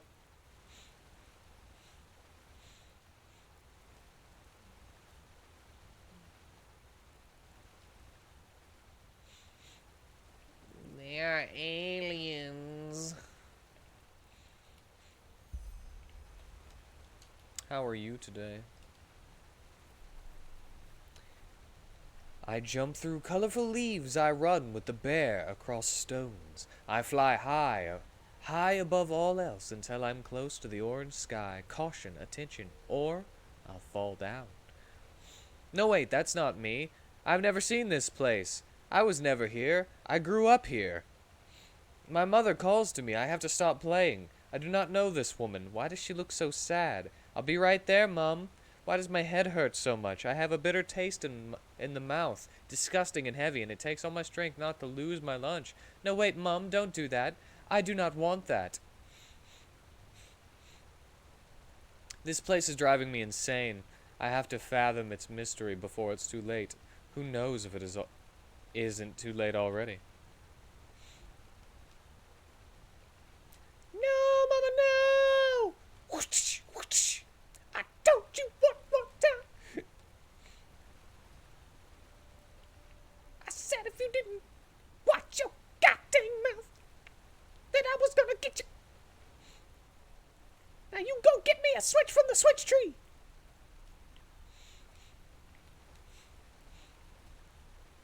They are aliens. How are you today? I jump through colorful leaves, I run with the bear across stones. I fly high, high above all else until I'm close to the orange sky. Caution, attention, or I'll fall down. No wait, that's not me. I've never seen this place. I was never here. I grew up here. My mother calls to me. I have to stop playing. I do not know this woman. Why does she look so sad? I'll be right there, Mum. Why does my head hurt so much? I have a bitter taste in the mouth. Disgusting and heavy, and it takes all my strength not to lose my lunch. No, wait, Mum, don't do that. I do not want that. This place is driving me insane. I have to fathom its mystery before it's too late. Who knows if it isn't too late already? No, Mama, no! Whoosh, whoosh. I told you one more time. I said if you didn't watch your goddamn mouth, then I was gonna get you. Now you go get me a switch from the switch tree.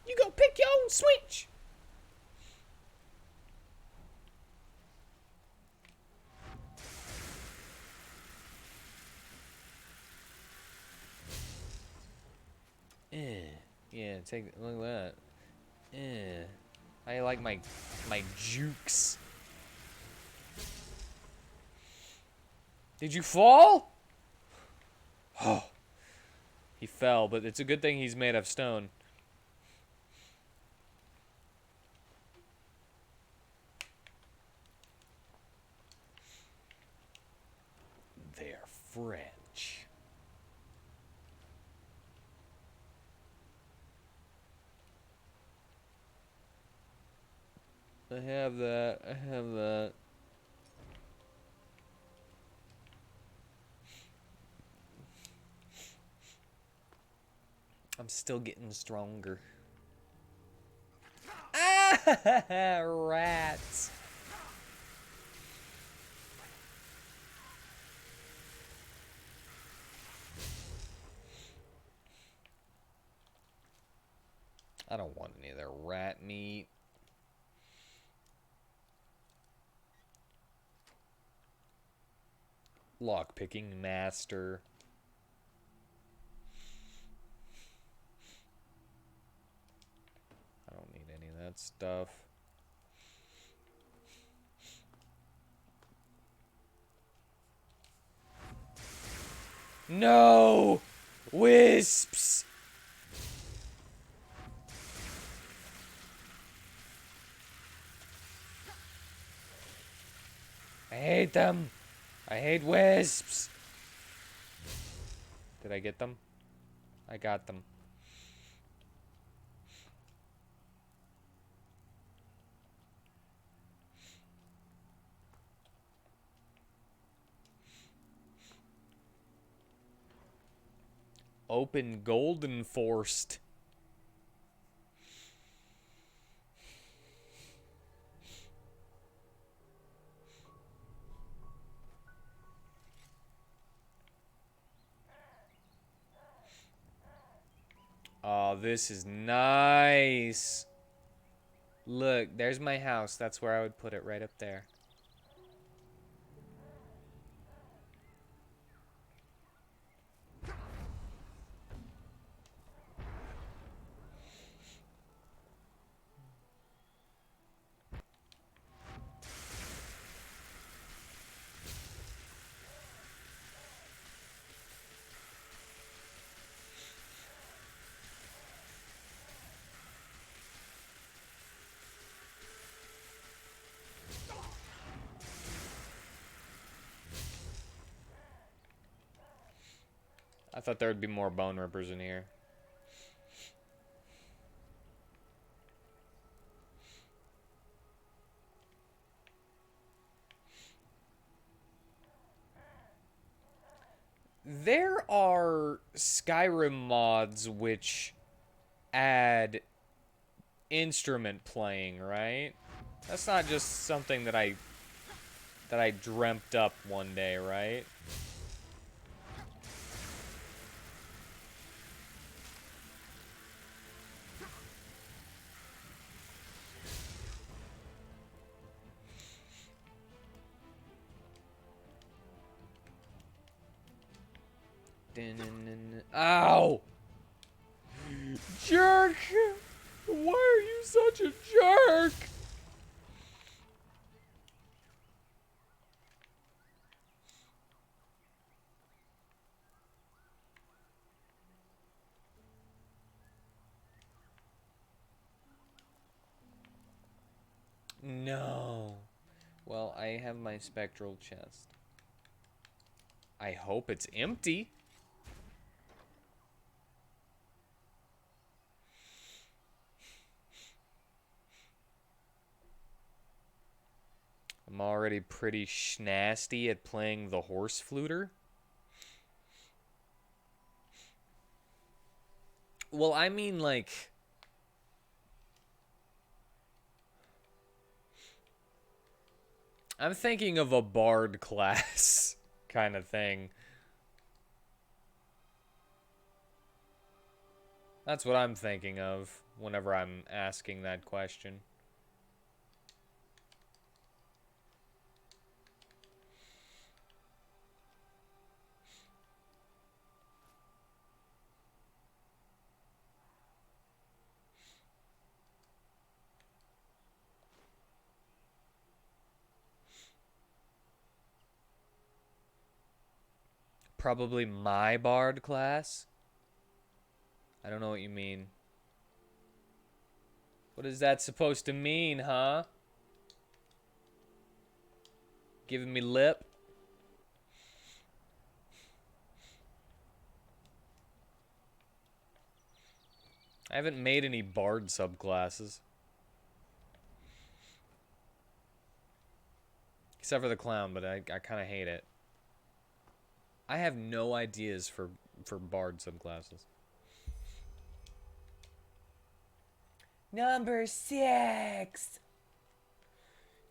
You go pick your own switch. Yeah, look at that. I like my jukes. Did you fall? Oh. He fell, but it's a good thing he's made of stone. They're French. I have that. I have that. I'm still getting stronger. Ah, rats. I don't want any of their rat meat. Lockpicking master. I don't need any of that stuff. No! Wisps! I hate them. I hate wisps. Did I get them? I got them. Open Golden Forest. Oh, this is nice. Look, there's my house. That's where I would put it, right up there. I thought there would be more bone rippers in here. There are Skyrim mods which add instrument playing, right? That's not just something that I dreamt up one day, right? Ow! Jerk! Why are you such a jerk? No. Well, I have my spectral chest. I hope it's empty. I'm already pretty nasty at playing the horse fluter. Well, I mean, like... I'm thinking of a bard class kind of thing. That's what I'm thinking of whenever I'm asking that question. Probably my bard class? I don't know what you mean. What is that supposed to mean, huh? Giving me lip? I haven't made any bard subclasses. Except for the clown, but I kind of hate it. I have no ideas for bard subclasses. Number 6!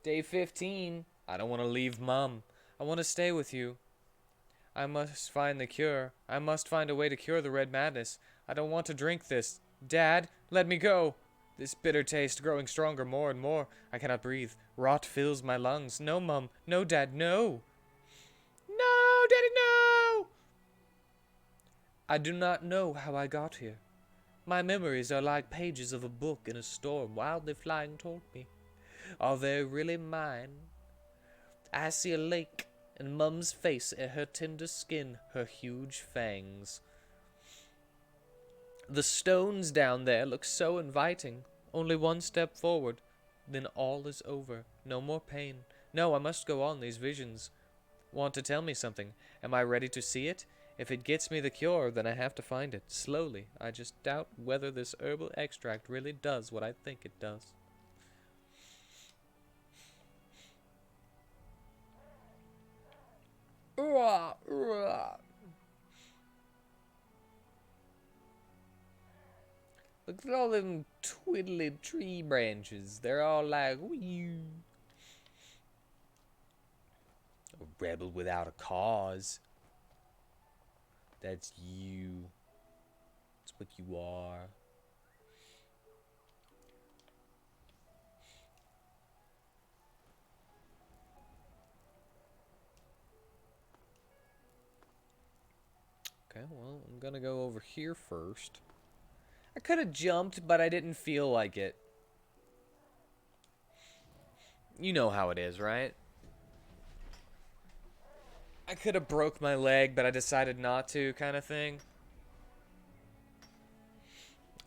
Day 15. I don't want to leave Mum. I want to stay with you. I must find the cure. I must find a way to cure the red madness. I don't want to drink this. Dad, let me go. This bitter taste growing stronger more and more. I cannot breathe. Rot fills my lungs. No, Mum. No, Dad, no. No, Daddy, no! I do not know how I got here. My memories are like pages of a book in a storm wildly flying toward me. Are they really mine? I see a lake, and Mum's face and her tender skin, her huge fangs. The stones down there look so inviting. Only one step forward, then all is over. No more pain. No, I must go on. These visions want to tell me something. Am I ready to see it? If it gets me the cure, then I have to find it. Slowly. I just doubt whether this herbal extract really does what I think it does. Look at all them twiddly tree branches. They're all like, wee. A rebel without a cause. That's you. That's what you are. Okay, well, I'm gonna go over here first. I could have jumped, but I didn't feel like it. You know how it is, right? I could have broke my leg, but I decided not to, kind of thing.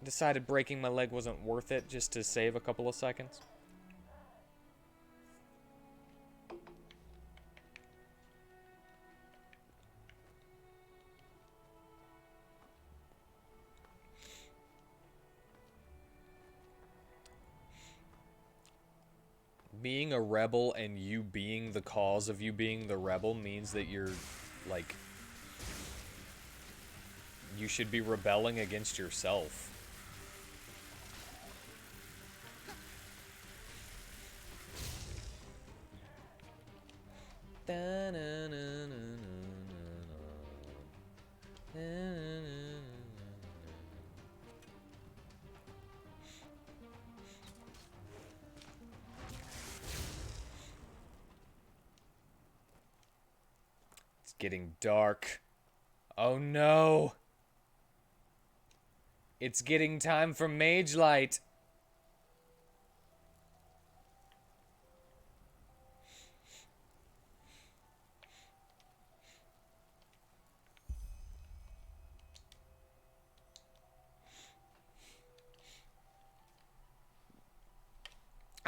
I decided breaking my leg wasn't worth it just to save a couple of seconds. Being a rebel and you being the cause of you being the rebel means that you're, like, you should be rebelling against yourself. It's getting dark. Oh no! It's getting time for Mage Light.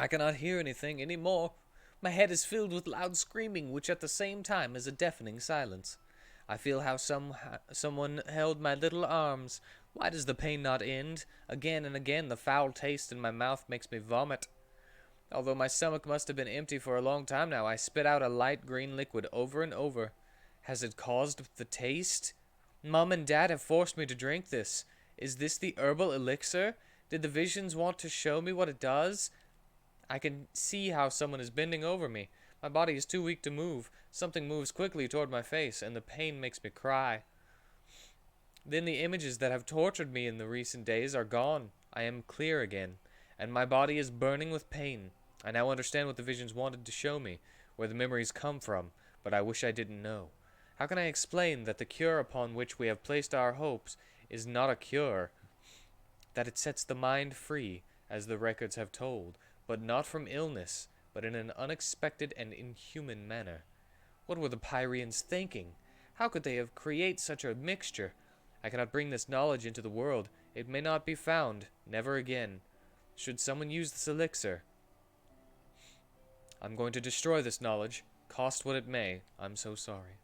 I cannot hear anything any more. My head is filled with loud screaming, which at the same time is a deafening silence. I feel how someone held my little arms. Why does the pain not end? Again and again the foul taste in my mouth makes me vomit. Although my stomach must have been empty for a long time now, I spit out a light green liquid over and over. Has it caused the taste? Mom and Dad have forced me to drink this. Is this the herbal elixir? Did the visions want to show me what it does? I can see how someone is bending over me. My body is too weak to move. Something moves quickly toward my face, and the pain makes me cry. Then the images that have tortured me in the recent days are gone. I am clear again, and my body is burning with pain. I now understand what the visions wanted to show me, where the memories come from, but I wish I didn't know. How can I explain that the cure upon which we have placed our hopes is not a cure? That it sets the mind free, as the records have told, but not from illness, but in an unexpected and inhuman manner. What were the Pyrians thinking? How could they have created such a mixture? I cannot bring this knowledge into the world. It may not be found, never again. Should someone use this elixir, I'm going to destroy this knowledge, cost what it may. I'm so sorry.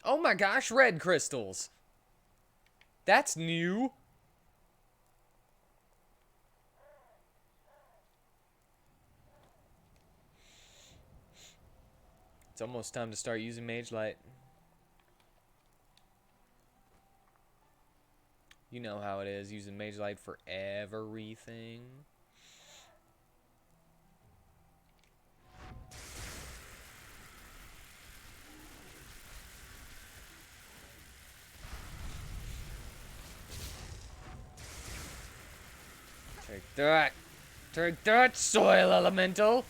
Oh my gosh, red crystals! That's new! It's almost time to start using Mage Light. You know how it is, using Mage Light for everything. Take that! Take that, soil elemental!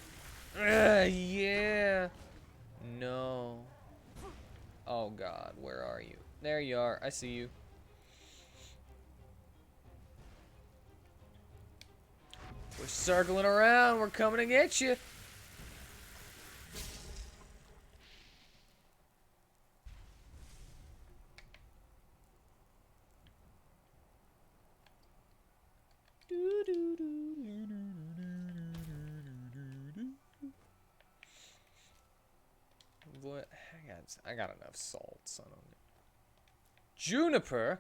Yeah! No. Oh god, where are you? There you are, I see you. We're circling around, we're coming to get you! What? I got enough salts. I don't know. Juniper?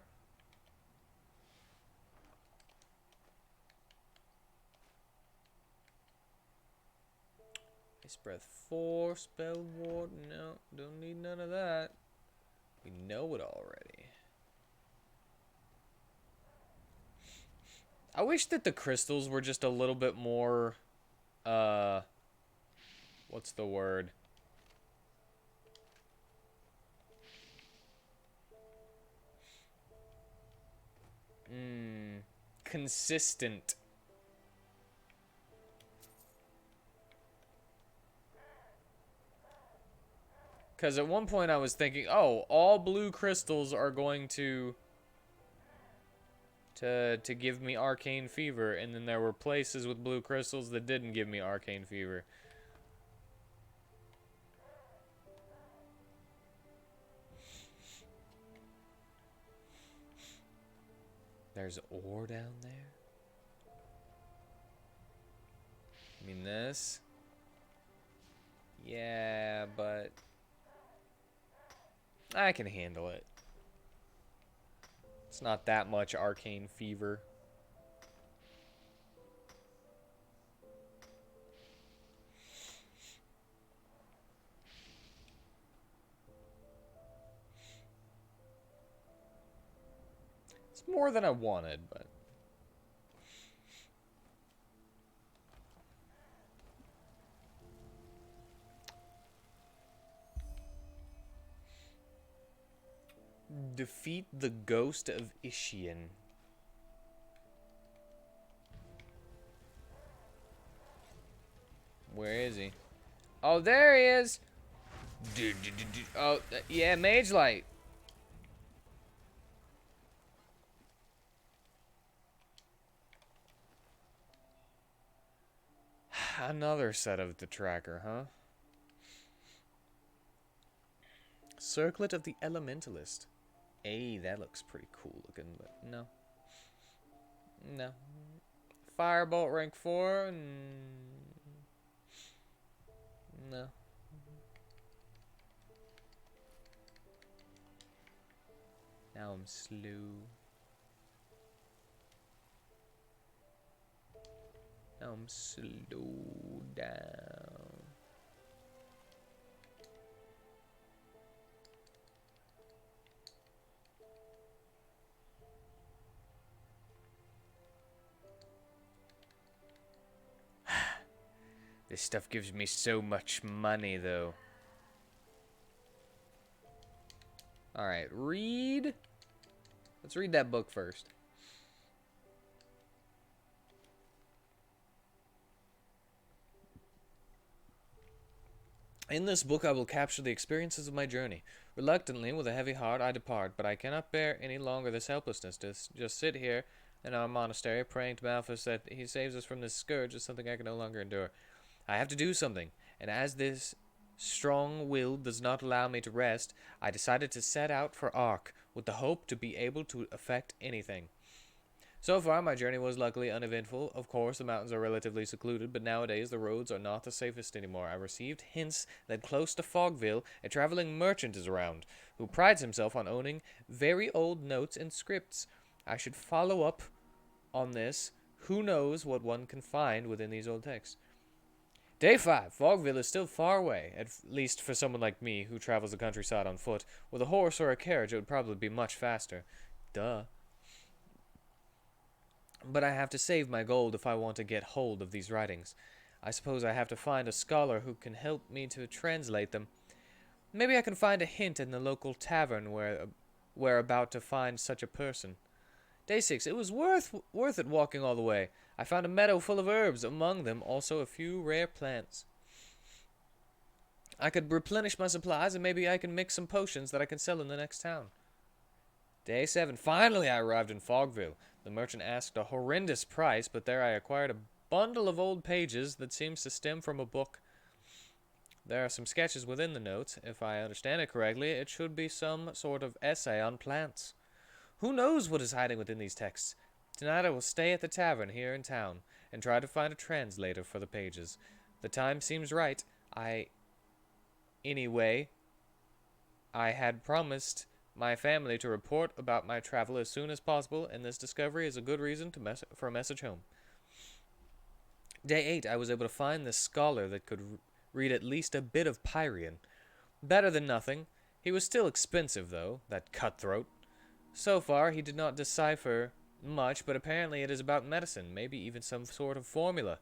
Ice Breath 4, Spell Ward. No, don't need none of that. We know it already. I wish that the crystals were just a little bit more, what's the word? Consistent. Because at one point I was thinking, oh, all blue crystals are going to give me arcane fever, and then there were places with blue crystals that didn't give me arcane fever. There's ore down there. I mean this. Yeah, but I can handle it. It's not that much arcane fever. It's more than I wanted, but defeat the ghost of Ishian. Where is he? Oh, there he is! Oh, yeah, Mage Light. Another set of the tracker, huh? Circlet of the Elementalist. Hey, that looks pretty cool looking, but no. No. Firebolt rank 4? No. Now I'm slow. Now I'm slow down. This stuff gives me so much money, though. Alright, read. Let's read that book first. In this book I will capture the experiences of my journey. Reluctantly, with a heavy heart, I depart, but I cannot bear any longer this helplessness. To just sit here in our monastery, praying to Malthus that he saves us from this scourge is something I can no longer endure. I have to do something, and as this strong will does not allow me to rest, I decided to set out for Ark, with the hope to be able to effect anything. So far, my journey was luckily uneventful. Of course, the mountains are relatively secluded, but nowadays the roads are not the safest anymore. I received hints that close to Fogville, a traveling merchant is around, who prides himself on owning very old notes and scripts. I should follow up on this. Who knows what one can find within these old texts? Day 5. Fogville is still far away, at least for someone like me who travels the countryside on foot. With a horse or a carriage, it would probably be much faster. Duh. But I have to save my gold if I want to get hold of these writings. I suppose I have to find a scholar who can help me to translate them. Maybe I can find a hint in the local tavern where we're about to find such a person. Day 6. It was worth it walking all the way. I found a meadow full of herbs, among them also a few rare plants. I could replenish my supplies, and maybe I can mix some potions that I can sell in the next town. Day 7. Finally I arrived in Fogville. The merchant asked a horrendous price, but there I acquired a bundle of old pages that seems to stem from a book. There are some sketches within the notes. If I understand it correctly, it should be some sort of essay on plants. Who knows what is hiding within these texts? Tonight I will stay at the tavern here in town and try to find a translator for the pages. The time seems right. Anyway, I had promised my family to report about my travel as soon as possible, and this discovery is a good reason for a message home. Day 8, I was able to find this scholar that could read at least a bit of Pyrian. Better than nothing. He was still expensive, though, that cutthroat. So far, he did not decipher much, but apparently it is about medicine, maybe even some sort of formula.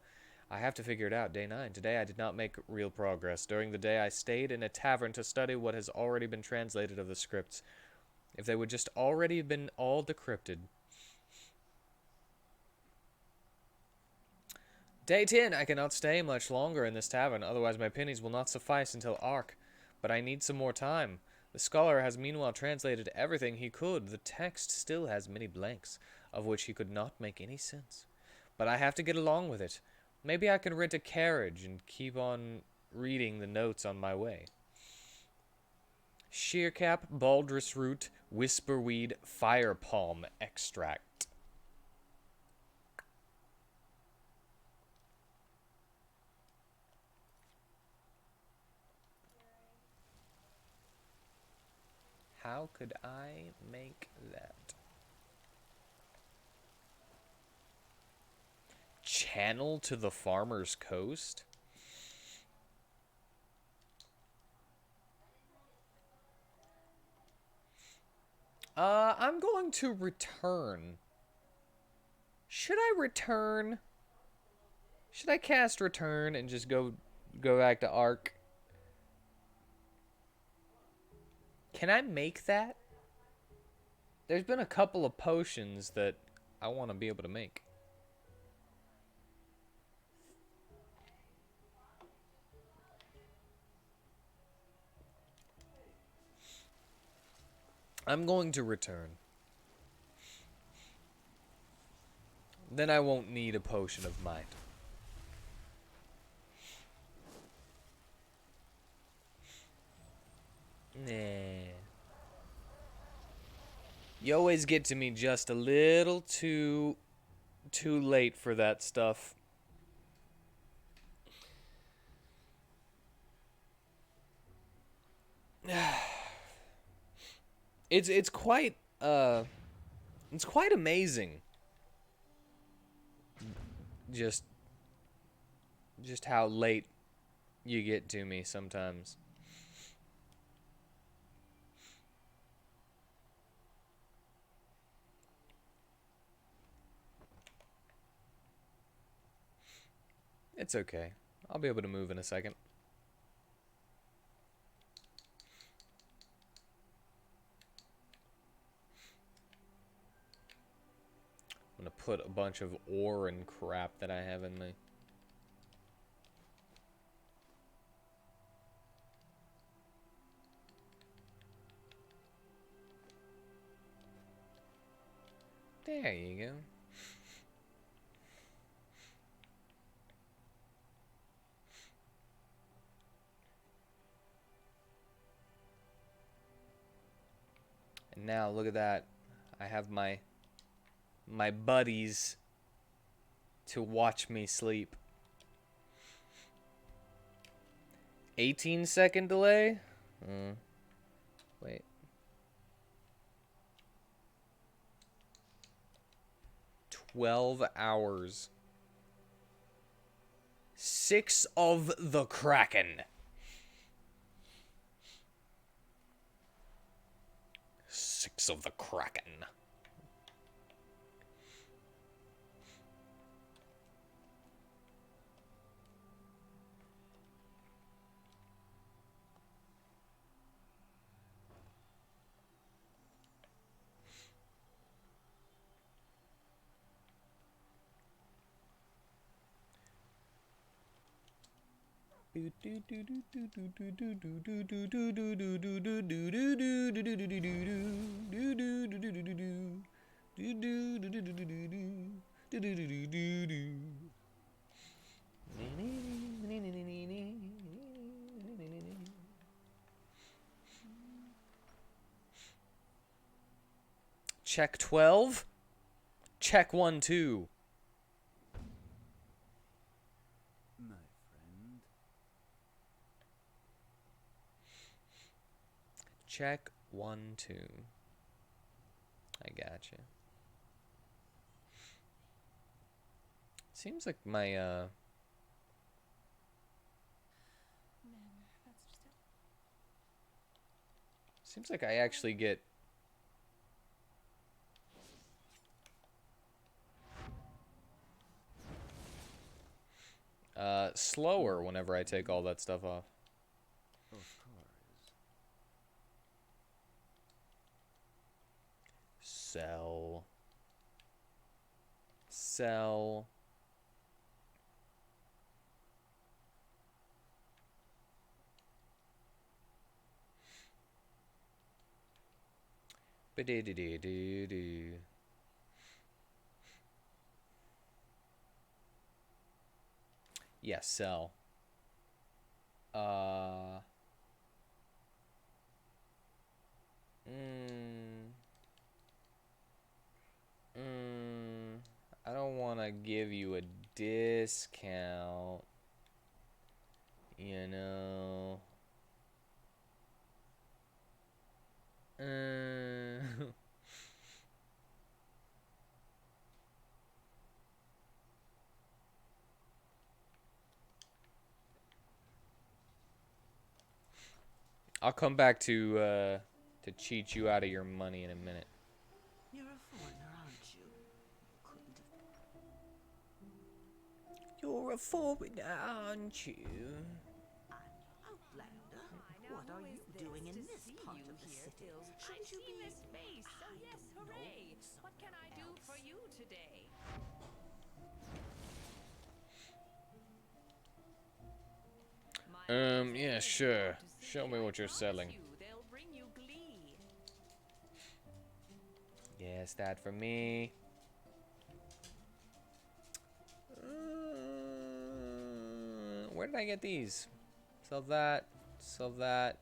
I have to figure it out. Day 9. Today I did not make real progress. During the day I stayed in a tavern to study what has already been translated of the scripts. If they would just already have been all decrypted. Day 10. I cannot stay much longer in this tavern, otherwise my pennies will not suffice until Ark. But I need some more time. The scholar has meanwhile translated everything he could. The text still has many blanks, of which he could not make any sense. But I have to get along with it. Maybe I can rent a carriage and keep on reading the notes on my way. Shearcap, baldrus root, whisperweed, fire palm extract. How could I make that? Channel to the farmer's coast? I'm going to return. Should I return? Should I cast return and just go back to Ark? Can I make that? There's been a couple of potions that I want to be able to make. I'm going to return. Then I won't need a potion of might. Nah. You always get to me just a little too too late for that stuff. It's quite amazing. Just how late you get to me sometimes. It's okay. I'll be able to move in a second. I'm gonna put a bunch of ore and crap that I have in me. There you go. And now look at that. I have my buddies to watch me sleep. 18-second delay? Wait. $12. 6 of the Kraken. 6 of the Kraken. Check 12. Check 1, 2. My friend. Check 1, 2. I gotcha. Seems like my Man, that's just it. seems like I actually get slower whenever I take all that stuff off. Of course. Sell. Sell. Ba-dee-dee-dee-doo-doo. Yes, sell. I don't want to give you a discount. You know. I'll come back to cheat you out of your money in a minute. You're a foreigner, aren't you? Couldn't have. You're a foreigner, aren't you? I'm Outlander. What are you doing in this part of the city? Shouldn't you be? Space. So I yes, don't hooray! know, What can I do for you today? Yeah, sure. Show me what you're selling. They'll bring you glee. Yes, that for me. Where did I get these? Sell that. Sell that.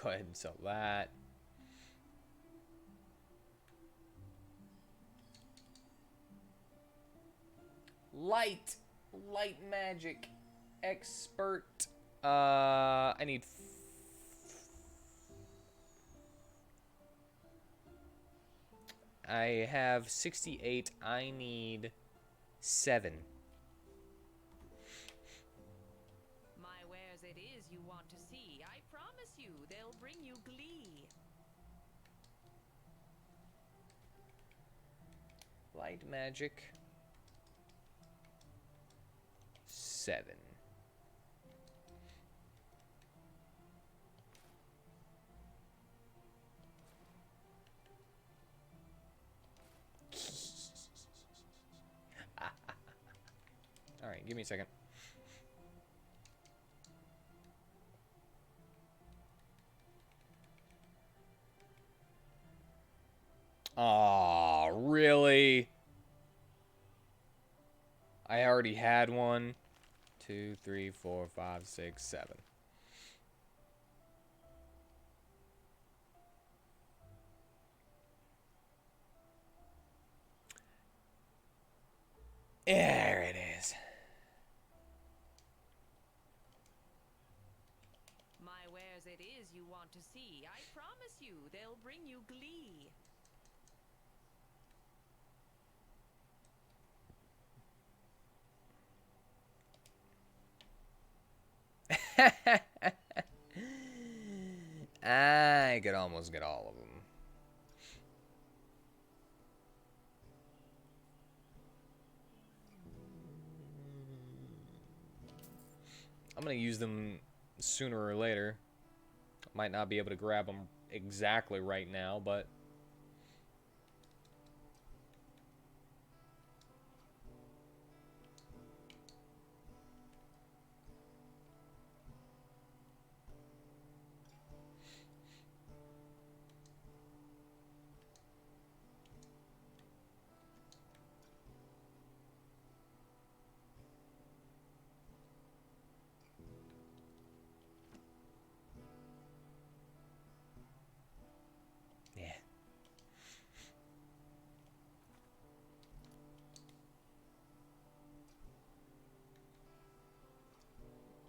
Go ahead and sell that. Light magic expert. I need I have 68. I need 7. My wares it is you want to see. I promise you, they'll bring you glee. Light magic. 7. All right, give me a second. Aw, really? I already had one. 2, 3, 4, 5, 6, 7. There it is. My wares it is you want to see. I promise you, they'll bring you glee. I could almost get all of them. I'm going to use them sooner or later. Might not be able to grab them exactly right now, but... yeah.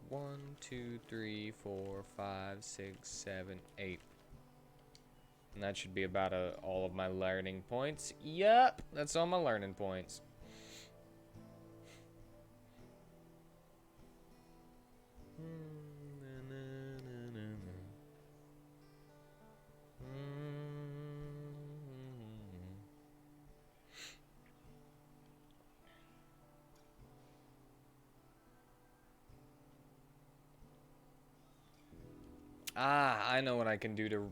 One, 2, 3, 4, 5, 6, 7, 8. And that should be about all of my learning points. Yep, that's all my learning points. Ah, I know what I can do to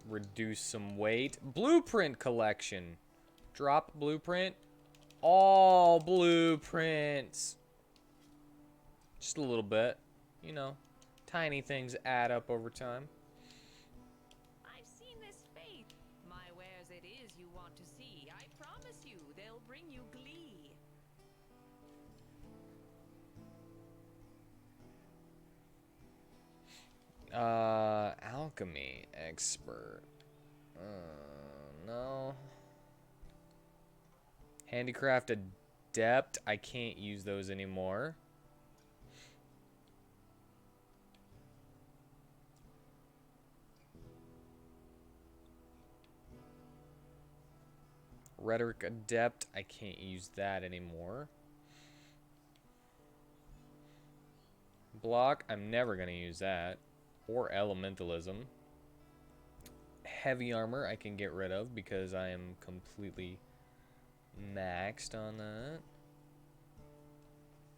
reduce some weight. Blueprint collection. Drop blueprint. All blueprints. Just a little bit. You know, tiny things add up over time. I've seen this faith. My wares it is you want to see. I promise you, they'll bring you glee. Alchemy expert. No. Handicraft adept. I can't use those anymore. Rhetoric adept. I can't use that anymore. Block. I'm never going to use that. Or elementalism. Heavy armor I can get rid of because I am completely maxed on that.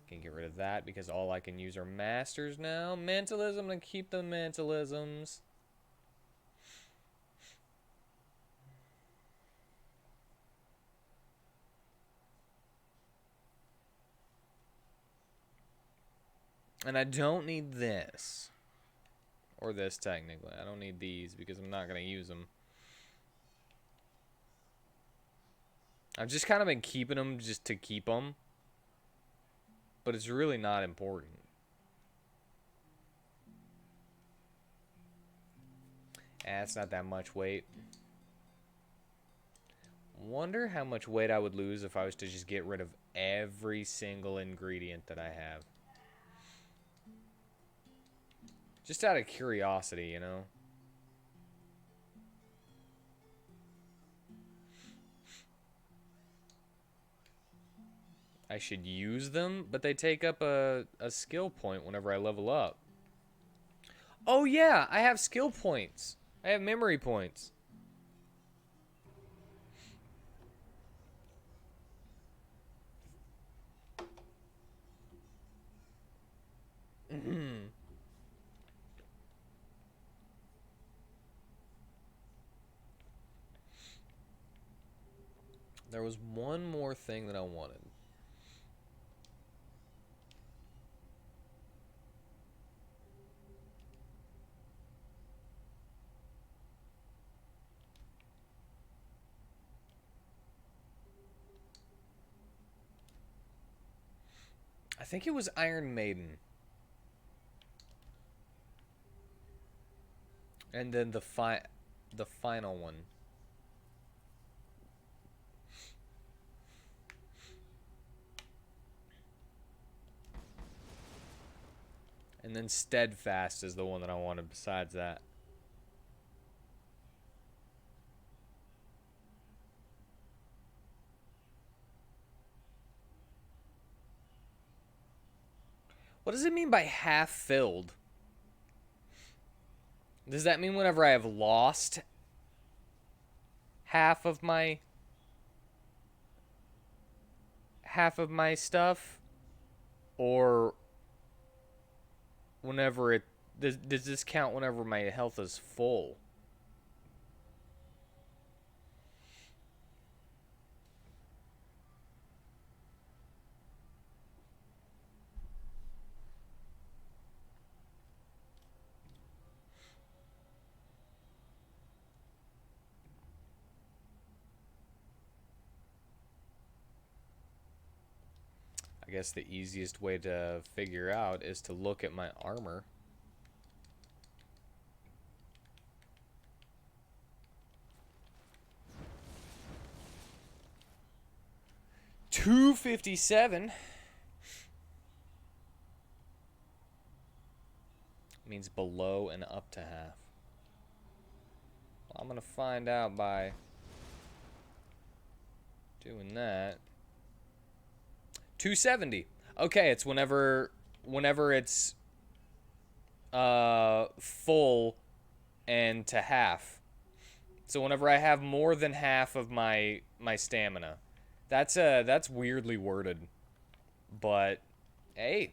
Can get rid of that because all I can use are masters now. Mentalism, I'm gonna keep the mentalisms. And I don't need this. Or this, technically. I don't need these because I'm not going to use them. I've just kind of been keeping them just to keep them. But it's really not important. It's not that much weight. Wonder how much weight I would lose if I was to just get rid of every single ingredient that I have. Just out of curiosity, you know? I should use them, but they take up a skill point whenever I level up. Oh yeah, I have skill points. I have memory points. There was one more thing that I wanted. I think it was Iron Maiden. And then the final one. And then Steadfast is the one that I wanted besides that. What does it mean by half filled? Does that mean whenever I have lost half of my stuff? Or whenever it does this count whenever my health is full? I guess the easiest way to figure out is to look at my armor. $257 means below and up to half. Well, I'm gonna find out by doing that. 270. Okay, it's whenever it's full and to half. So whenever I have more than half of my stamina. That's weirdly worded. But hey,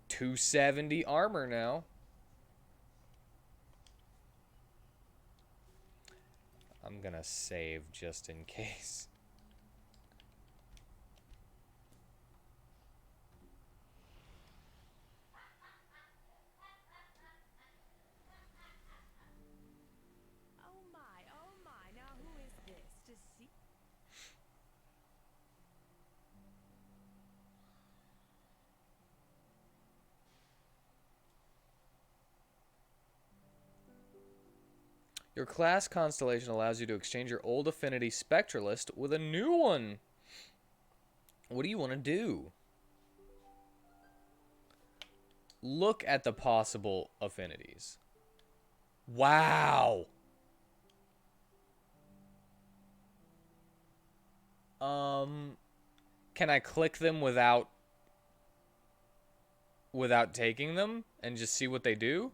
270 armor now. I'm gonna save just in case. Oh my, now who is this? To see? Your class constellation allows you to exchange your old affinity spectralist with a new one. What do you want to do? Look at the possible affinities. Wow. Can I click them without taking them and just see what they do?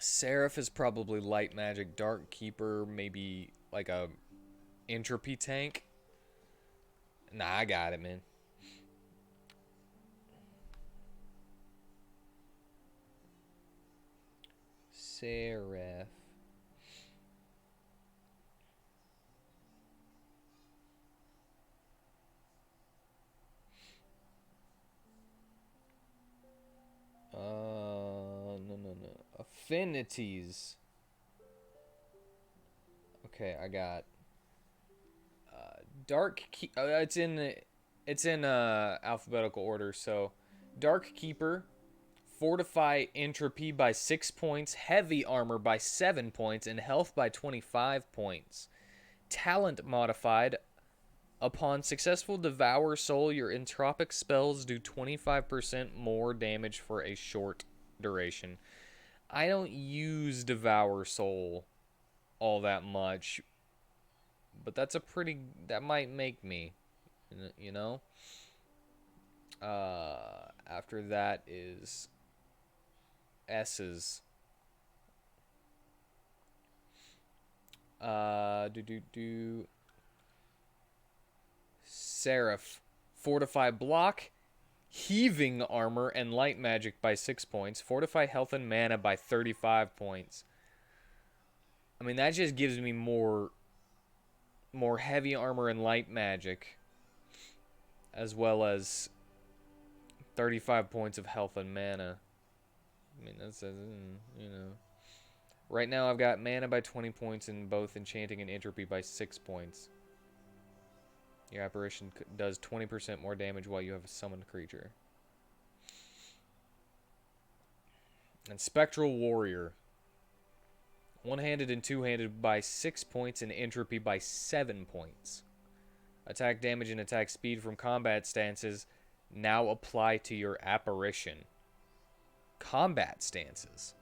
Seraph is probably light magic. Dark Keeper, maybe like a entropy tank. Nah, I got it, man. Seraph. No. affinities. Okay, I got Dark Keep. It's in alphabetical order. So, Dark Keeper, Fortify Entropy by 6 points, Heavy Armor by 7 points, and Health by 25 points. Talent modified. Upon successful Devour Soul, your entropic spells do 25% more damage for a short duration. I don't use Devour Soul all that much, but that's a pretty... that might make me, you know? After that is S's. Seraph. Fortify Block, Heaving Armor, and Light Magic by 6 points. Fortify Health and Mana by 35 points. I mean, that just gives me more heavy armor and light magic, as well as 35 points of health and mana. I mean, that's, you know. Right now, I've got mana by 20 points and both enchanting and entropy by 6 points. Your apparition does 20% more damage while you have a summoned creature. And Spectral Warrior. One-handed and two-handed by 6 points and entropy by 7 points. Attack damage and attack speed from combat stances now apply to your apparition. Combat stances.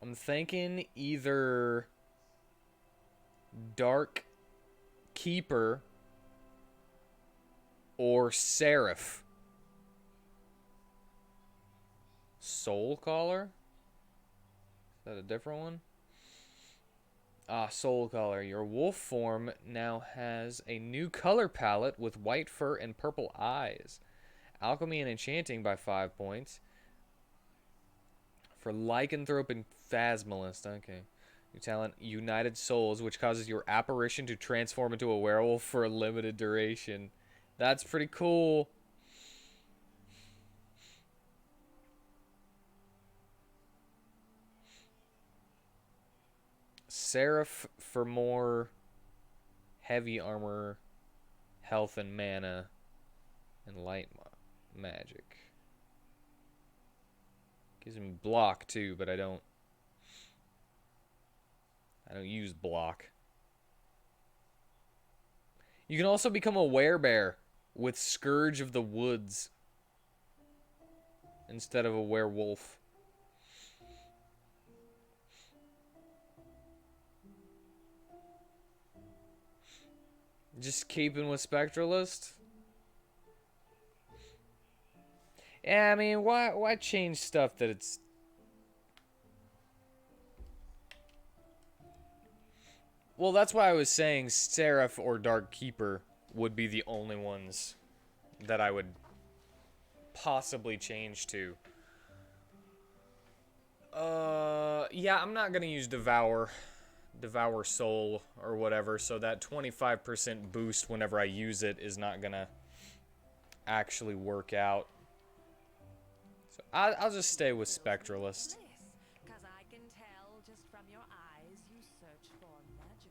I'm thinking either Dark Keeper or Seraph. Soul Caller? Is that a different one? Soul Caller. Your wolf form now has a new color palette with white fur and purple eyes. Alchemy and Enchanting by 5 points. For Lycanthrope and Phasmalist. Okay. New talent, United Souls, which causes your apparition to transform into a werewolf for a limited duration. That's pretty cool. Seraph for more heavy armor, health and mana, and light magic. Gives me block too, but I don't use block. You can also become a werebear with Scourge of the Woods instead of a werewolf. Just keeping with Spectralist? Yeah, I mean, why change stuff that it's... Well, that's why I was saying Seraph or Dark Keeper would be the only ones that I would possibly change to. Yeah, I'm not gonna use Devour Soul or whatever, so that 25% boost whenever I use it is not gonna actually work out. So I'll just stay with Spectralist.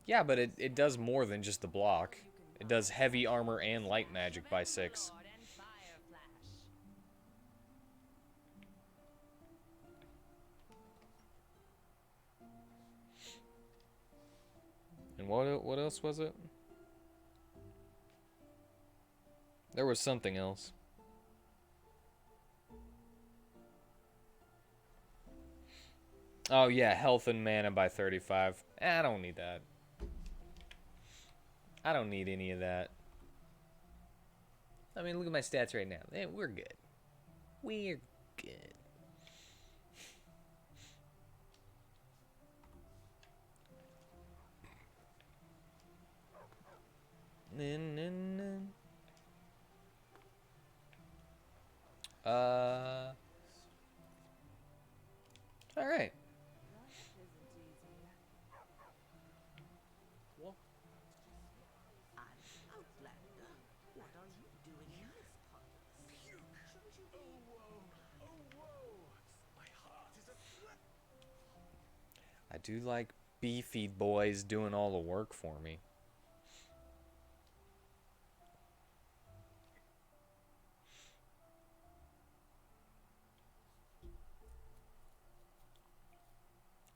Yeah, but it does more than just the block. It does heavy armor and light magic by 6. And what else was it? There was something else. Oh yeah, health and mana by 35. I don't need that. I don't need any of that. I mean, look at my stats right now. Hey, we're good. We're good. All right. That isn't easy. What? An outlander? What are you doing in this part of the city? Shouldn't you be... Oh, whoa. Oh, whoa. My heart is aflame. I do like beefy boys doing all the work for me.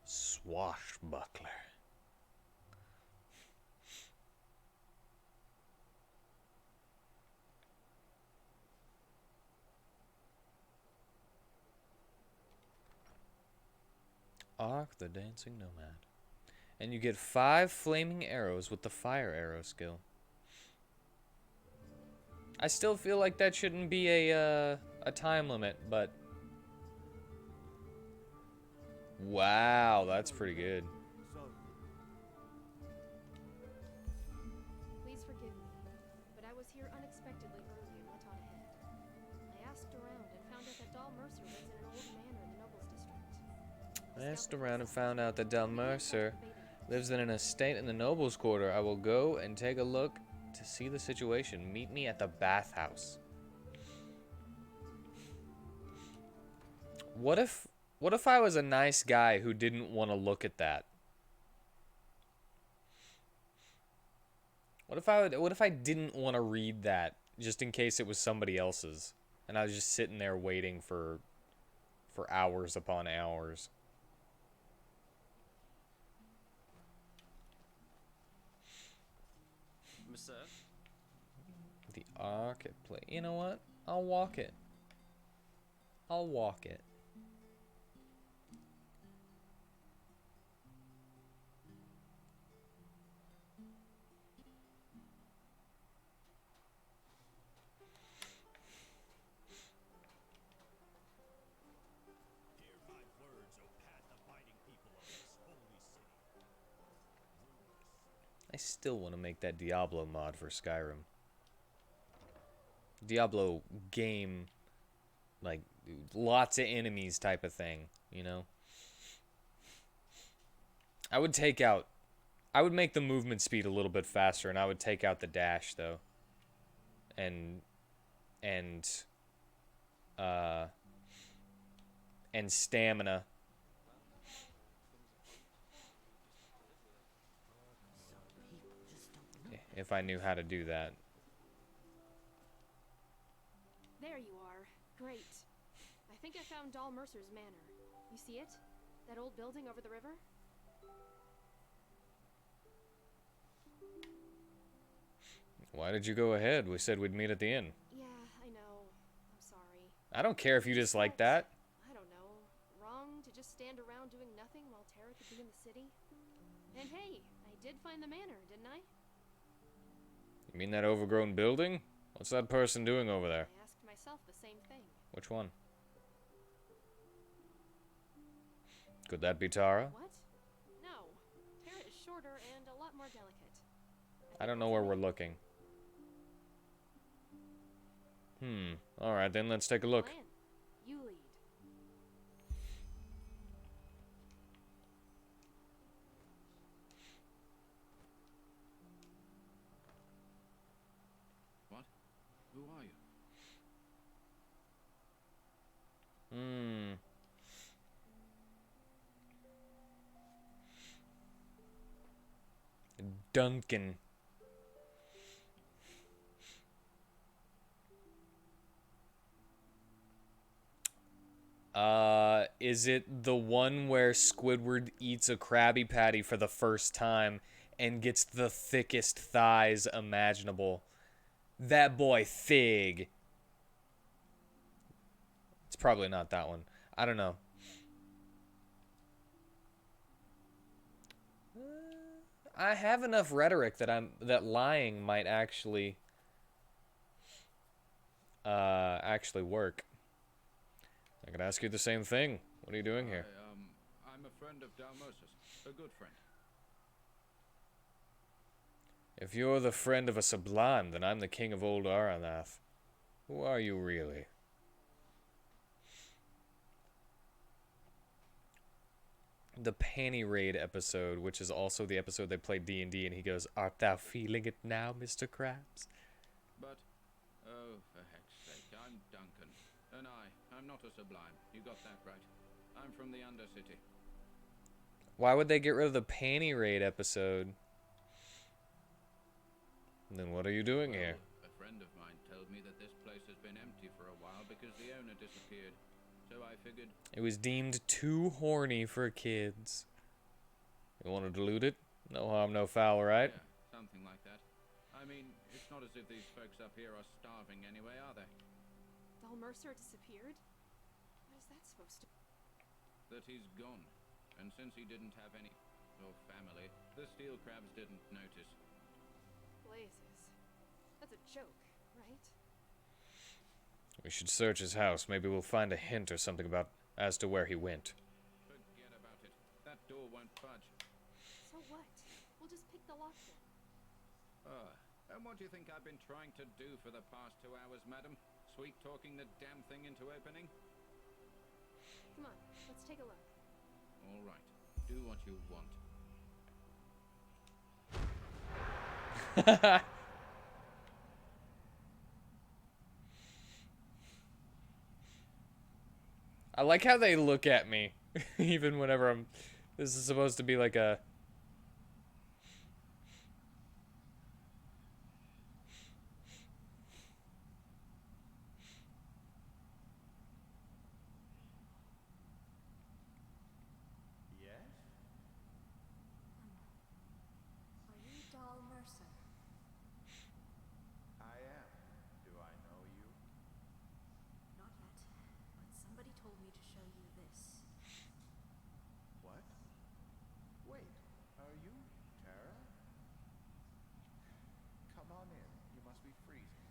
Swashbuckler. Ark the Dancing Nomad. And you get 5 flaming arrows with the fire arrow skill. I still feel like that shouldn't be a time limit, but wow, that's pretty good. Please forgive me, but I was here unexpectedly early and went on ahead. I asked around and found out that Doll Mercer lives in an old manor in the Nobles District. I asked around and found out that Del Mercer lives in an estate in the Nobles Quarter. I will go and take a look to see the situation. Meet me at the bathhouse. What if I was a nice guy who didn't want to look at that? What if I didn't want to read that just in case it was somebody else's and I was just sitting there waiting for hours upon hours? Monsieur? The Marketplace. You know what? I'll walk it. I'll walk it. Hear my words, O path-abiding people of this holy city. I still want to make that Diablo mod for Skyrim. Diablo game, like, lots of enemies type of thing, you know? I would make the movement speed a little bit faster, and I would take out the dash, though. And stamina. If I knew how to do that. There you are. Great. I think I found Doll Mercer's manor. You see it? That old building over the river? Why did you go ahead? We said we'd meet at the inn. Yeah, I know. I'm sorry. I don't care if you just like that. I don't know. Wrong to just stand around doing nothing while Tara could be in the city? And hey, I did find the manor, didn't I? You mean that overgrown building? What's that person doing over there? I asked myself the same thing. Which one? Could that be Tara? What? No. Tara is shorter and a lot more delicate. I don't know where we're looking. Alright, then let's take a look. Plan. You lead. What? Who are you? Duncan. Is it the one where Squidward eats a Krabby Patty for the first time and gets the thickest thighs imaginable? That boy Thig. It's probably not that one. I don't know. I have enough rhetoric that lying might actually work. I could ask you the same thing. What are you doing here? I'm a friend of Dalmosa's. A good friend. If you're the friend of a sublime, then I'm the king of old Aranath. Who are you really? the Panty Raid episode, which is also the episode they played D&D, and he goes, "Art thou feeling it now, Mr. Krabs?" But, oh, for heck's sake, I'm Duncan. And I'm not a Sublime. You got that right. I'm from the Undercity. Why would they get rid of the Panty Raid episode? And then what are you doing here? A friend of mine told me that this place has been empty for a while because the owner disappeared. So I figured... It was deemed too horny for kids. You want to dilute it? No harm, no foul, right? Yeah, something like that. I mean, it's not as if these folks up here are starving anyway, are they? Dal Mercer disappeared? What is that supposed to... That he's gone. And since he didn't have any... or family, the steel crabs didn't notice. Blazes. That's a joke, right? We should search his house. Maybe we'll find a hint or something about as to where he went. Forget about it. That door won't budge. So what? We'll just pick the lock then. And what do you think I've been trying to do for the past 2 hours, madam? Sweet-talking the damn thing into opening? Come on, let's take a look. All right. Do what you want. I like how they look at me, even whenever I'm... This is supposed to be like a... Yes? Are you Dal Mercer? I am. Do I know you? Not yet, but somebody told me to show you this. What? Wait, are you Tara? Come on in. You must be freezing.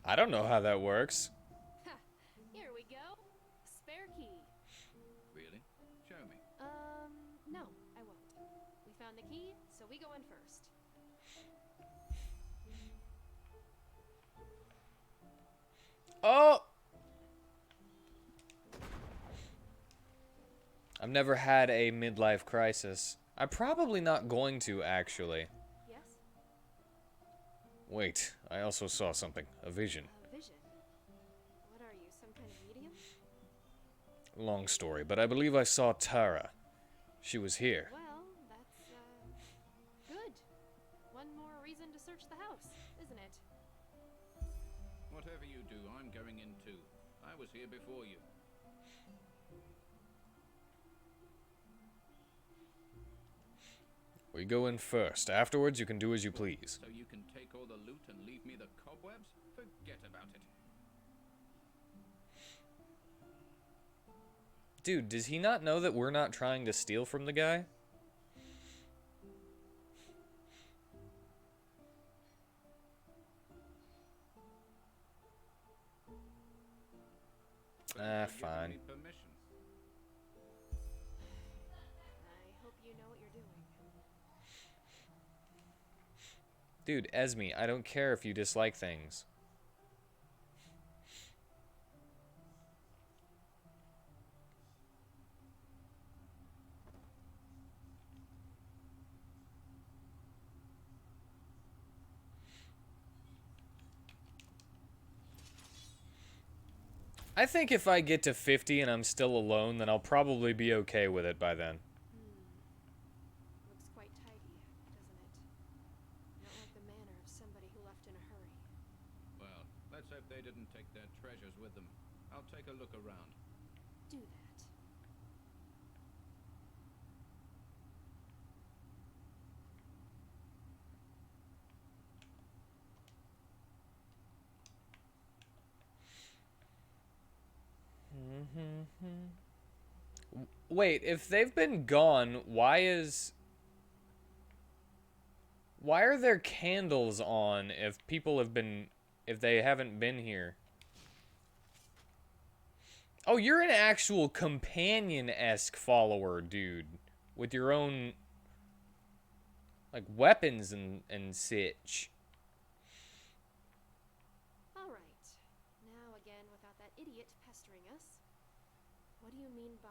I don't know how that works. Ha! Here we go. Spare key. Really? Show me. No, I won't. We found the key, so we go in first. Oh! I've never had a midlife crisis. I'm probably not going to, actually. Yes? Wait, I also saw something. A vision. A vision. What are you, some kind of medium? Long story, but I believe I saw Tara. She was here. Well, that's, good. One more reason to search the house, isn't it? Whatever you do, I'm going in too. I was here before you. We go in first. Afterwards, you can do as you please. So you can take all the loot and leave me the cobwebs? Forget about it. Dude, does he not know that we're not trying to steal from the guy? Fine. Permission. I hope you know what you're doing. Dude, Esme, I don't care if you dislike things. I think if I get to 50 and I'm still alone, then I'll probably be okay with it by then. Looks quite tidy, doesn't it? Not like the manner of somebody who left in a hurry. Well, let's hope they didn't take their treasures with them. I'll take a look around. Do that. Wait, if they've been gone, why are there candles on if people have been, if they haven't been here? Oh, you're an actual companion-esque follower, dude. With your own, like, weapons and such. All right. Now again, without that idiot pestering us. What do you mean by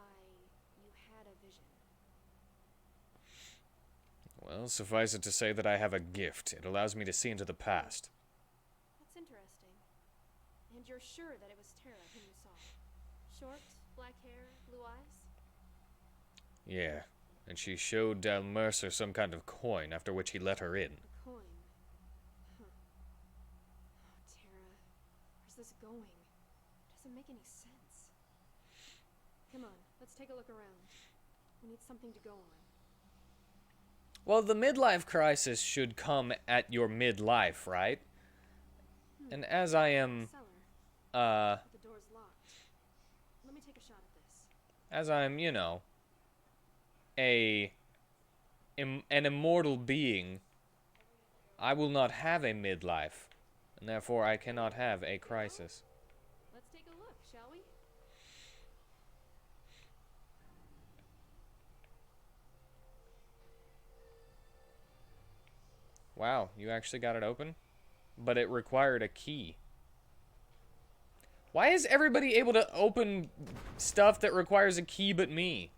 you had a vision? Well, suffice it to say that I have a gift. It allows me to see into the past. That's interesting. And you're sure that it was Tara whom you saw? Short, black hair, blue eyes? Yeah, and she showed Dal Mercer some kind of coin, after which he let her in. A coin. Huh. Oh, Tara. Where's this going? It doesn't make any sense. Come on, let's take a look around. We need something to go on. Well, the midlife crisis should come at your midlife, right? And as I am, Cellar. But the door's locked. Let me take a shot at this. as I'm, you know, an immortal being, I will not have a midlife, and therefore I cannot have a crisis. Let's take a look, shall we? Wow, you actually got it open? But it required a key. Why is everybody able to open stuff that requires a key but me?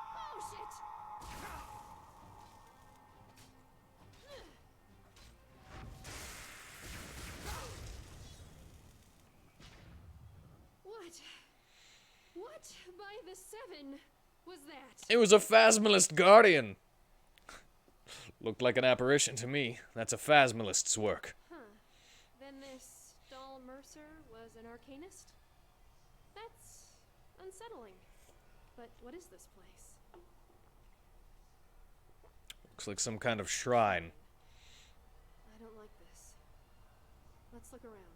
Oh, shit! What by the seven was that? It was a phasmalist guardian. Looked like an apparition to me. That's a phasmalist's work. Huh. Then this Doll Mercer was an arcanist? That's unsettling. But what is this place? Looks like some kind of shrine. I don't like this. Let's look around.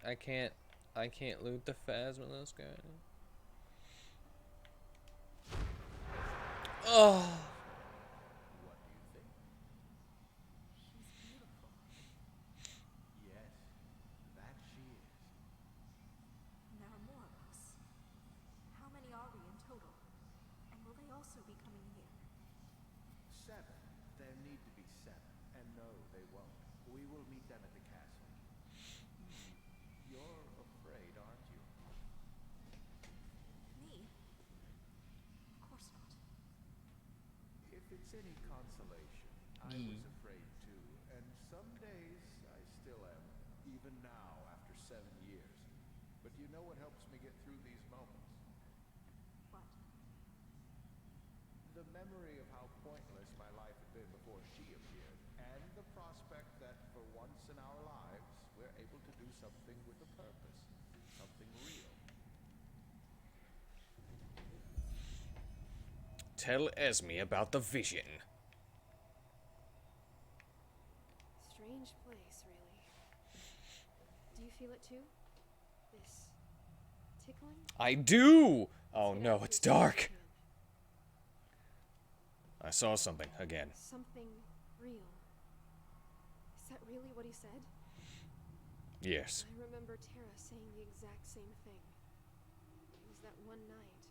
I can't loot the phasmalist guy. Oh. What do you think? She's beautiful. Yes, that she is. And there are more of us. How many are we in total? And will they also be coming here? 7. There need to be 7. And no, they won't. We will meet them at the castle. You're afraid, aren't you? Me? Of course not. If it's any consolation, I was afraid too, and some days I still am, even now after 7 years. But you know what helps me get through these moments? What? The memory of how pointless my life had been before she appeared, and the prospect that for once in our lives, we're able to do something with a purpose, something real. Tell Esme about the vision. Strange place, really. Do you feel it too? This tickling? I do! Oh Let's get no, out it's here as soon as we dark. can. I saw something again. Something real. Is that really what he said? Yes. I remember Tara saying the exact same thing. It was that one night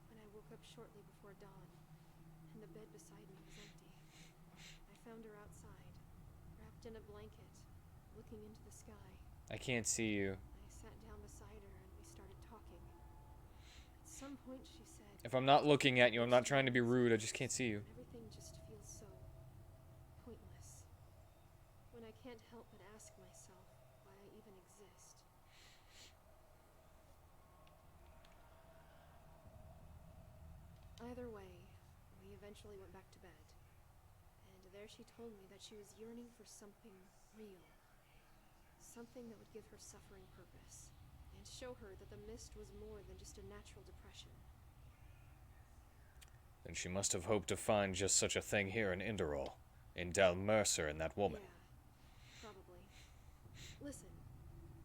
when I woke up shortly before dawn, and the bed beside me was empty. I found her outside, wrapped in a blanket, looking into the sky. I can't see you. I sat down beside her and we started talking. At some point she said, If I'm not looking at you, I'm not trying to be rude, I just can't see you. everything just feels so pointless. When I can't help but ask myself why I even exist. Either way, we eventually went back to bed. And there she told me that she was yearning for something real. Something that would give her suffering purpose. And show her that the mist was more than just a natural depression. Then she must have hoped to find just such a thing here in Enderal. In Dal Mercer and that woman. Yeah, probably. Listen,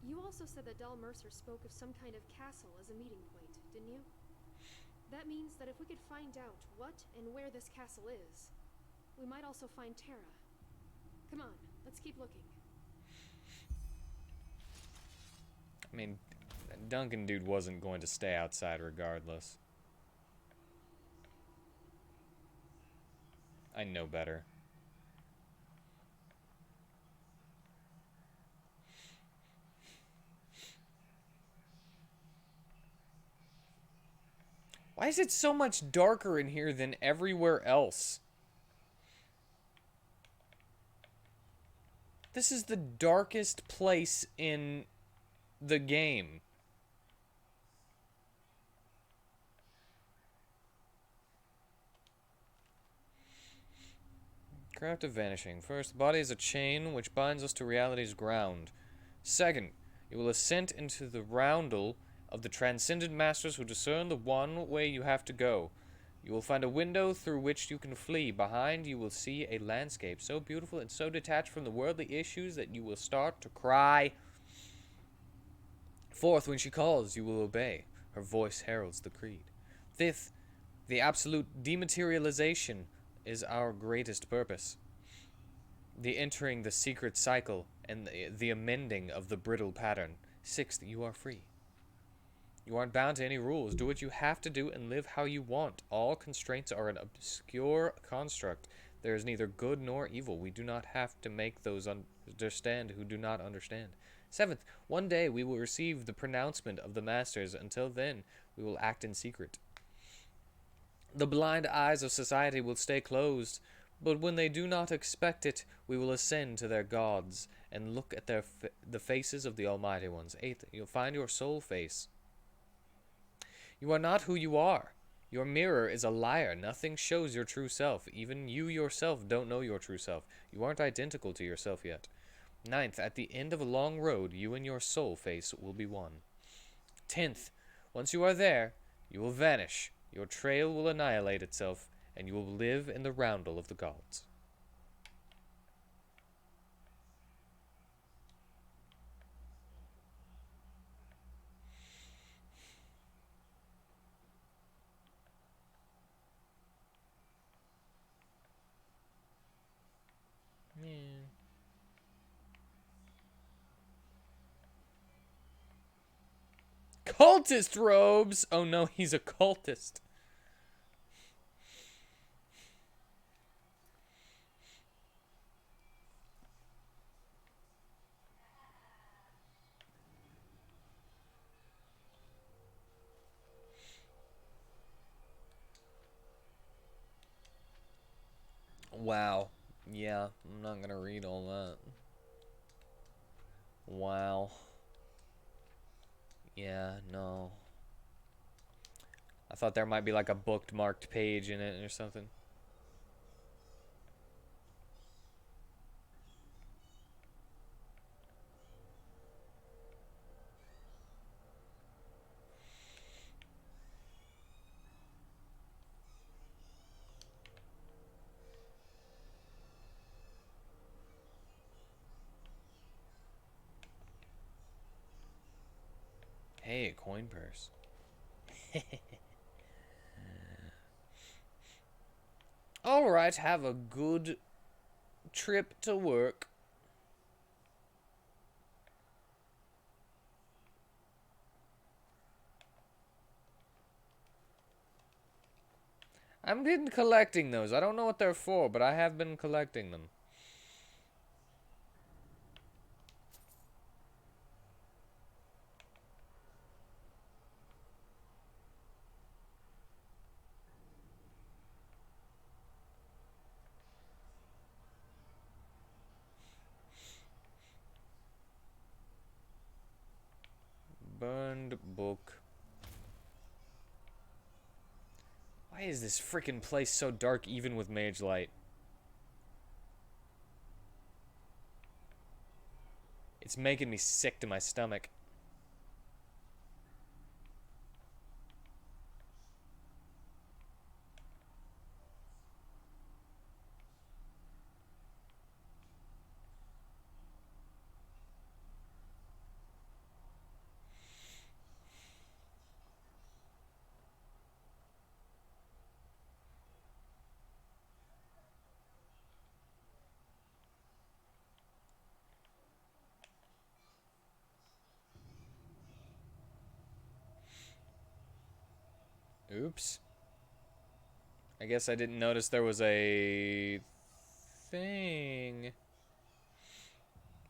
you also said that Dal Mercer spoke of some kind of castle as a meeting point, didn't you? That means that if we could find out what and where this castle is, we might also find Terra. Come on, let's keep looking. I mean, Duncan dude wasn't going to stay outside regardless. I know better. Why is it so much darker in here than everywhere else? This is the darkest place in the game. Craft of vanishing. First, the body is a chain which binds us to reality's ground. Second, you will ascend into the roundel of the transcendent masters who discern the one way you have to go. You will find a window through which you can flee. Behind you will see a landscape so beautiful and so detached from the worldly issues that you will start to cry. Fourth, when she calls, you will obey. Her voice heralds the creed. Fifth, the absolute dematerialization is our greatest purpose. The entering the secret cycle and the amending of the brittle pattern. Sixth, you are free. You aren't bound to any rules. Do what you have to do and live how you want. All constraints are an obscure construct. There is neither good nor evil. We do not have to make those understand who do not understand. Seventh, one day we will receive the pronouncement of the masters. Until then, we will act in secret. The blind eyes of society will stay closed, but when they do not expect it, we will ascend to their gods and look at the faces of the Almighty Ones. Eighth, you'll find your soul face. You are not who you are. Your mirror is a liar. Nothing shows your true self. Even you yourself don't know your true self. You aren't identical to yourself yet. Ninth, at the end of a long road, you and your soul face will be one. 10th, once you are there, you will vanish. Your trail will annihilate itself, and you will live in the roundel of the gods. Man. Cultist robes! Oh no, he's a cultist. Wow. Yeah, I'm not gonna read all that. Wow. Yeah, no. I thought there might be like a bookmarked page in it or something. Hey, a coin purse. Alright, have a good trip to work. I've been collecting those. I don't know what they're for, but I have been collecting them. Burned book. Why is this freaking place so dark even with mage light? It's making me sick to my stomach. Oops. I guess I didn't notice there was a thing.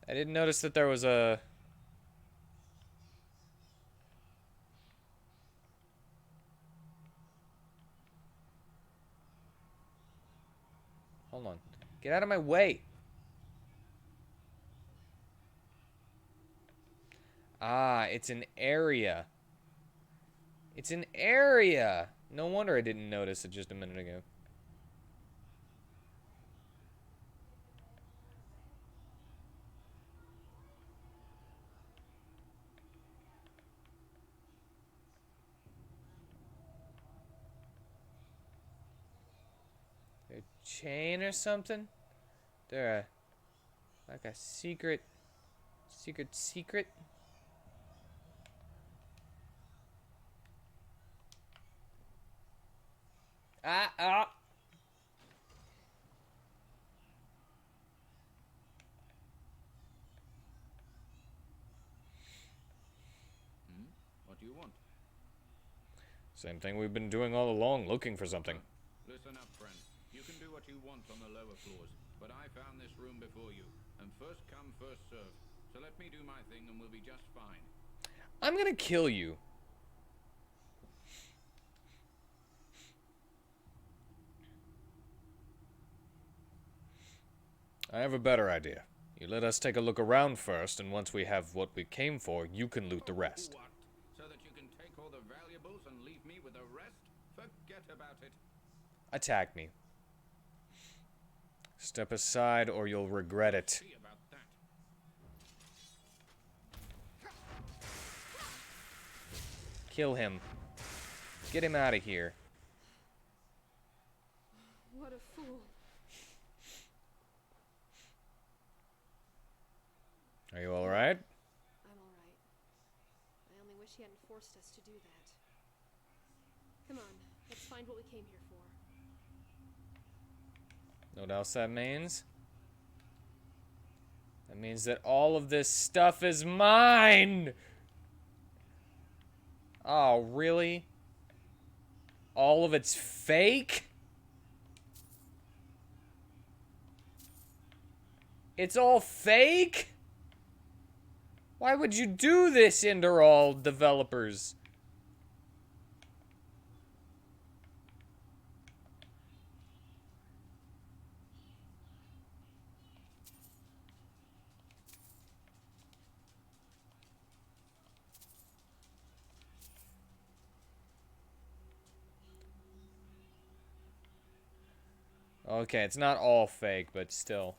I didn't notice that there was a... Hold on. Get out of my way. Ah, it's an area. It's an area. No wonder I didn't notice it just a minute ago. A chain or something? There like a secret secret? Ah. What do you want? Same thing we've been doing all along, looking for something. Listen up, friend. You can do what you want on the lower floors, but I found this room before you, and first come, first served. So let me do my thing and we'll be just fine. I'm gonna kill you. I have a better idea. You let us take a look around first, and once we have what we came for, you can loot the rest. What? So that you can take all the valuables and leave me with the rest? Forget about it. Attack me. Step aside or you'll regret it. See about that. Kill him. Get him out of here. What a fool. Are you alright? I'm alright. I only wish he hadn't forced us to do that. Come on, let's find what we came here for. Know what else that means? That means that all of this stuff is mine! Oh, really? All of it's fake? It's all fake? Why would you do this, Enderal developers? Okay, it's not all fake, but still.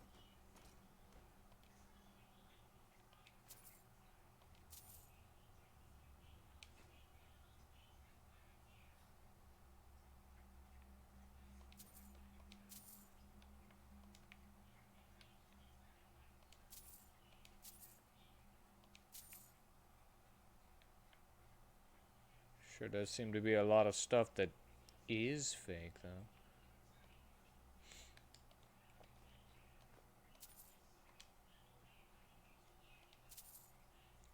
Sure does seem to be a lot of stuff that is fake, though.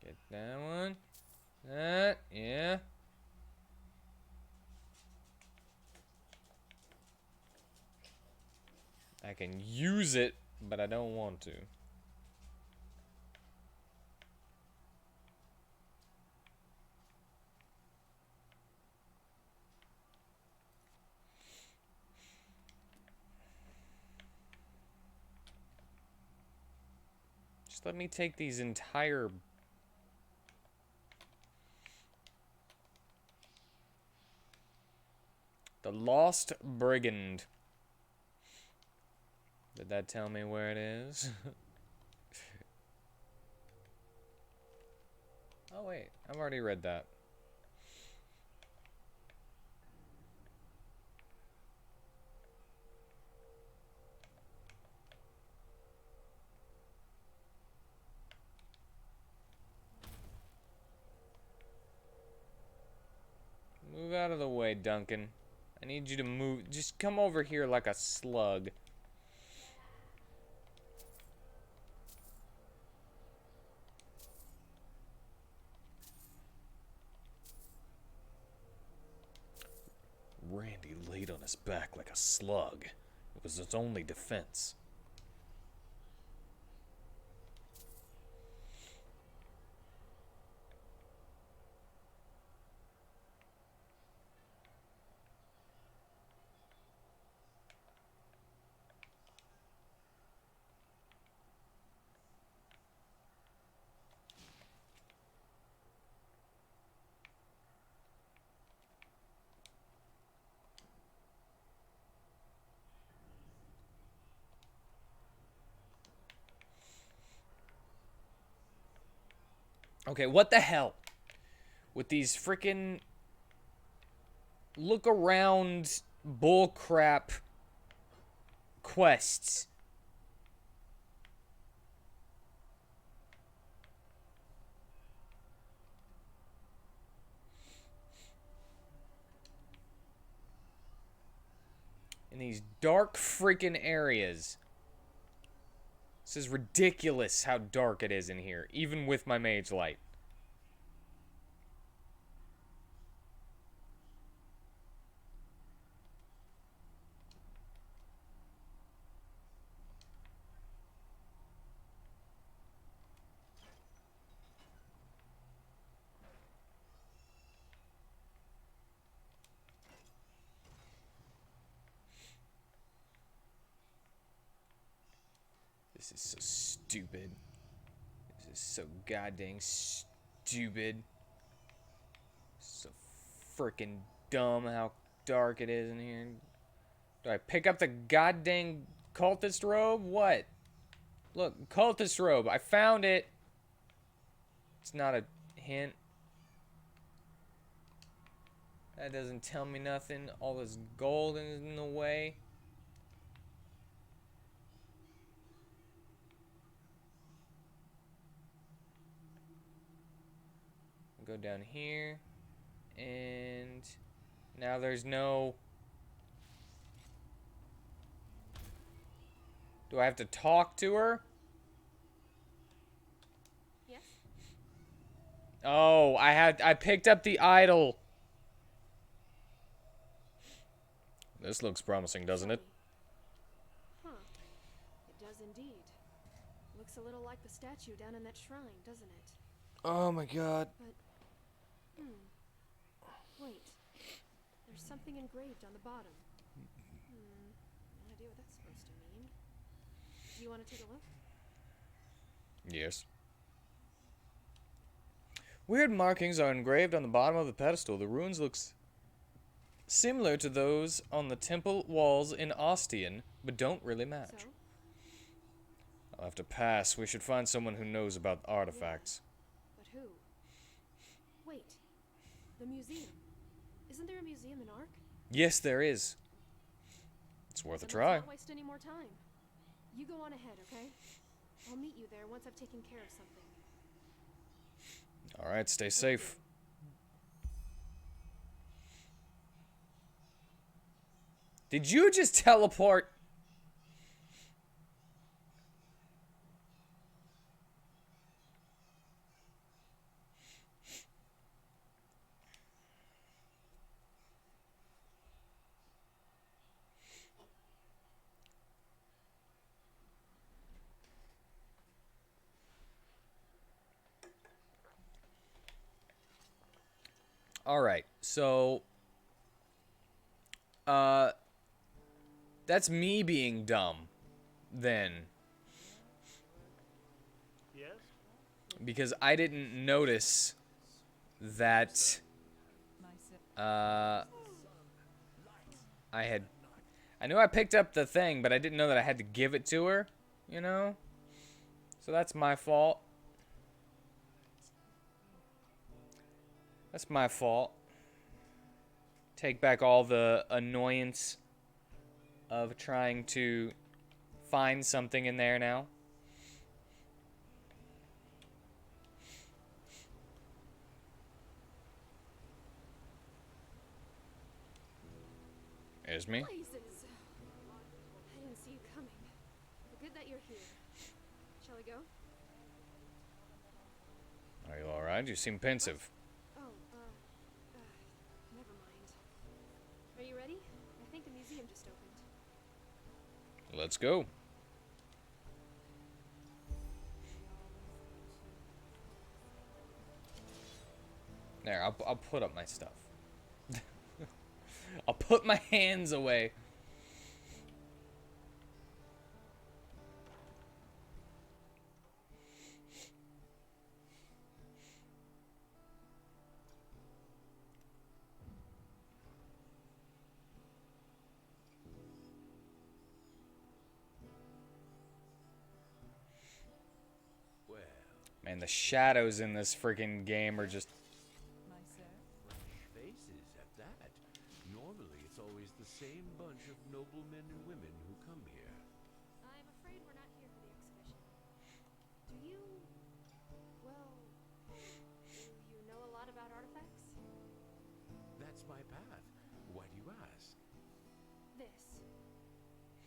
Get that one. That, yeah. I can use it, but I don't want to. Just let me take these entire... The Lost Brigand. Did that tell me where it is? Oh wait, I've already read that. Move out of the way, Duncan. I need you to move. Just come over here like a slug. us back like a slug. It was its only defense. Okay, what the hell? With these freaking look around bullcrap quests. In these dark freaking areas. This is ridiculous how dark it is in here, even with my mage light. This is so stupid. This is so goddamn stupid. So freaking dumb how dark it is in here. Do I pick up the goddamn cultist robe? What? Look, cultist robe. I found it. It's not a hint. That doesn't tell me nothing. All this gold is in the way. Go down here. And now there's no... Do I have to talk to her? Yes? Oh, I picked up the idol. This looks promising, doesn't it? Huh. It does indeed. Looks a little like the statue down in that shrine, doesn't it? Oh my god. But, wait. There's something engraved on the bottom. No idea what that's supposed to mean. Do you want to take a look? Yes. Weird markings are engraved on the bottom of the pedestal. The runes look similar to those on the temple walls in Ostian, but don't really match. So? I'll have to pass. We should find someone who knows about artifacts. But who? Wait. The museum. Isn't there a museum in Ark? Yes, there is. It's worth a try. Let's not waste any more time. You go on ahead, okay? I'll meet you there once I've taken care of something. Alright, stay safe. Did you just teleport? Alright, so... That's me being dumb, then. Yes? Because I didn't notice that... I knew I picked up the thing, but I didn't know that I had to give it to her, you know? So that's my fault. That's my fault. Take back all the annoyance of trying to find something in there now. There's me. Blazes! I didn't see you coming. But good that you're here. Shall we go? Are you alright? You seem pensive. Oh, never mind. Are you ready? I think the museum museum just opened. Let's go. There, I'll put up my stuff. I'll put my hands away. Well, Man, the shadows in this freaking game are just... My sir? fresh faces at that. Normally, it's always the same bunch of noblemen and women who come here. I'm afraid we're not here for the exhibition. Do you... well... do you know a lot about artifacts? That's my path. Why do you ask? This.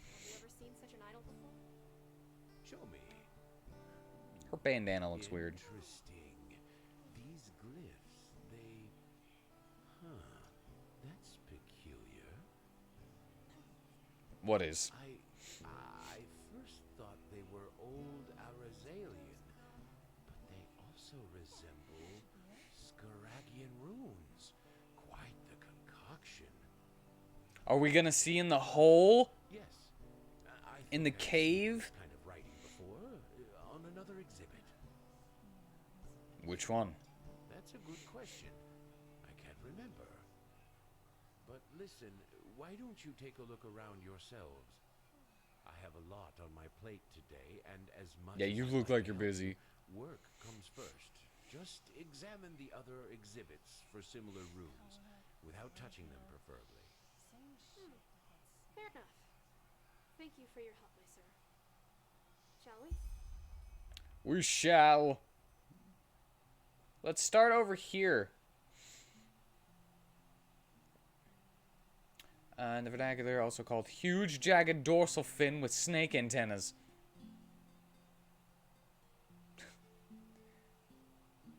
Have you ever seen such an idol before? Show me. Her bandana looks weird. Interesting. These glyphs, they... Huh. That's peculiar. What is? I first thought they were old Arazalian, but they also resemble Scaragian runes. Quite the concoction. Are we gonna see in the hole? Yes. I In the think I've seen cave? this kind of writing before, on another exhibit. Which one? That's a good question. I can't remember. But listen, why don't you take a look around yourselves? I have a lot on my plate today, and as much Yeah, as you I'd look like to you're help busy. you, work comes first. Just examine the other exhibits for similar runes, without touching them preferably. Fair enough. Thank you for your help, my sir. Shall we? We shall. Let's start over here. In the vernacular, also called huge, jagged dorsal fin with snake antennas.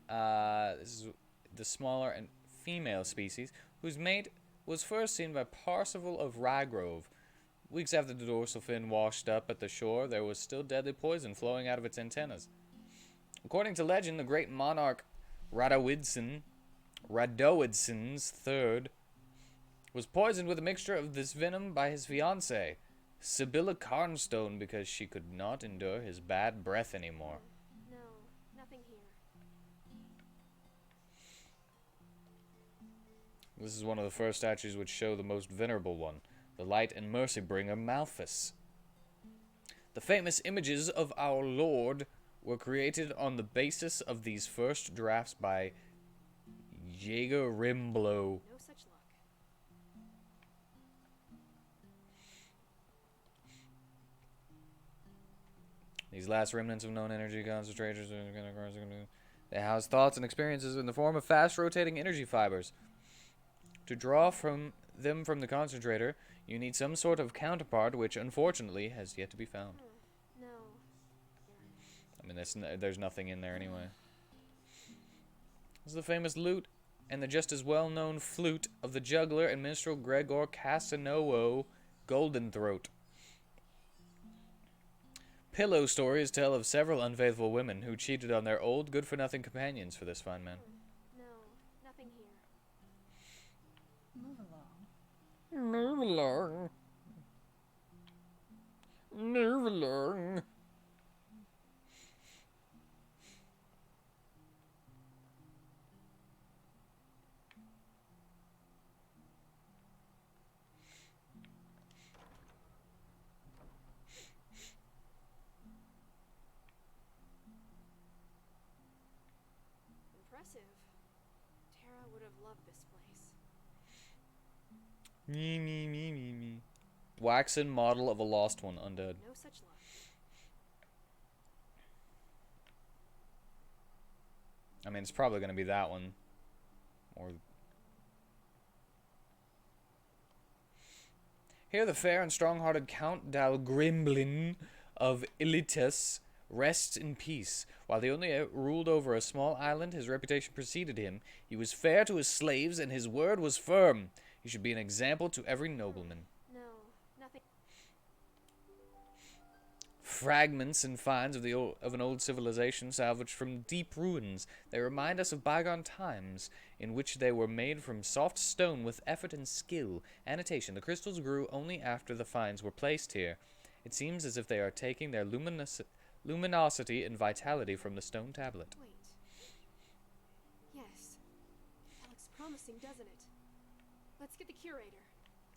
This is the smaller and female species, whose mate was first seen by Parsifal of Rygrove. Weeks after the dorsal fin washed up at the shore, there was still deadly poison flowing out of its antennas. According to legend, the great monarch Radowidson III was poisoned with a mixture of this venom by his fiancée, Sibylla Carnstone, because she could not endure his bad breath anymore. No, nothing here. This is one of the first statues which show the most venerable one, the light and mercy bringer Malthus. The famous images of our Lord were created on the basis of these first drafts by Jaeger Rimblow. No such luck. These last remnants of known energy concentrators they house thoughts and experiences in the form of fast rotating energy fibers. To draw from them from the concentrator, you need some sort of counterpart, which unfortunately has yet to be found. No. I mean, there's nothing in there anyway. This is the famous lute and the just as well-known flute of the juggler and minstrel Gregor Casanova Goldenthroat. Pillow stories tell of several unfaithful women who cheated on their old, good-for-nothing companions for this fine man. No, nothing here. Move along. Move along. Move along. Impressive. Tara would have loved this place. Me. Waxen model of a lost one, undead. No such luck. I mean, it's probably going to be that one. Or... Here the fair and strong-hearted Count Dalgrimblin of Ilitus rests in peace. While he only ruled over a small island, his reputation preceded him. He was fair to his slaves, and his word was firm. He should be an example to every nobleman. No, fragments and finds of an old civilization salvaged from deep ruins. They remind us of bygone times in which they were made from soft stone with effort and skill. Annotation: the crystals grew only after the finds were placed here. It seems as if they are taking their luminosity and vitality from the stone tablet. Wait. Yes. That looks promising, doesn't it? Let's get the curator.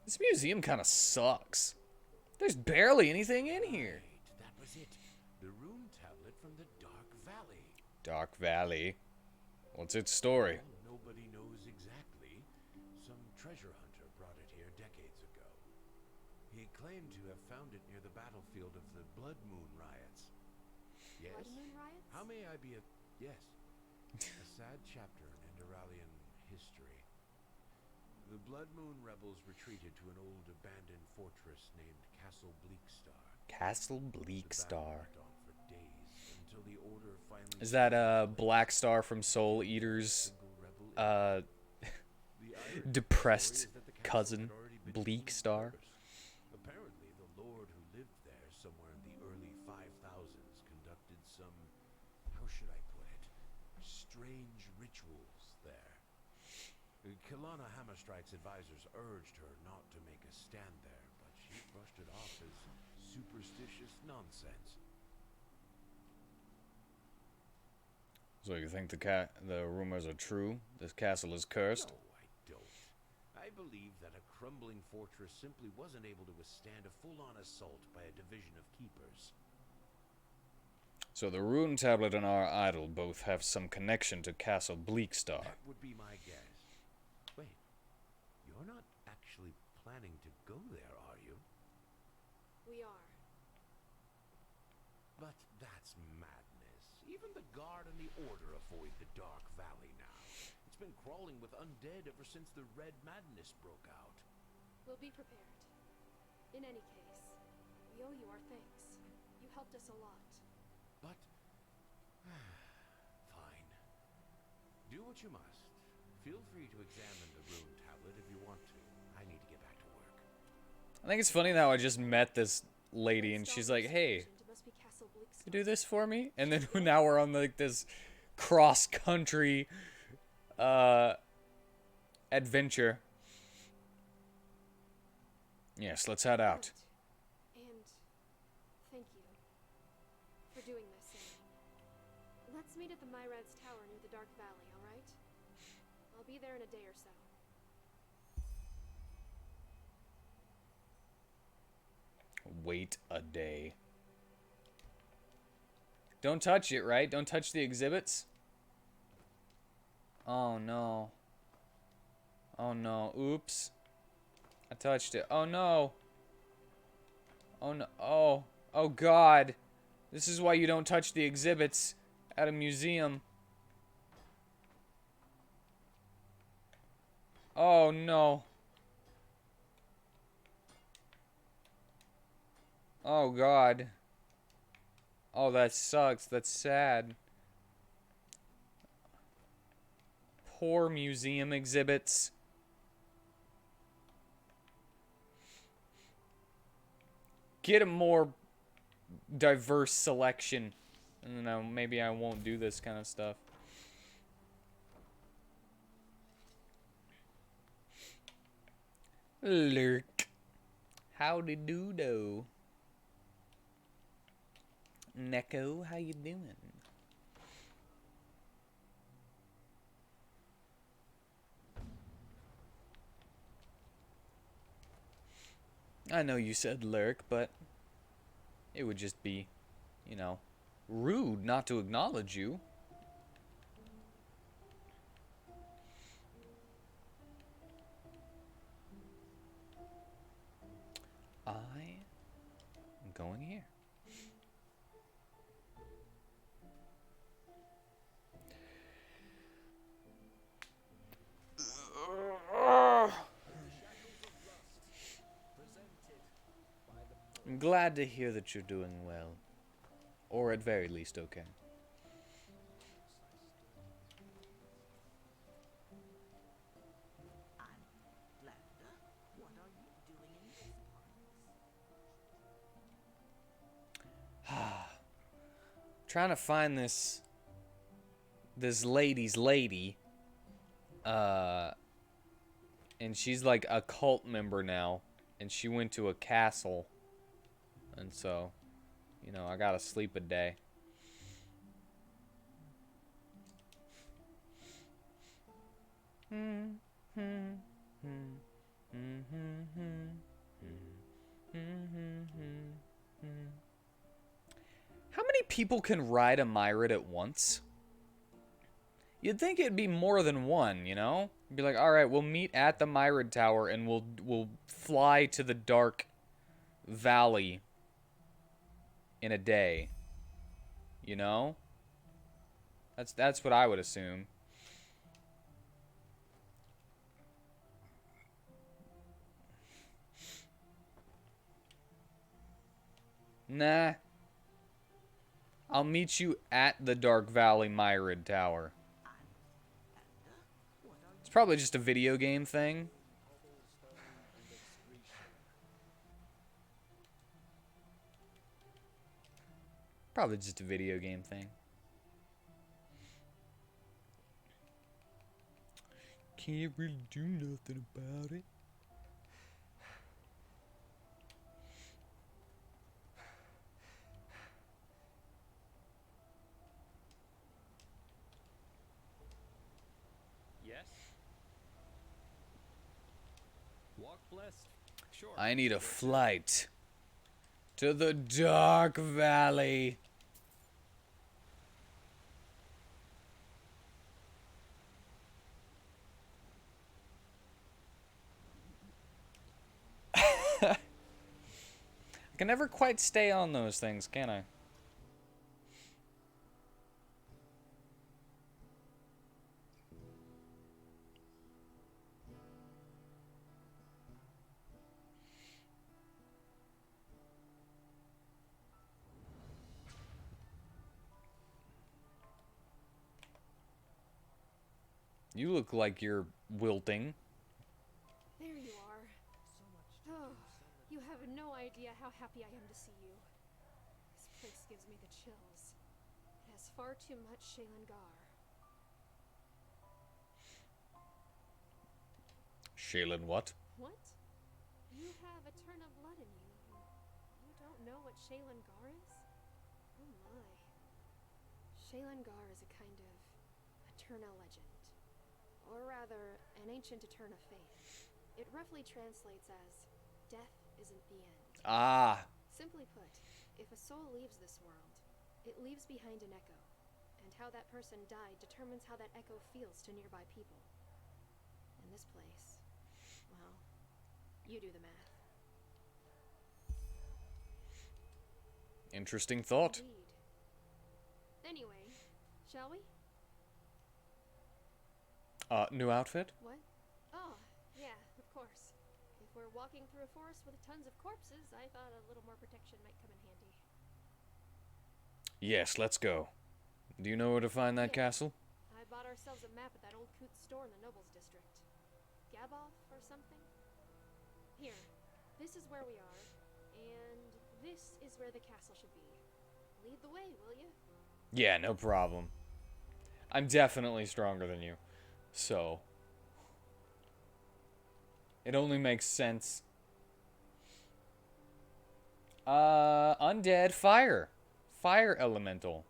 This museum kind of sucks. There's barely anything in here. Right, that was it. The rune tablet from the Dark Valley. Dark Valley. What's its story? Well, nobody knows exactly. Some treasure hunter brought it here decades ago. He claimed to have found it near the battlefield of the Blood Moon riots. Yes? Blood Moon riots? How may I be a... Yes. A sad chapter in Enderalian history. The Blood Moon rebels retreated to an old abandoned fortress named Castle Bleakstar. Castle Bleakstar. The battle went on for days until the order finally... Is that Black Star from Soul Eater's depressed cousin, Bleak Star? Apparently, the lord who lived there somewhere in the early 5000s conducted some, how should I put it, strange rituals there. Kilana Hammerstrike's advisors urged her not to make a stand there, but she brushed it off as superstitious nonsense. So you think the rumors are true? This castle is cursed? No, I don't. I believe that a crumbling fortress simply wasn't able to withstand a full-on assault by a division of keepers. So the rune tablet and our idol both have some connection to Castle Bleakstar. That would be my guess. Wait, you're not actually planning to go there, are you? We are. But that's madness. Even the guard and the order avoid the Dark Valley now. It's been crawling with undead ever since the Red Madness broke out. We'll be prepared. In any case, we owe you our thanks. You helped us a lot. But... fine. Do what you must. Feel free to examine the rune tablet if you want to. I need to get back to work. I think it's funny now I just met this lady and she's like, hey, you do this for me? And then now we're on like this cross-country adventure. Yes, let's head out. And thank you for doing this. And let's meet at the Myrad's Tower near the Dark Valley, all right? I'll be there in a day or so. Wait a day. Don't touch it, right? Don't touch the exhibits? Oh no. Oh no. Oops. I touched it. Oh no. Oh no. Oh. Oh god. This is why you don't touch the exhibits at a museum. Oh no. Oh god. Oh, that sucks. That's sad. Poor museum exhibits. Get a more diverse selection. And then maybe I won't do this kind of stuff. Lurk. Howdy doodle. Neko, how you doing? I know you said lurk, but it would just be, you know, rude not to acknowledge you. I am going here. I'm glad to hear that you're doing well. Or at very least okay. What are you doing in this trying to find this lady's lady. And she's like a cult member now. And she went to a castle. And so, you know, I gotta sleep a day. How many people can ride a Myrid at once? You'd think it'd be more than one, you know? Be like, all right, we'll meet at the Myrid Tower and we'll fly to the Dark Valley in a day. You know? That's what I would assume. Nah. I'll meet you at the Dark Valley Myrid Tower. It's probably just a video game thing. Probably just a video game thing. Can't really do nothing about it. Yes? Walk blessed. Sure. I need a flight to the Dark Valley. I can never quite stay on those things, can I? You look like you're wilting. There you are. Oh, you have no idea how happy I am to see you. This place gives me the chills. It has far too much Shaylin-Gar. Shaylin what? What? You have a turn of blood in you. You don't know what Shaylin-Gar is? Oh my. Shaylin-Gar is a kind of Eterna legend. Or rather, an ancient Eterna faith. It roughly translates as, death isn't the end. Ah. Simply put, if a soul leaves this world, it leaves behind an echo. And how that person died determines how that echo feels to nearby people. In this place, well, you do the math. Interesting thought. Indeed. Anyway, shall we? New outfit? What? Oh, yeah, of course. If we're walking through a forest with tons of corpses, I thought a little more protection might come in handy. Yes, let's go. Do you know where to find that castle? I bought ourselves a map at that old Coots store in the Nobles District. Gaboff or something? Here, this is where we are, and this is where the castle should be. Lead the way, will you? Yeah, no problem. I'm definitely stronger than you. So, it only makes sense. Undead fire. Fire elemental.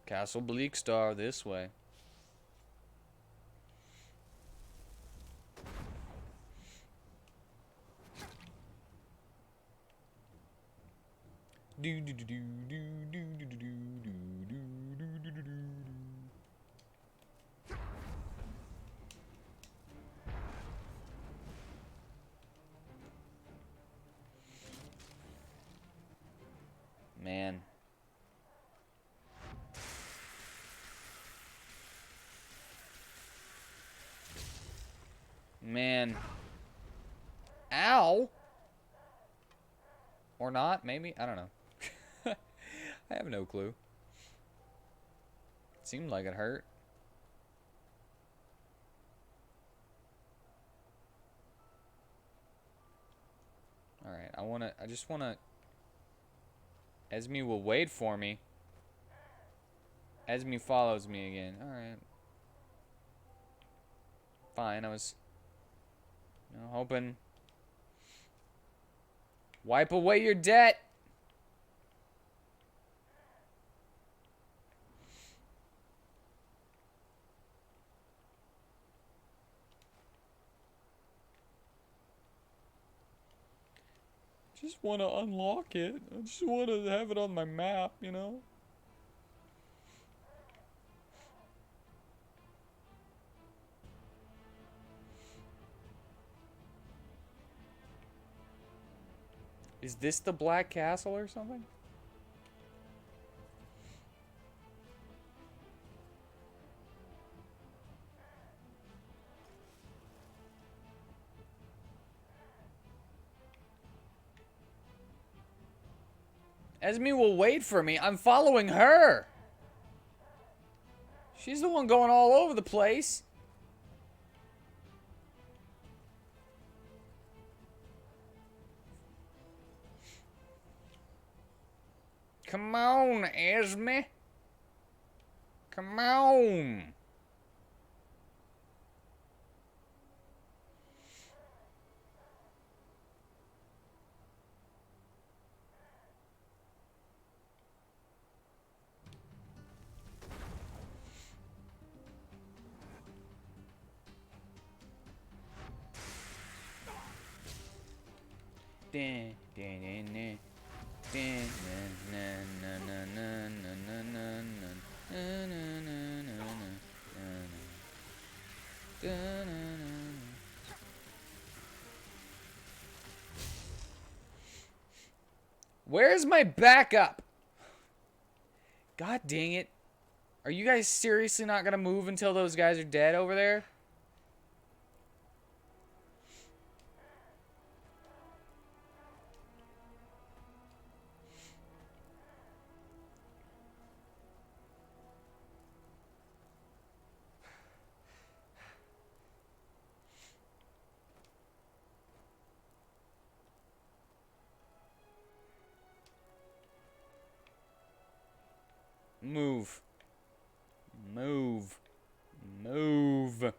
Castle Bleakstar this way. Do do do do do do do do do do do do do. Man. Man. Ow! Or not, maybe? I don't know. I have no clue. It seemed like it hurt. Alright, I just wanna... Esme will wait for me. Esme follows me again. Alright. Fine, I was... hoping... Wipe away your debt! Just want to unlock it. I just want to have it on my map, you know? Is this the Black Castle or something? Esme will wait for me. I'm following her. She's the one going all over the place. Come on, Esme. Come on. Dun, dun, dun, dun. Dun, dun, dun, dun, dun, dun, dun, dun, dun, dun, dun, dun, dun, dun, dun. Where's my backup? God dang it. Are you guys seriously not gonna move until those guys are dead over there? Move. Move. Move.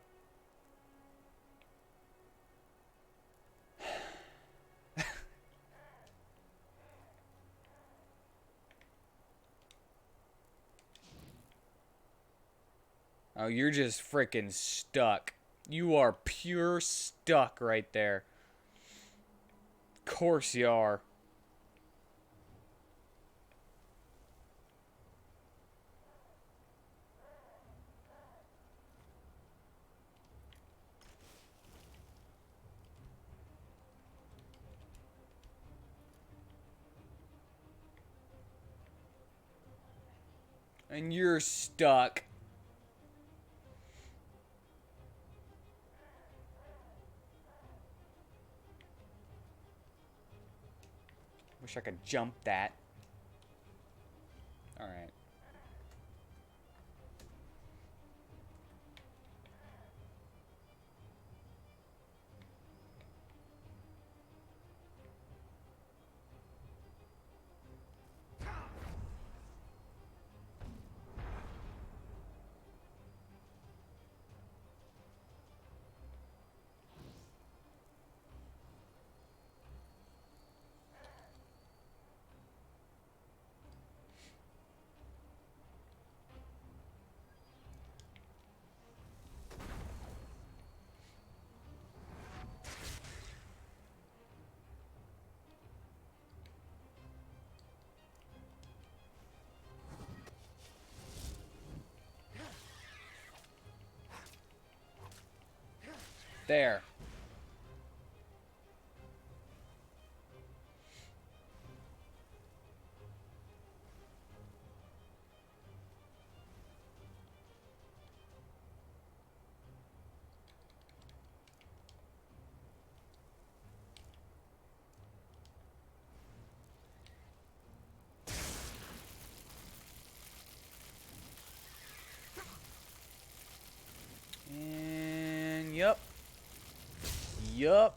Oh, you're just freaking stuck. You are pure stuck right there. Course you are. And you're stuck. Wish I could jump that. Alright. There. Yup.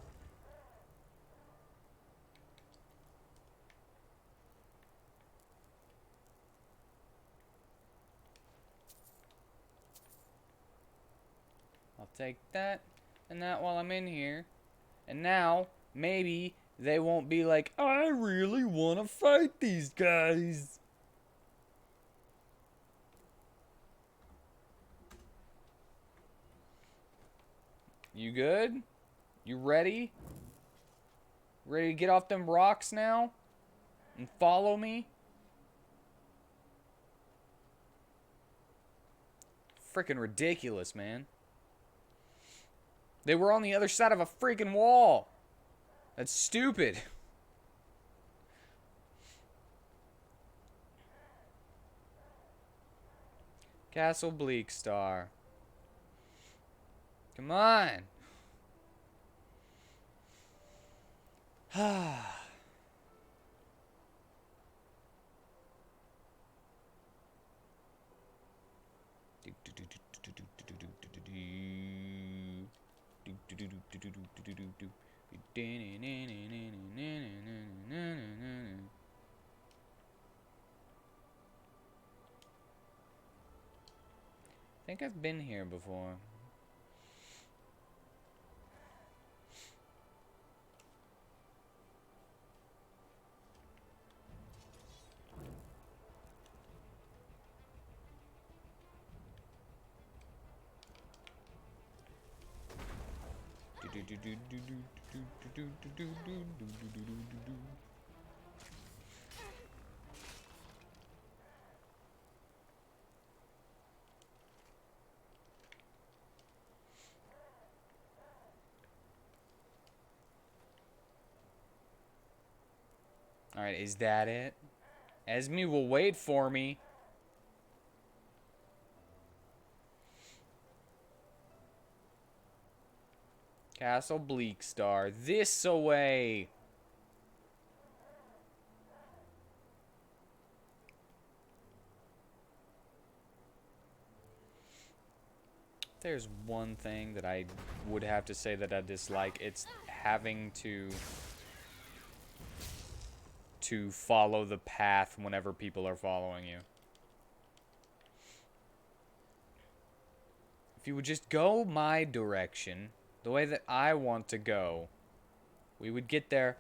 I'll take that and that while I'm in here. And now, maybe they won't be like, I really want to fight these guys. You good? You ready? Ready to get off them rocks now? And follow me? Freaking ridiculous, man. They were on the other side of a freaking wall. That's stupid. Castle Bleakstar. Come on. I think I've been here before. Alright, is that it? Esme will wait for me. Castle Bleakstar. This away. There's one thing that I would have to say that I dislike. It's having to follow the path whenever people are following you. If you would just go my direction, the way that I want to go, we would get there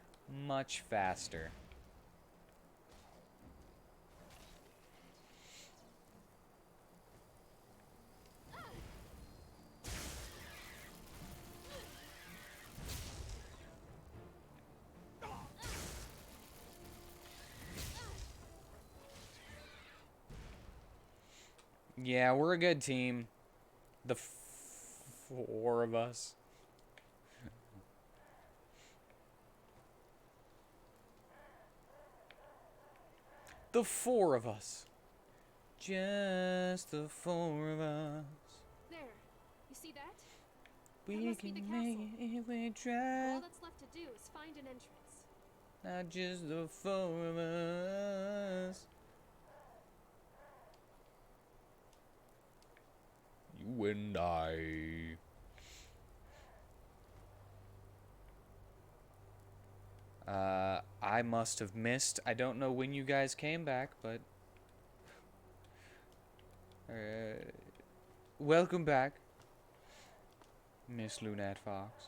much faster. Yeah, we're a good team. The four of us. The four of us. Just the four of us. There. You see that? We must be can the make castle. it if we All try. that's left to do is find an entrance. Not just the four of us. You and I. I must have missed. I don't know when you guys came back, but welcome back, Miss Lunette Fox.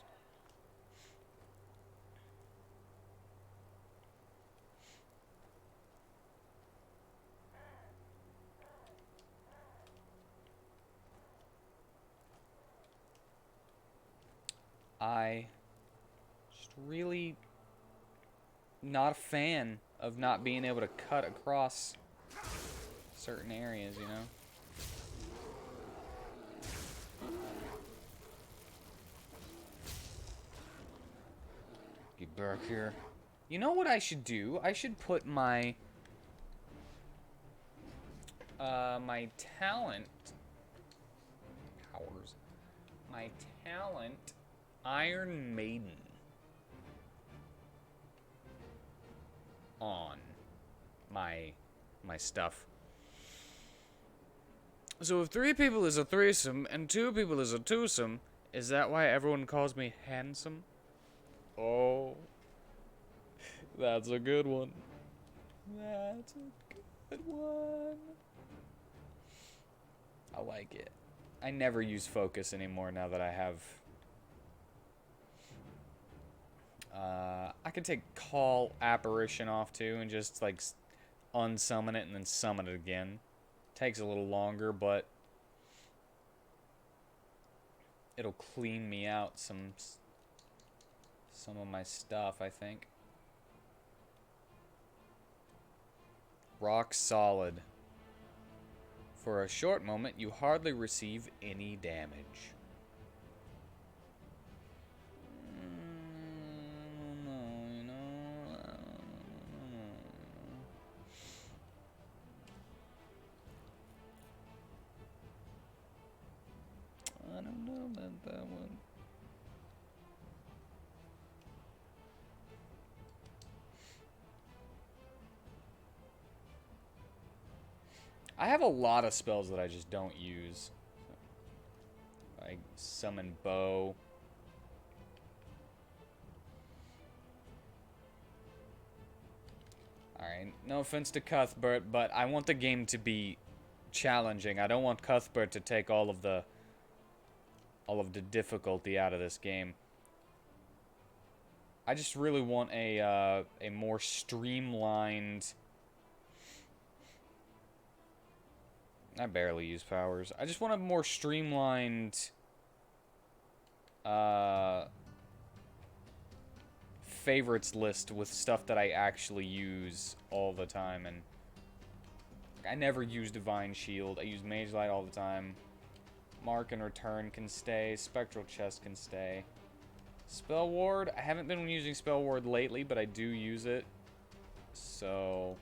I just really not a fan of not being able to cut across certain areas, you know? Get back here. You know what I should do? I should put my my talent powers. My talent Iron Maiden on my stuff. So if 3 people is a threesome and 2 people is a twosome, is that why everyone calls me handsome? Oh, that's a good one. That's a good one. I like it. I never use focus anymore now that I have... I could take call apparition off too and just like unsummon it and then summon it again. Takes a little longer, but it'll clean me out some of my stuff, I think. Rock solid. For a short moment, you hardly receive any damage. I don't know about that one. I have a lot of spells that I just don't use. Like summon bow. Alright, no offense to Cuthbert, but I want the game to be challenging. I don't want Cuthbert to take all of the difficulty out of this game. I just really want a more streamlined... I barely use powers. I just want a more streamlined favorites list with stuff that I actually use all the time. And I never use Divine Shield. I use Mage Light all the time. Mark and Return can stay. Spectral Chest can stay. Spell Ward. I haven't been using Spell Ward lately, but I do use it. So...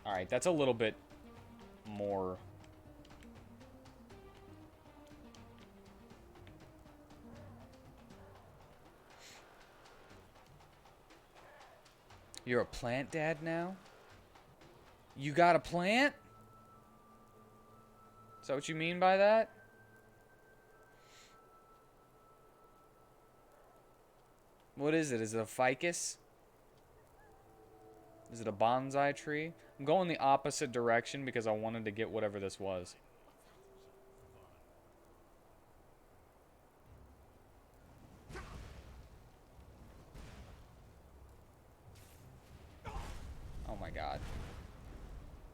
Alright, that's a little bit more... You're a plant dad now? You got a plant? Is that what you mean by that? What is it? Is it a ficus? Is it a bonsai tree? I'm going the opposite direction because I wanted to get whatever this was. Oh my god.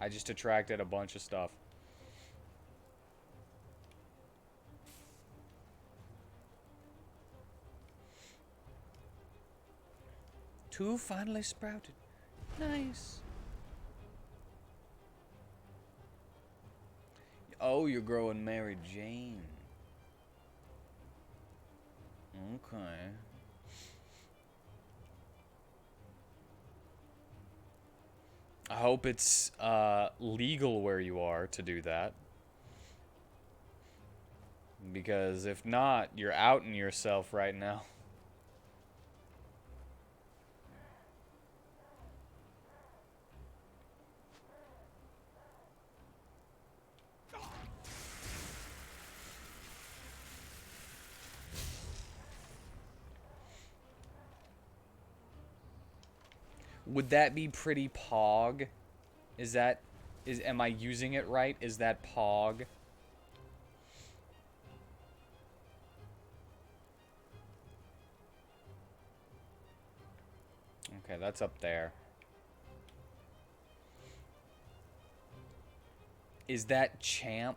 I just attracted a bunch of stuff. Two finally sprouted. Nice. Oh, you're growing Mary Jane. Okay. I hope it's legal where you are to do that. Because if not, you're outing yourself right now. Would that be pretty pog? Am I using it right? Is that pog? Okay, that's up there. Is that champ?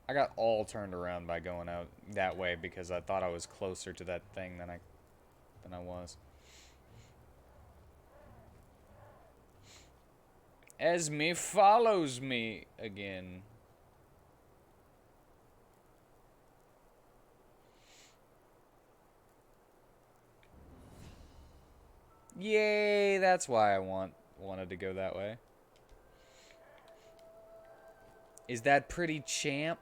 I got all turned around by going out that way because I thought I was closer to that thing than I was. Esme follows me again. Yay, that's why I wanted to go that way. Is that pretty champ?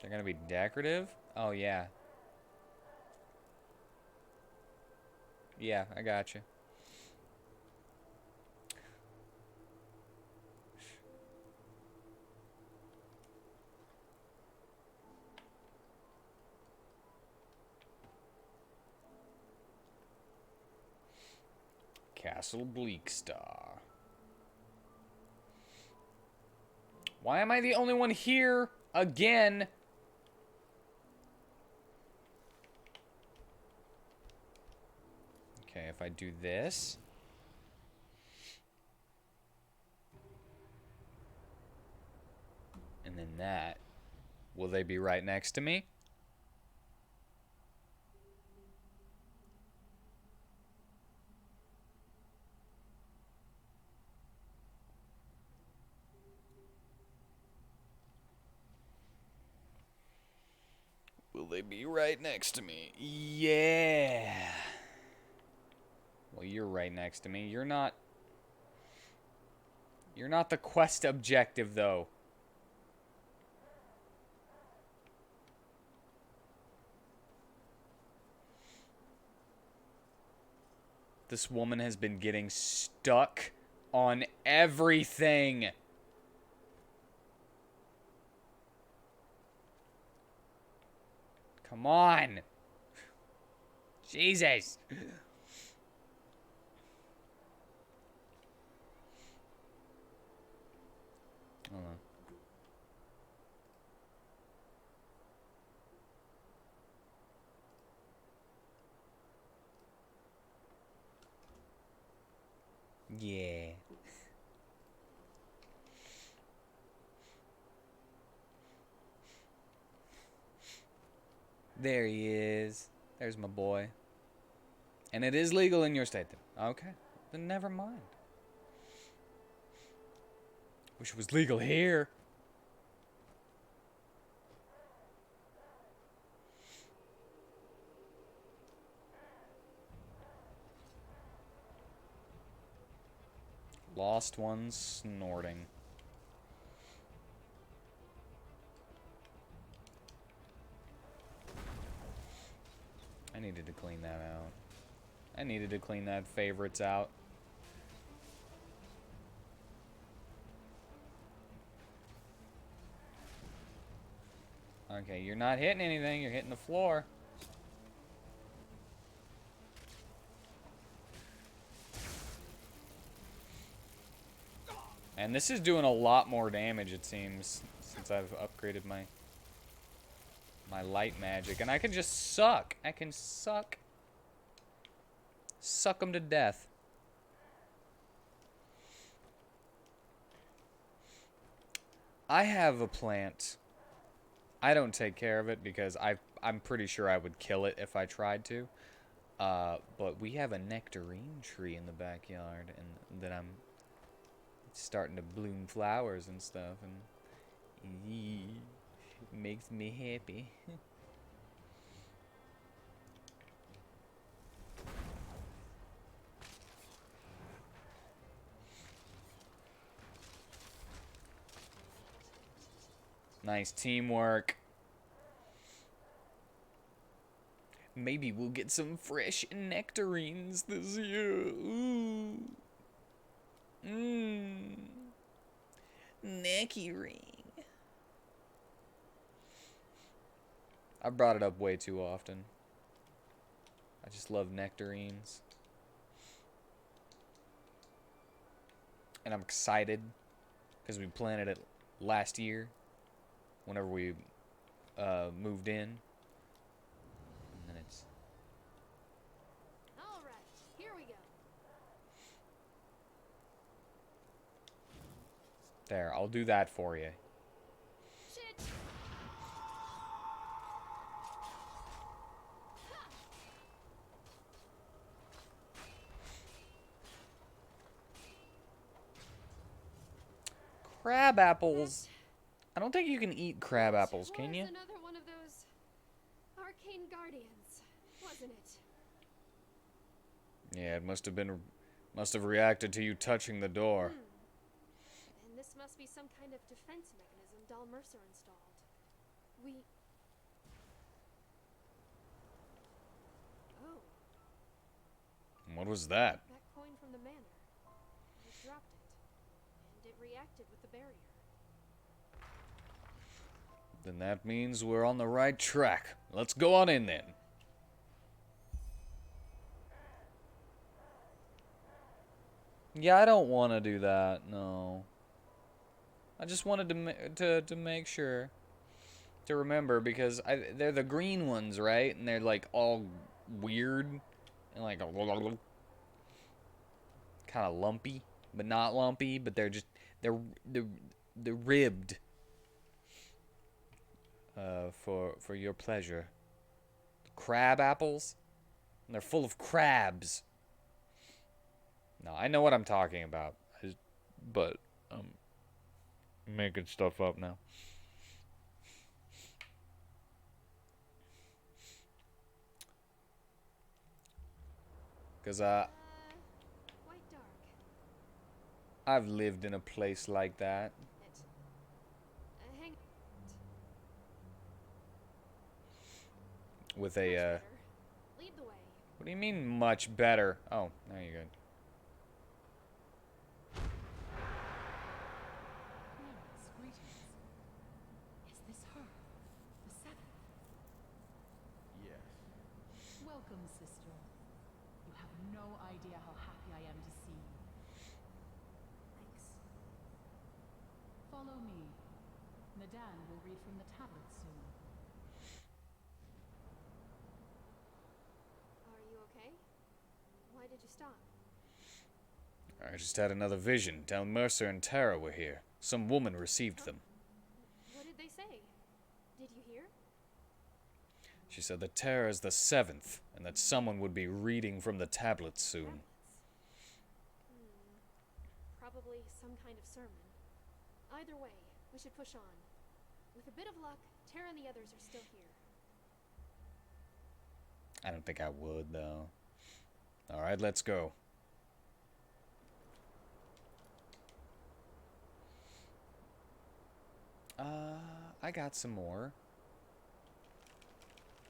They're gonna be decorative? Oh, yeah. Yeah, I got you. Castle Bleakstar. Why am I the only one here again? Okay, if I do this. And then that. Will they be right next to me? Will they be right next to me? Yeah. Well, you're right next to me. You're not... You're not the quest objective, though. This woman has been getting stuck on everything. Come on. Jesus. Hold on. Yeah. There he is. There's my boy. And it is legal in your state, then. Okay. Then never mind. Wish it was legal here. Lost one snorting. I needed to clean that out. I needed to clean that favorites out. Okay, you're not hitting anything, you're hitting the floor. And this is doing a lot more damage, it seems, since I've upgraded my light magic. And I can just suck. I can suck. Suck them to death. I have a plant. I don't take care of it because I'm pretty sure I would kill it if I tried to. But we have a nectarine tree in the backyard, and that I'm starting to bloom flowers and stuff, and it makes me happy. Nice teamwork. Maybe we'll get some fresh nectarines this year. Ooh. Mmm. Necky ring. I brought it up way too often. I just love nectarines. And I'm excited because we planted it last year whenever we moved in. And then it's... All right, here we go. There, I'll do that for you. Shit. Crab apples. I don't think you can eat crab apples, can you? Another one of those arcane guardians, wasn't it? Yeah, it must have reacted to you touching the door. And this must be some kind of defense mechanism Dal Mercer installed. Oh. What was that? That coin from the manor. I dropped it, and it reacted with the barrier. Then that means we're on the right track. Let's go on in then. Yeah, I don't want to do that. No. I just wanted to make sure to remember because they're the green ones, right? And they're like all weird and like kind of lumpy, but not lumpy. But they're they're, they're ribbed for your pleasure. Crab apples, and they're full of crabs. No, I know what I'm talking about, but I'm making stuff up now. Cause Quite dark. I've lived in a place like that. Hang. With Much a better. Lead the way. what do you mean much better? Oh, now you're good. Clearance, greetings. Is this her? The seventh? Yes. Welcome, sister. You have no idea how happy I am to see you. Thanks. Follow me. Nadan will read from the tablet soon. Are you okay? Why did you stop? I just had another vision. Down Mercer and Tara were here. Some woman received them. What did they say? Did you hear? She said that Tara is the seventh, and that someone would be reading from the tablet soon. Tablets? Probably some kind of sermon. Either way, we should push on. With a bit of luck, Tara and the others are still here. I don't think I would, though. Alright, let's go. I got some more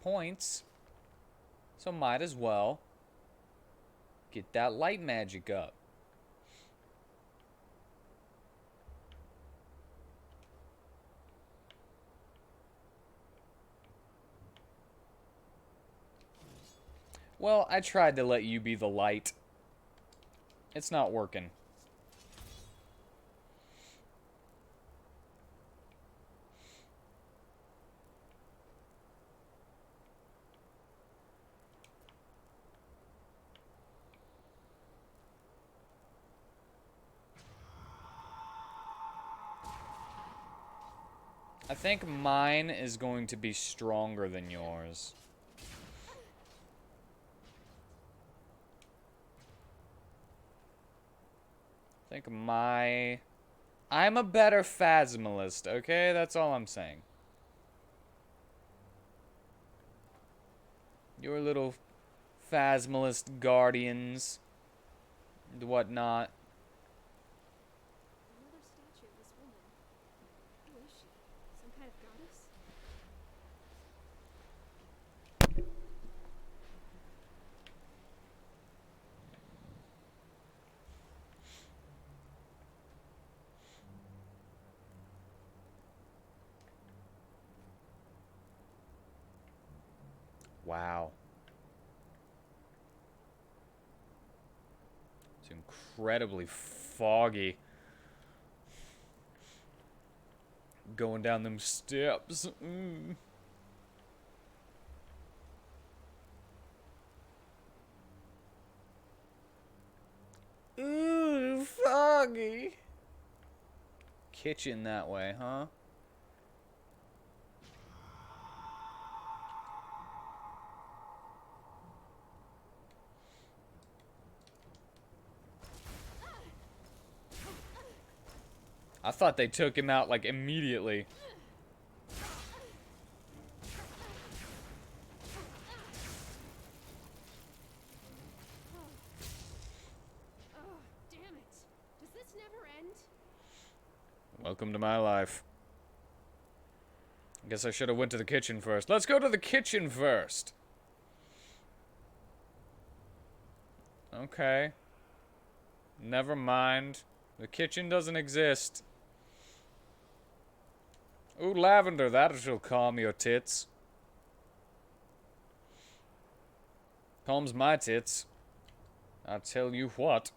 points, so might as well get that light magic up. Well, I tried to let you be the light. It's not working. I think mine is going to be stronger than yours. I think I'm a better phasmalist, okay? That's all I'm saying. Your little phasmalist guardians and whatnot. Another statue of this woman. Who is she? Some kind of goddess? Wow. It's incredibly foggy. Going down them steps. Ooh, foggy. Kitchen that way, huh? I thought they took him out, like, immediately. Oh, damn it. Does this never end? Welcome to my life. I guess I should have went to the kitchen first. Let's go to the kitchen first. Okay. Never mind. The kitchen doesn't exist. Ooh, lavender. That'll calm your tits. Calms my tits. I'll tell you what.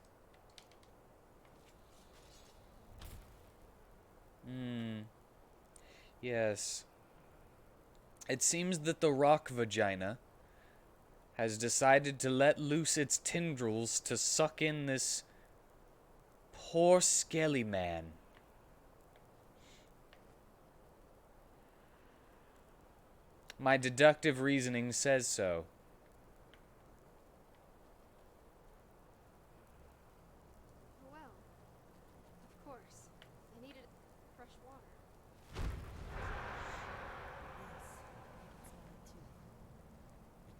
Yes. It seems that the rock vagina has decided to let loose its tendrils to suck in this poor skelly man. My deductive reasoning says so. Oh well. Of course. I needed fresh water. It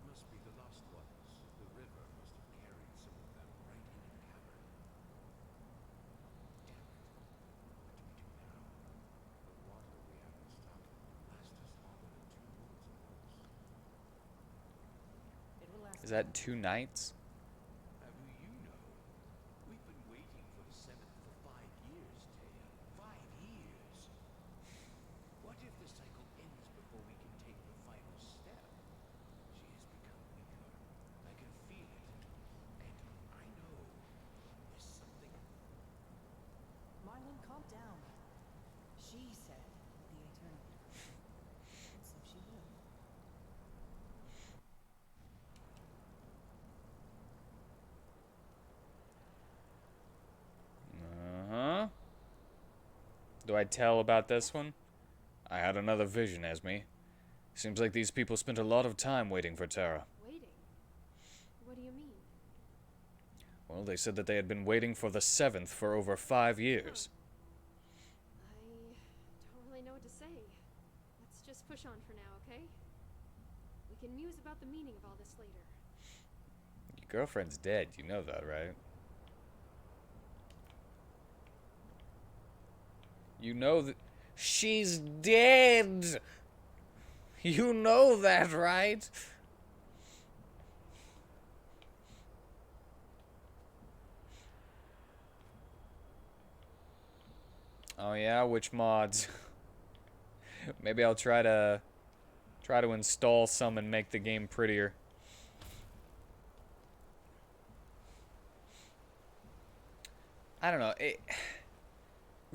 must be the lost ones. The river must have carried some of them right into the cavern. Damn it. What do we do now? The water we haven't stopped will last us longer than 2 nights at most. Is that 2 nights? How do you know? We've been waiting for the 7th for 5 years, Taya. 5 years! What if the cycle ends before we can take the final step? She has become weaker. I can feel it. And I know there's something... Marlon, calm down. She said the eternal. And so she will. Uh-huh. Do I tell about this one? I had another vision, Esme. Seems like these people spent a lot of time waiting for Tara. Waiting? What do you mean? Well, they said that they had been waiting for the 7th for over 5 years. I don't really know what to say. Let's just push on for now, okay? We can muse about the meaning of all this later. Your girlfriend's dead, you know that, right? You know that she's dead! You know that, right? Oh yeah, which mods? Maybe I'll try to install some and make the game prettier. I don't know.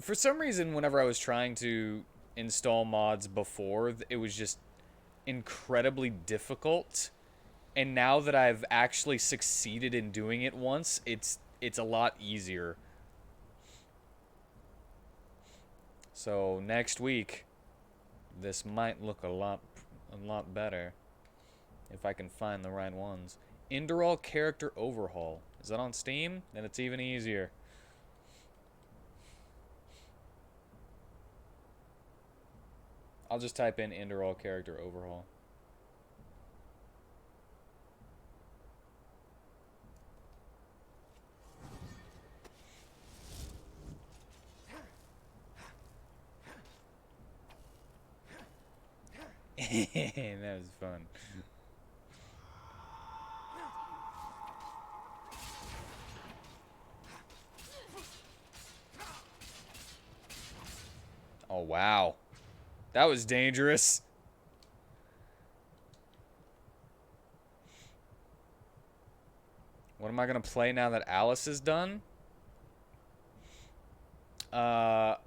For some reason, whenever I was trying to install mods before, it was just incredibly difficult. And now that I've actually succeeded in doing it once, it's a lot easier. So next week, this might look a lot better if I can find the right ones. Enderal character overhaul. Is that on Steam? Then it's even easier. I'll just type in Enderal character overhaul. That was fun. Oh, wow. That was dangerous. What am I going to play now that Alice is done? Well,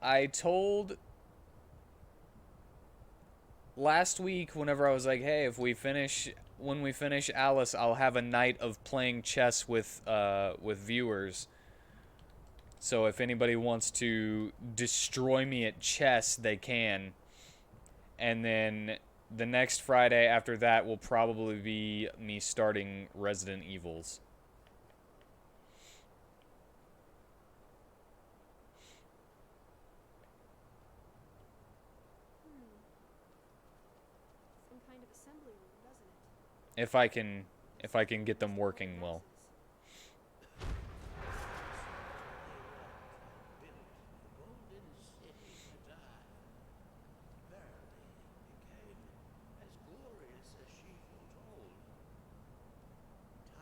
I told last week whenever I was like, hey, when we finish Alice, I'll have a night of playing chess with viewers. So if anybody wants to destroy me at chess, they can. And then the next Friday after that will probably be me starting Resident Evils. Some kind of assembly room, doesn't it? If I can get them working well.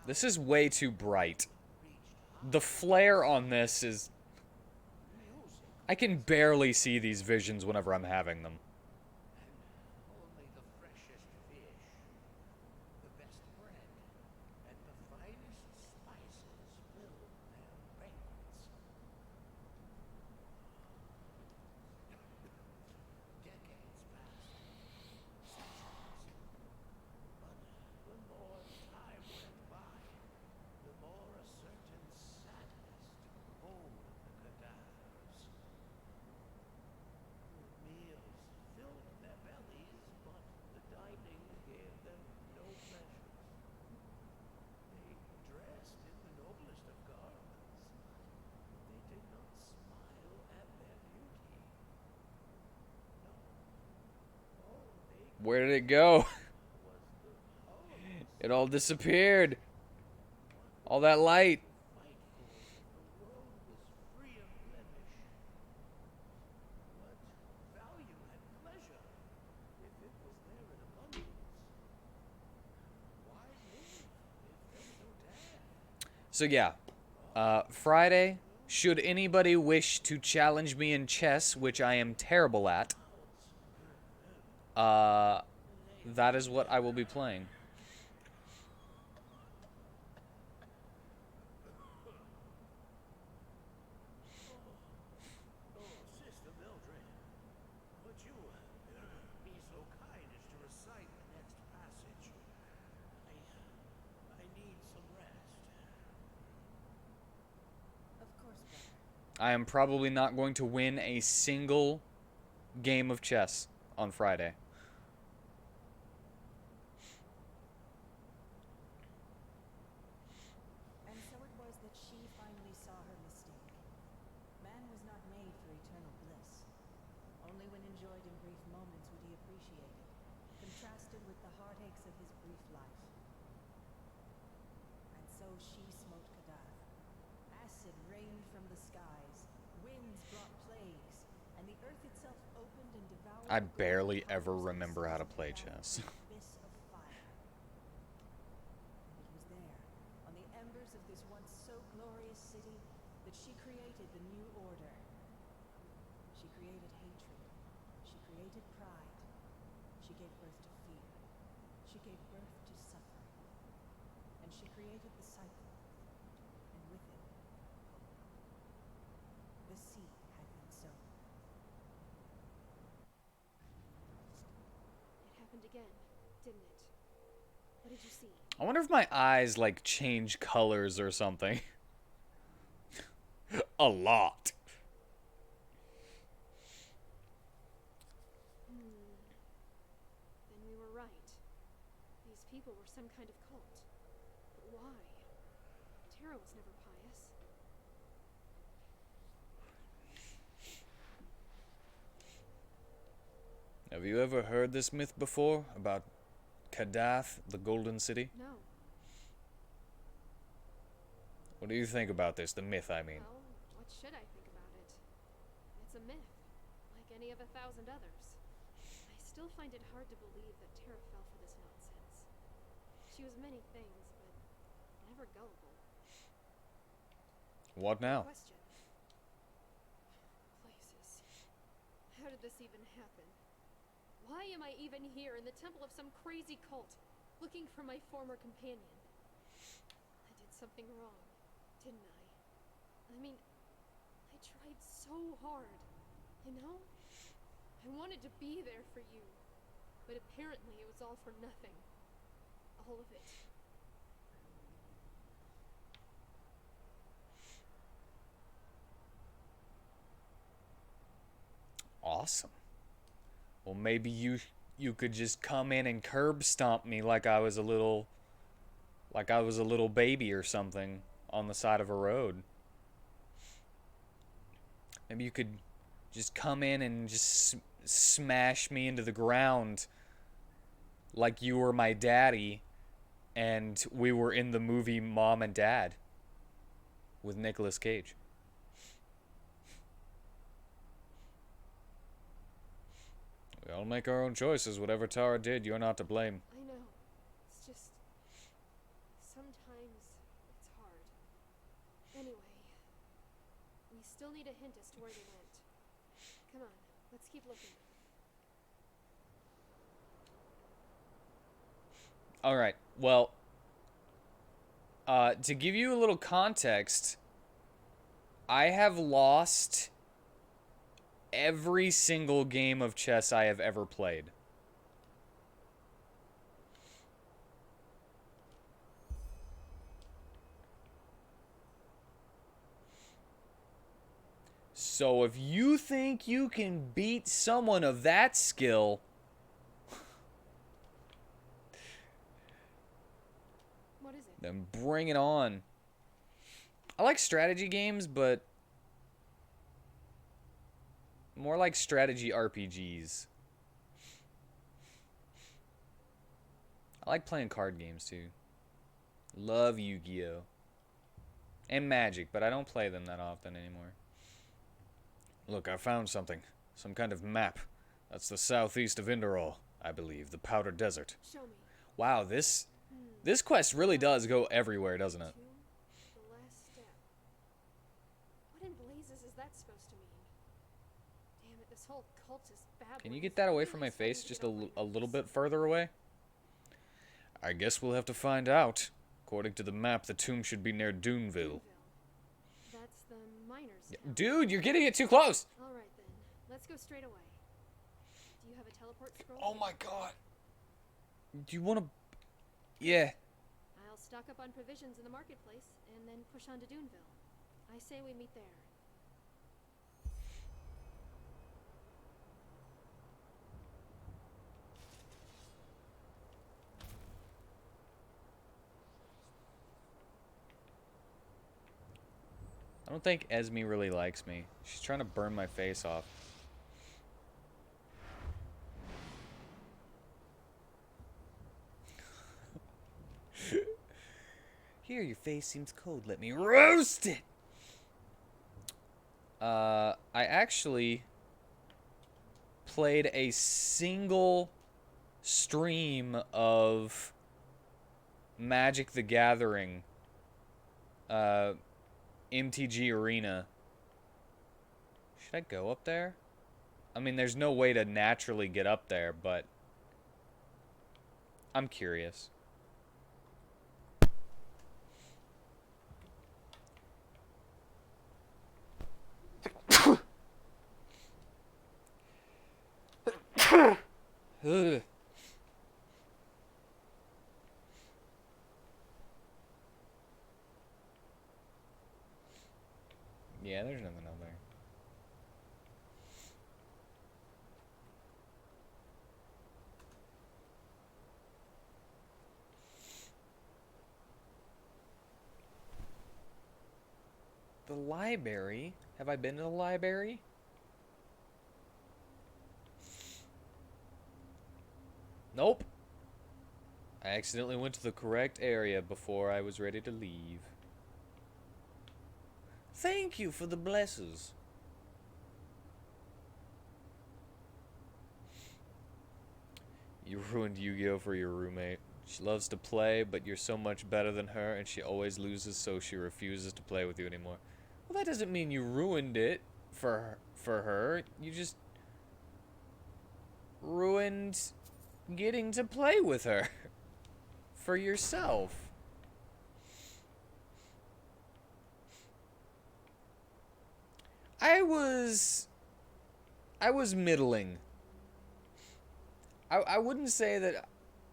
This is way too bright. The flare on this is... I can barely see these visions whenever I'm having them. Only the freshest fish, the best bread, and the finest spices fill their banquets. Where did it go? It all disappeared. All that light. So yeah, Friday, should anybody wish to challenge me in chess, which I am terrible at, that is what I will be playing. Sister Mildred, would you be so kind as to recite the next passage? I need some rest. Of course, brother. I am probably not going to win a single game of chess on Friday. And so it was that she finally saw her mistake. Man was not made for eternal bliss. Only when enjoyed in brief moments would he appreciate it, contrasted with the heartaches of his brief life. And so she smote Kadath. Acid rained from the skies, winds brought plagues, and the earth itself opened and devoured. I barely ever remember how to play chess. Abyss of fire. And it was there, on the embers of this once so glorious city, that she created the new order. She created hatred. She created pride. She gave birth to fear. She gave birth to suffering. And she created the cycle. And with it, hope. The seed had been sown. It happened again, didn't it? What did you see? I wonder if my eyes, like, change colors or something. A lot. Then we were right. These people were some kind of cult. But why? Tara was never pious. Have you ever heard this myth before about Kadath, the Golden City? No. What do you think about this? The myth, I mean. Well, what should I think about it? It's a myth, like any of 1,000 others. I still find it hard to believe that Tara fell for this nonsense. She was many things, but never gullible. What now? Question. Places. How did this even happen? Why am I even here in the temple of some crazy cult, looking for my former companion? I did something wrong, didn't I? I mean, I tried so hard, you know? I wanted to be there for you, but apparently it was all for nothing. All of it. Awesome. Well, maybe you could just come in and curb stomp me like I was a little baby or something on the side of a road. Maybe you could just come in and just smash me into the ground like you were my daddy and we were in the movie Mom and Dad with Nicolas Cage. We all make our own choices. Whatever Tara did, you're not to blame. I know. It's just... sometimes it's hard. Anyway, we still need a hint as to where they went. Come on, let's keep looking. Alright, well, to give you a little context, I have lost every single game of chess I have ever played. So if you think you can beat someone of that skill, What is it? then bring it on. I like strategy games, but more like strategy RPGs. I like playing card games too. Love Yu-Gi-Oh! And Magic, but I don't play them that often anymore. Look, I found something. Some kind of map. That's the southeast of Enderal, I believe, the Powder Desert. Show me. Wow, this quest really does go everywhere, doesn't it? To the last step. What in blazes is that supposed to mean? Damn it, this whole cult is babbling. Can you get that away from my face just a little bit further away? I guess we'll have to find out. According to the map, the tomb should be near Duneville. That's the miners' town. Dude, you're getting it too close! All right then, let's go straight away. Do you have a teleport scroll? Oh my god. Do you want to... Yeah. I'll stock up on provisions in the marketplace and then push on to Duneville. I say we meet there. I don't think Esme really likes me. She's trying to burn my face off. Here, your face seems cold. Let me roast it! I actually played a single stream of Magic the Gathering MTG Arena. Should I go up there? I mean, there's no way to naturally get up there, but I'm curious. Ugh. Yeah, there's nothing out there. The library? Have I been to the library? Nope. I accidentally went to the correct area before I was ready to leave. Thank you for the blesses. You ruined Yu-Gi-Oh! For your roommate. She loves to play, but you're so much better than her, and she always loses, so she refuses to play with you anymore. Well, that doesn't mean you ruined it for her. You just ruined getting to play with her for yourself. I was middling. I wouldn't say that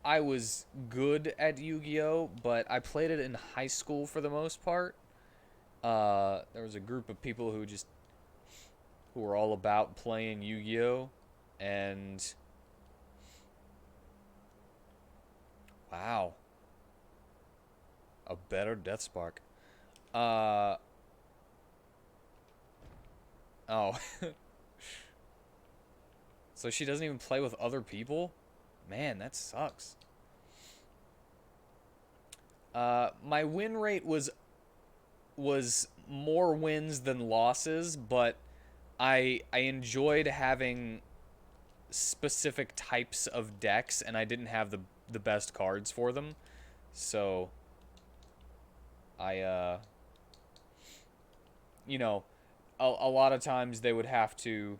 I was good at Yu-Gi-Oh, but I played it in high school for the most part. There was a group of people who were all about playing Yu-Gi-Oh, and wow, a better Death Spark. Oh. So she doesn't even play with other people? Man, that sucks. My win rate was more wins than losses, but I enjoyed having specific types of decks, and I didn't have the best cards for them. So you know, a lot of times they would have to...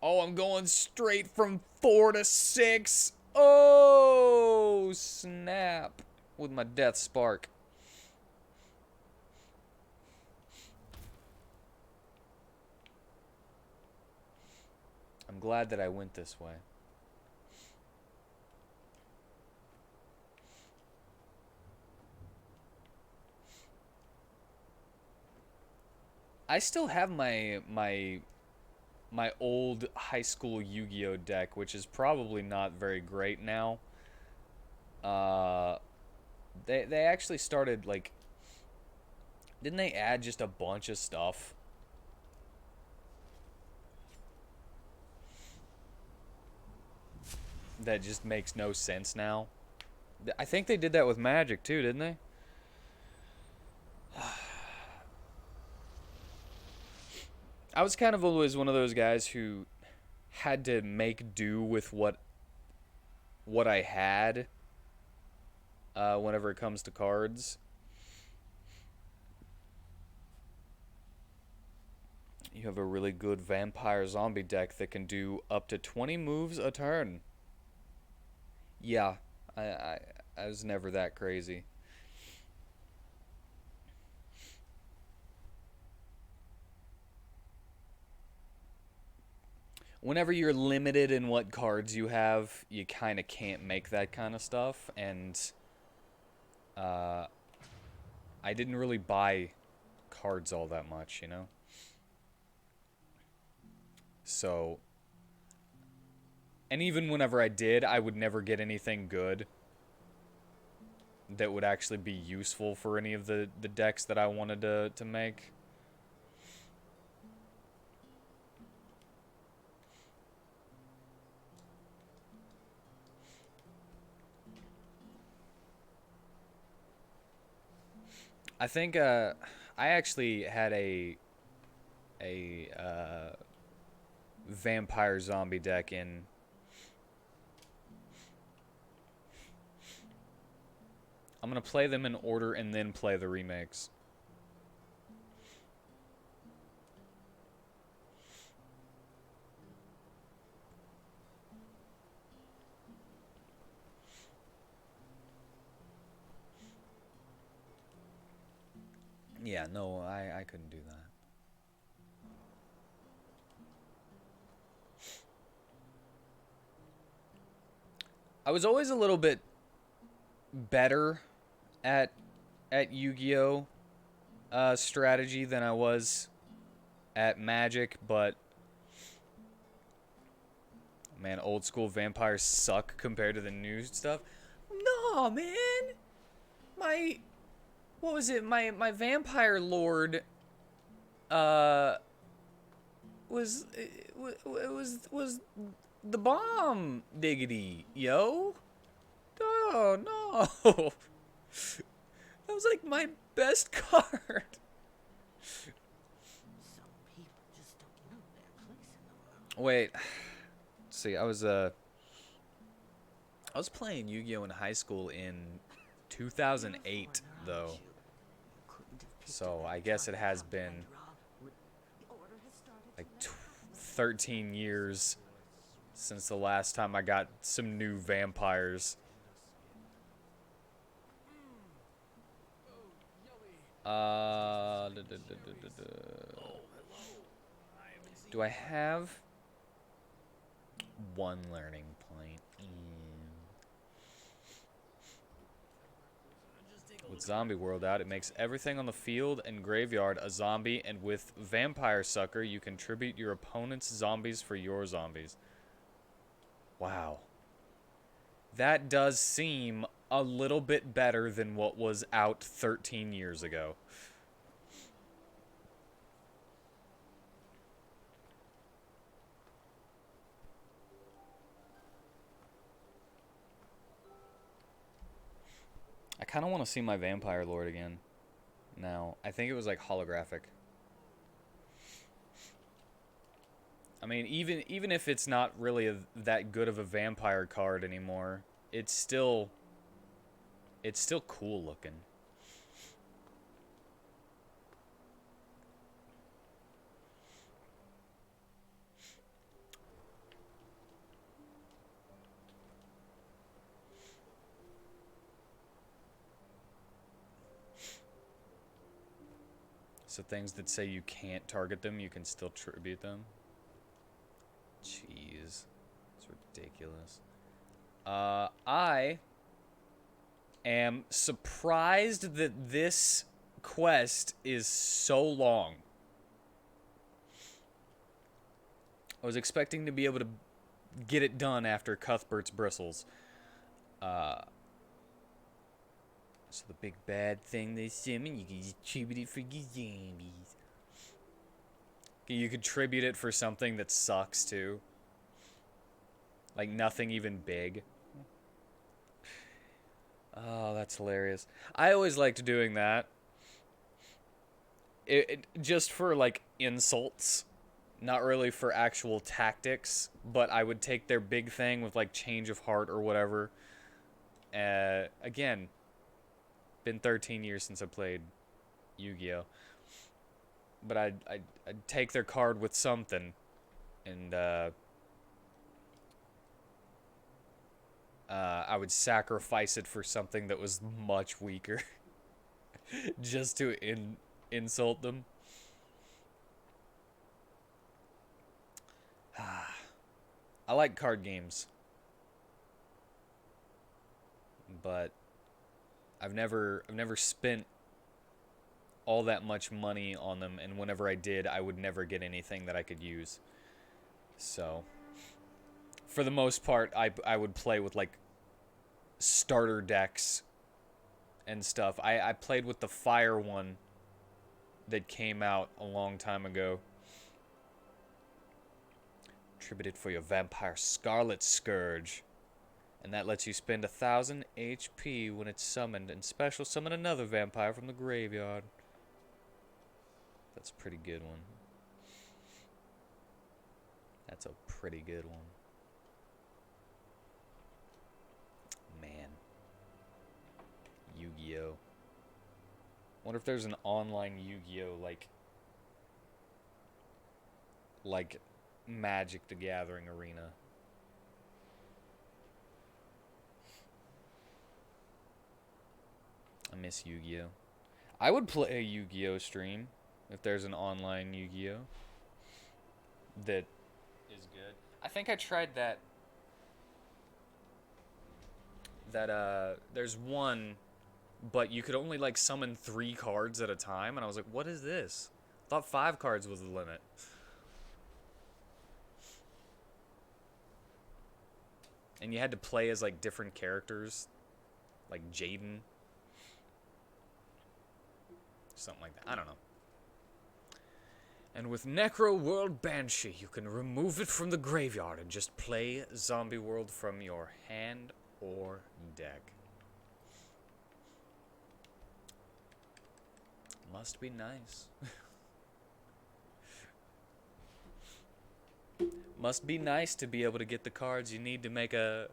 Oh, I'm going straight from 4 to 6. Oh, snap. With my Death Spark. I'm glad that I went this way. I still have my old high school Yu-Gi-Oh deck, which is probably not very great now. They actually started, like, didn't they add just a bunch of stuff? that just makes no sense now. I think they did that with Magic too, didn't they? I was kind of always one of those guys who had to make do with what I had whenever it comes to cards. You have a really good vampire zombie deck that can do up to 20 moves a turn. Yeah, I was never that crazy. Whenever you're limited in what cards you have, you kind of can't make that kind of stuff, and I didn't really buy cards all that much, you know? So, and even whenever I did, I would never get anything good that would actually be useful for any of the decks that I wanted to make. I think I actually had a vampire zombie deck in. I'm gonna play them in order and then play the remakes. Yeah, no, I couldn't do that. I was always a little bit better at Yu-Gi-Oh! Strategy than I was at Magic, but man, old school vampires suck compared to the new stuff. No, man. What was it? My vampire lord was was the bomb diggity, yo. Oh no. That was like my best card. Some people just don't know their place in the world. Wait. Let's see, I was playing Yu-Gi-Oh! In high school in 2008 though. So I guess it has been like 13 years since the last time I got some new vampires. Do I have one learning point? With Zombie World out, it makes everything on the field and graveyard a zombie, and with Vampire Sucker, you contribute your opponent's zombies for your zombies. Wow. That does seem a little bit better than what was out 13 years ago. I kind of want to see my Vampire Lord again. Now, I think it was like holographic. I mean, even if it's not really that good of a vampire card anymore, it's still cool looking. So things that say you can't target them, you can still tribute them. Jeez. It's ridiculous. I am surprised that this quest is so long. I was expecting to be able to get it done after Cuthbert's Bristles. So the big bad thing they summon, you can just tribute it for your zombies. You could tribute it for something that sucks too. Like nothing even big. Oh, that's hilarious. I always liked doing that. Just for like insults, not really for actual tactics, but I would take their big thing with like change of heart or whatever. Again, been 13 years since I played Yu-Gi-Oh, but I'd take their card with something, and I would sacrifice it for something that was much weaker, just to insult them. I like card games, but I've never spent all that much money on them, and whenever I did, I would never get anything that I could use. So, for the most part, I would play with like starter decks and stuff. I played with the fire one that came out a long time ago. Tributed for your vampire Scarlet Scourge. And that lets you spend 1,000 HP when it's summoned and special summon another vampire from the graveyard. That's a pretty good one. That's a pretty good one. Man. Yu-Gi-Oh. Wonder if there's an online Yu-Gi-Oh like Magic the Gathering arena. I miss Yu-Gi-Oh. I would play a Yu-Gi-Oh stream if there's an online Yu-Gi-Oh that is good. I think I tried that. There's one, but you could only like summon 3 cards at a time, and I was like, what is this? I thought 5 cards was the limit. And you had to play as like different characters, like Jaden. Something like that. I don't know. And with Necro World Banshee, you can remove it from the graveyard and just play Zombie World from your hand or deck. Must be nice. Must be nice to be able to get the cards you need to make a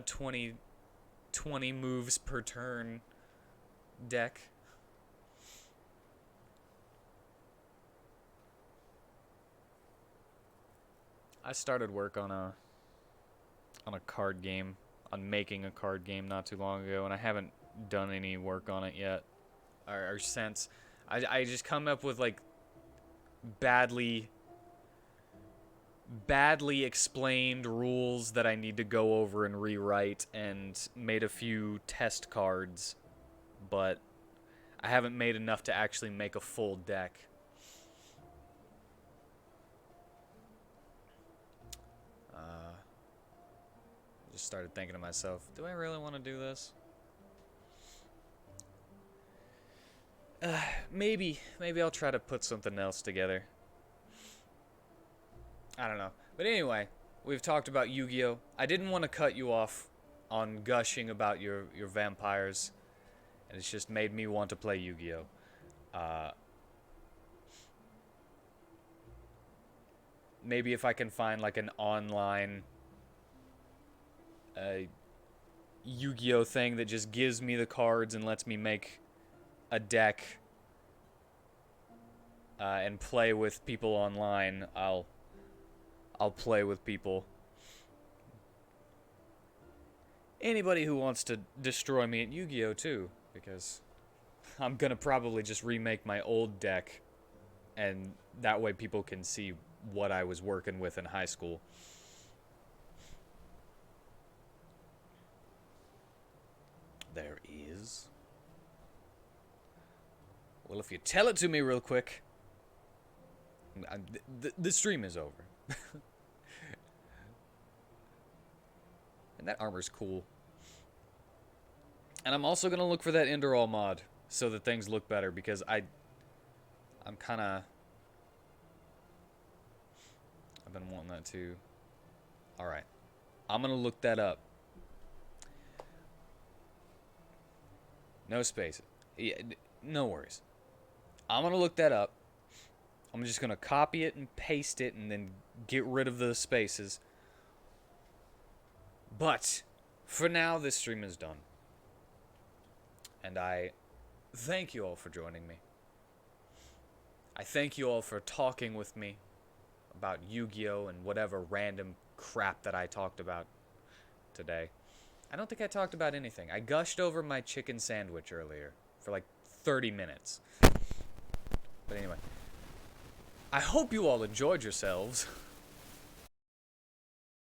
20 moves per turn deck. I started work on a card game, on making a card game not too long ago, and I haven't done any work on it yet, or since. I just come up with like badly explained rules that I need to go over and rewrite, and made a few test cards, but I haven't made enough to actually make a full deck. Just started thinking to myself, do I really want to do this? Maybe I'll try to put something else together. I don't know. But anyway, we've talked about Yu-Gi-Oh! I didn't want to cut you off on gushing about your vampires, and it's just made me want to play Yu-Gi-Oh! Maybe if I can find like an online Yu-Gi-Oh! Thing that just gives me the cards and lets me make a deck and play with people online, I'll play with people. Anybody who wants to destroy me at Yu-Gi-Oh! Too, because I'm gonna probably just remake my old deck, and that way people can see what I was working with in high school. There is. Well, if you tell it to me real quick, the stream is over. And that armor's cool. And I'm also going to look for that Enderal mod so that things look better, because I'm kind of... I've been wanting that too. Alright. I'm going to look that up. No space. Yeah, no worries. I'm going to look that up. I'm just going to copy it and paste it and then get rid of the spaces. But for now, this stream is done. And I thank you all for joining me. I thank you all for talking with me about Yu-Gi-Oh! And whatever random crap that I talked about today. I don't think I talked about anything. I gushed over my chicken sandwich earlier for like 30 minutes. But anyway, I hope you all enjoyed yourselves.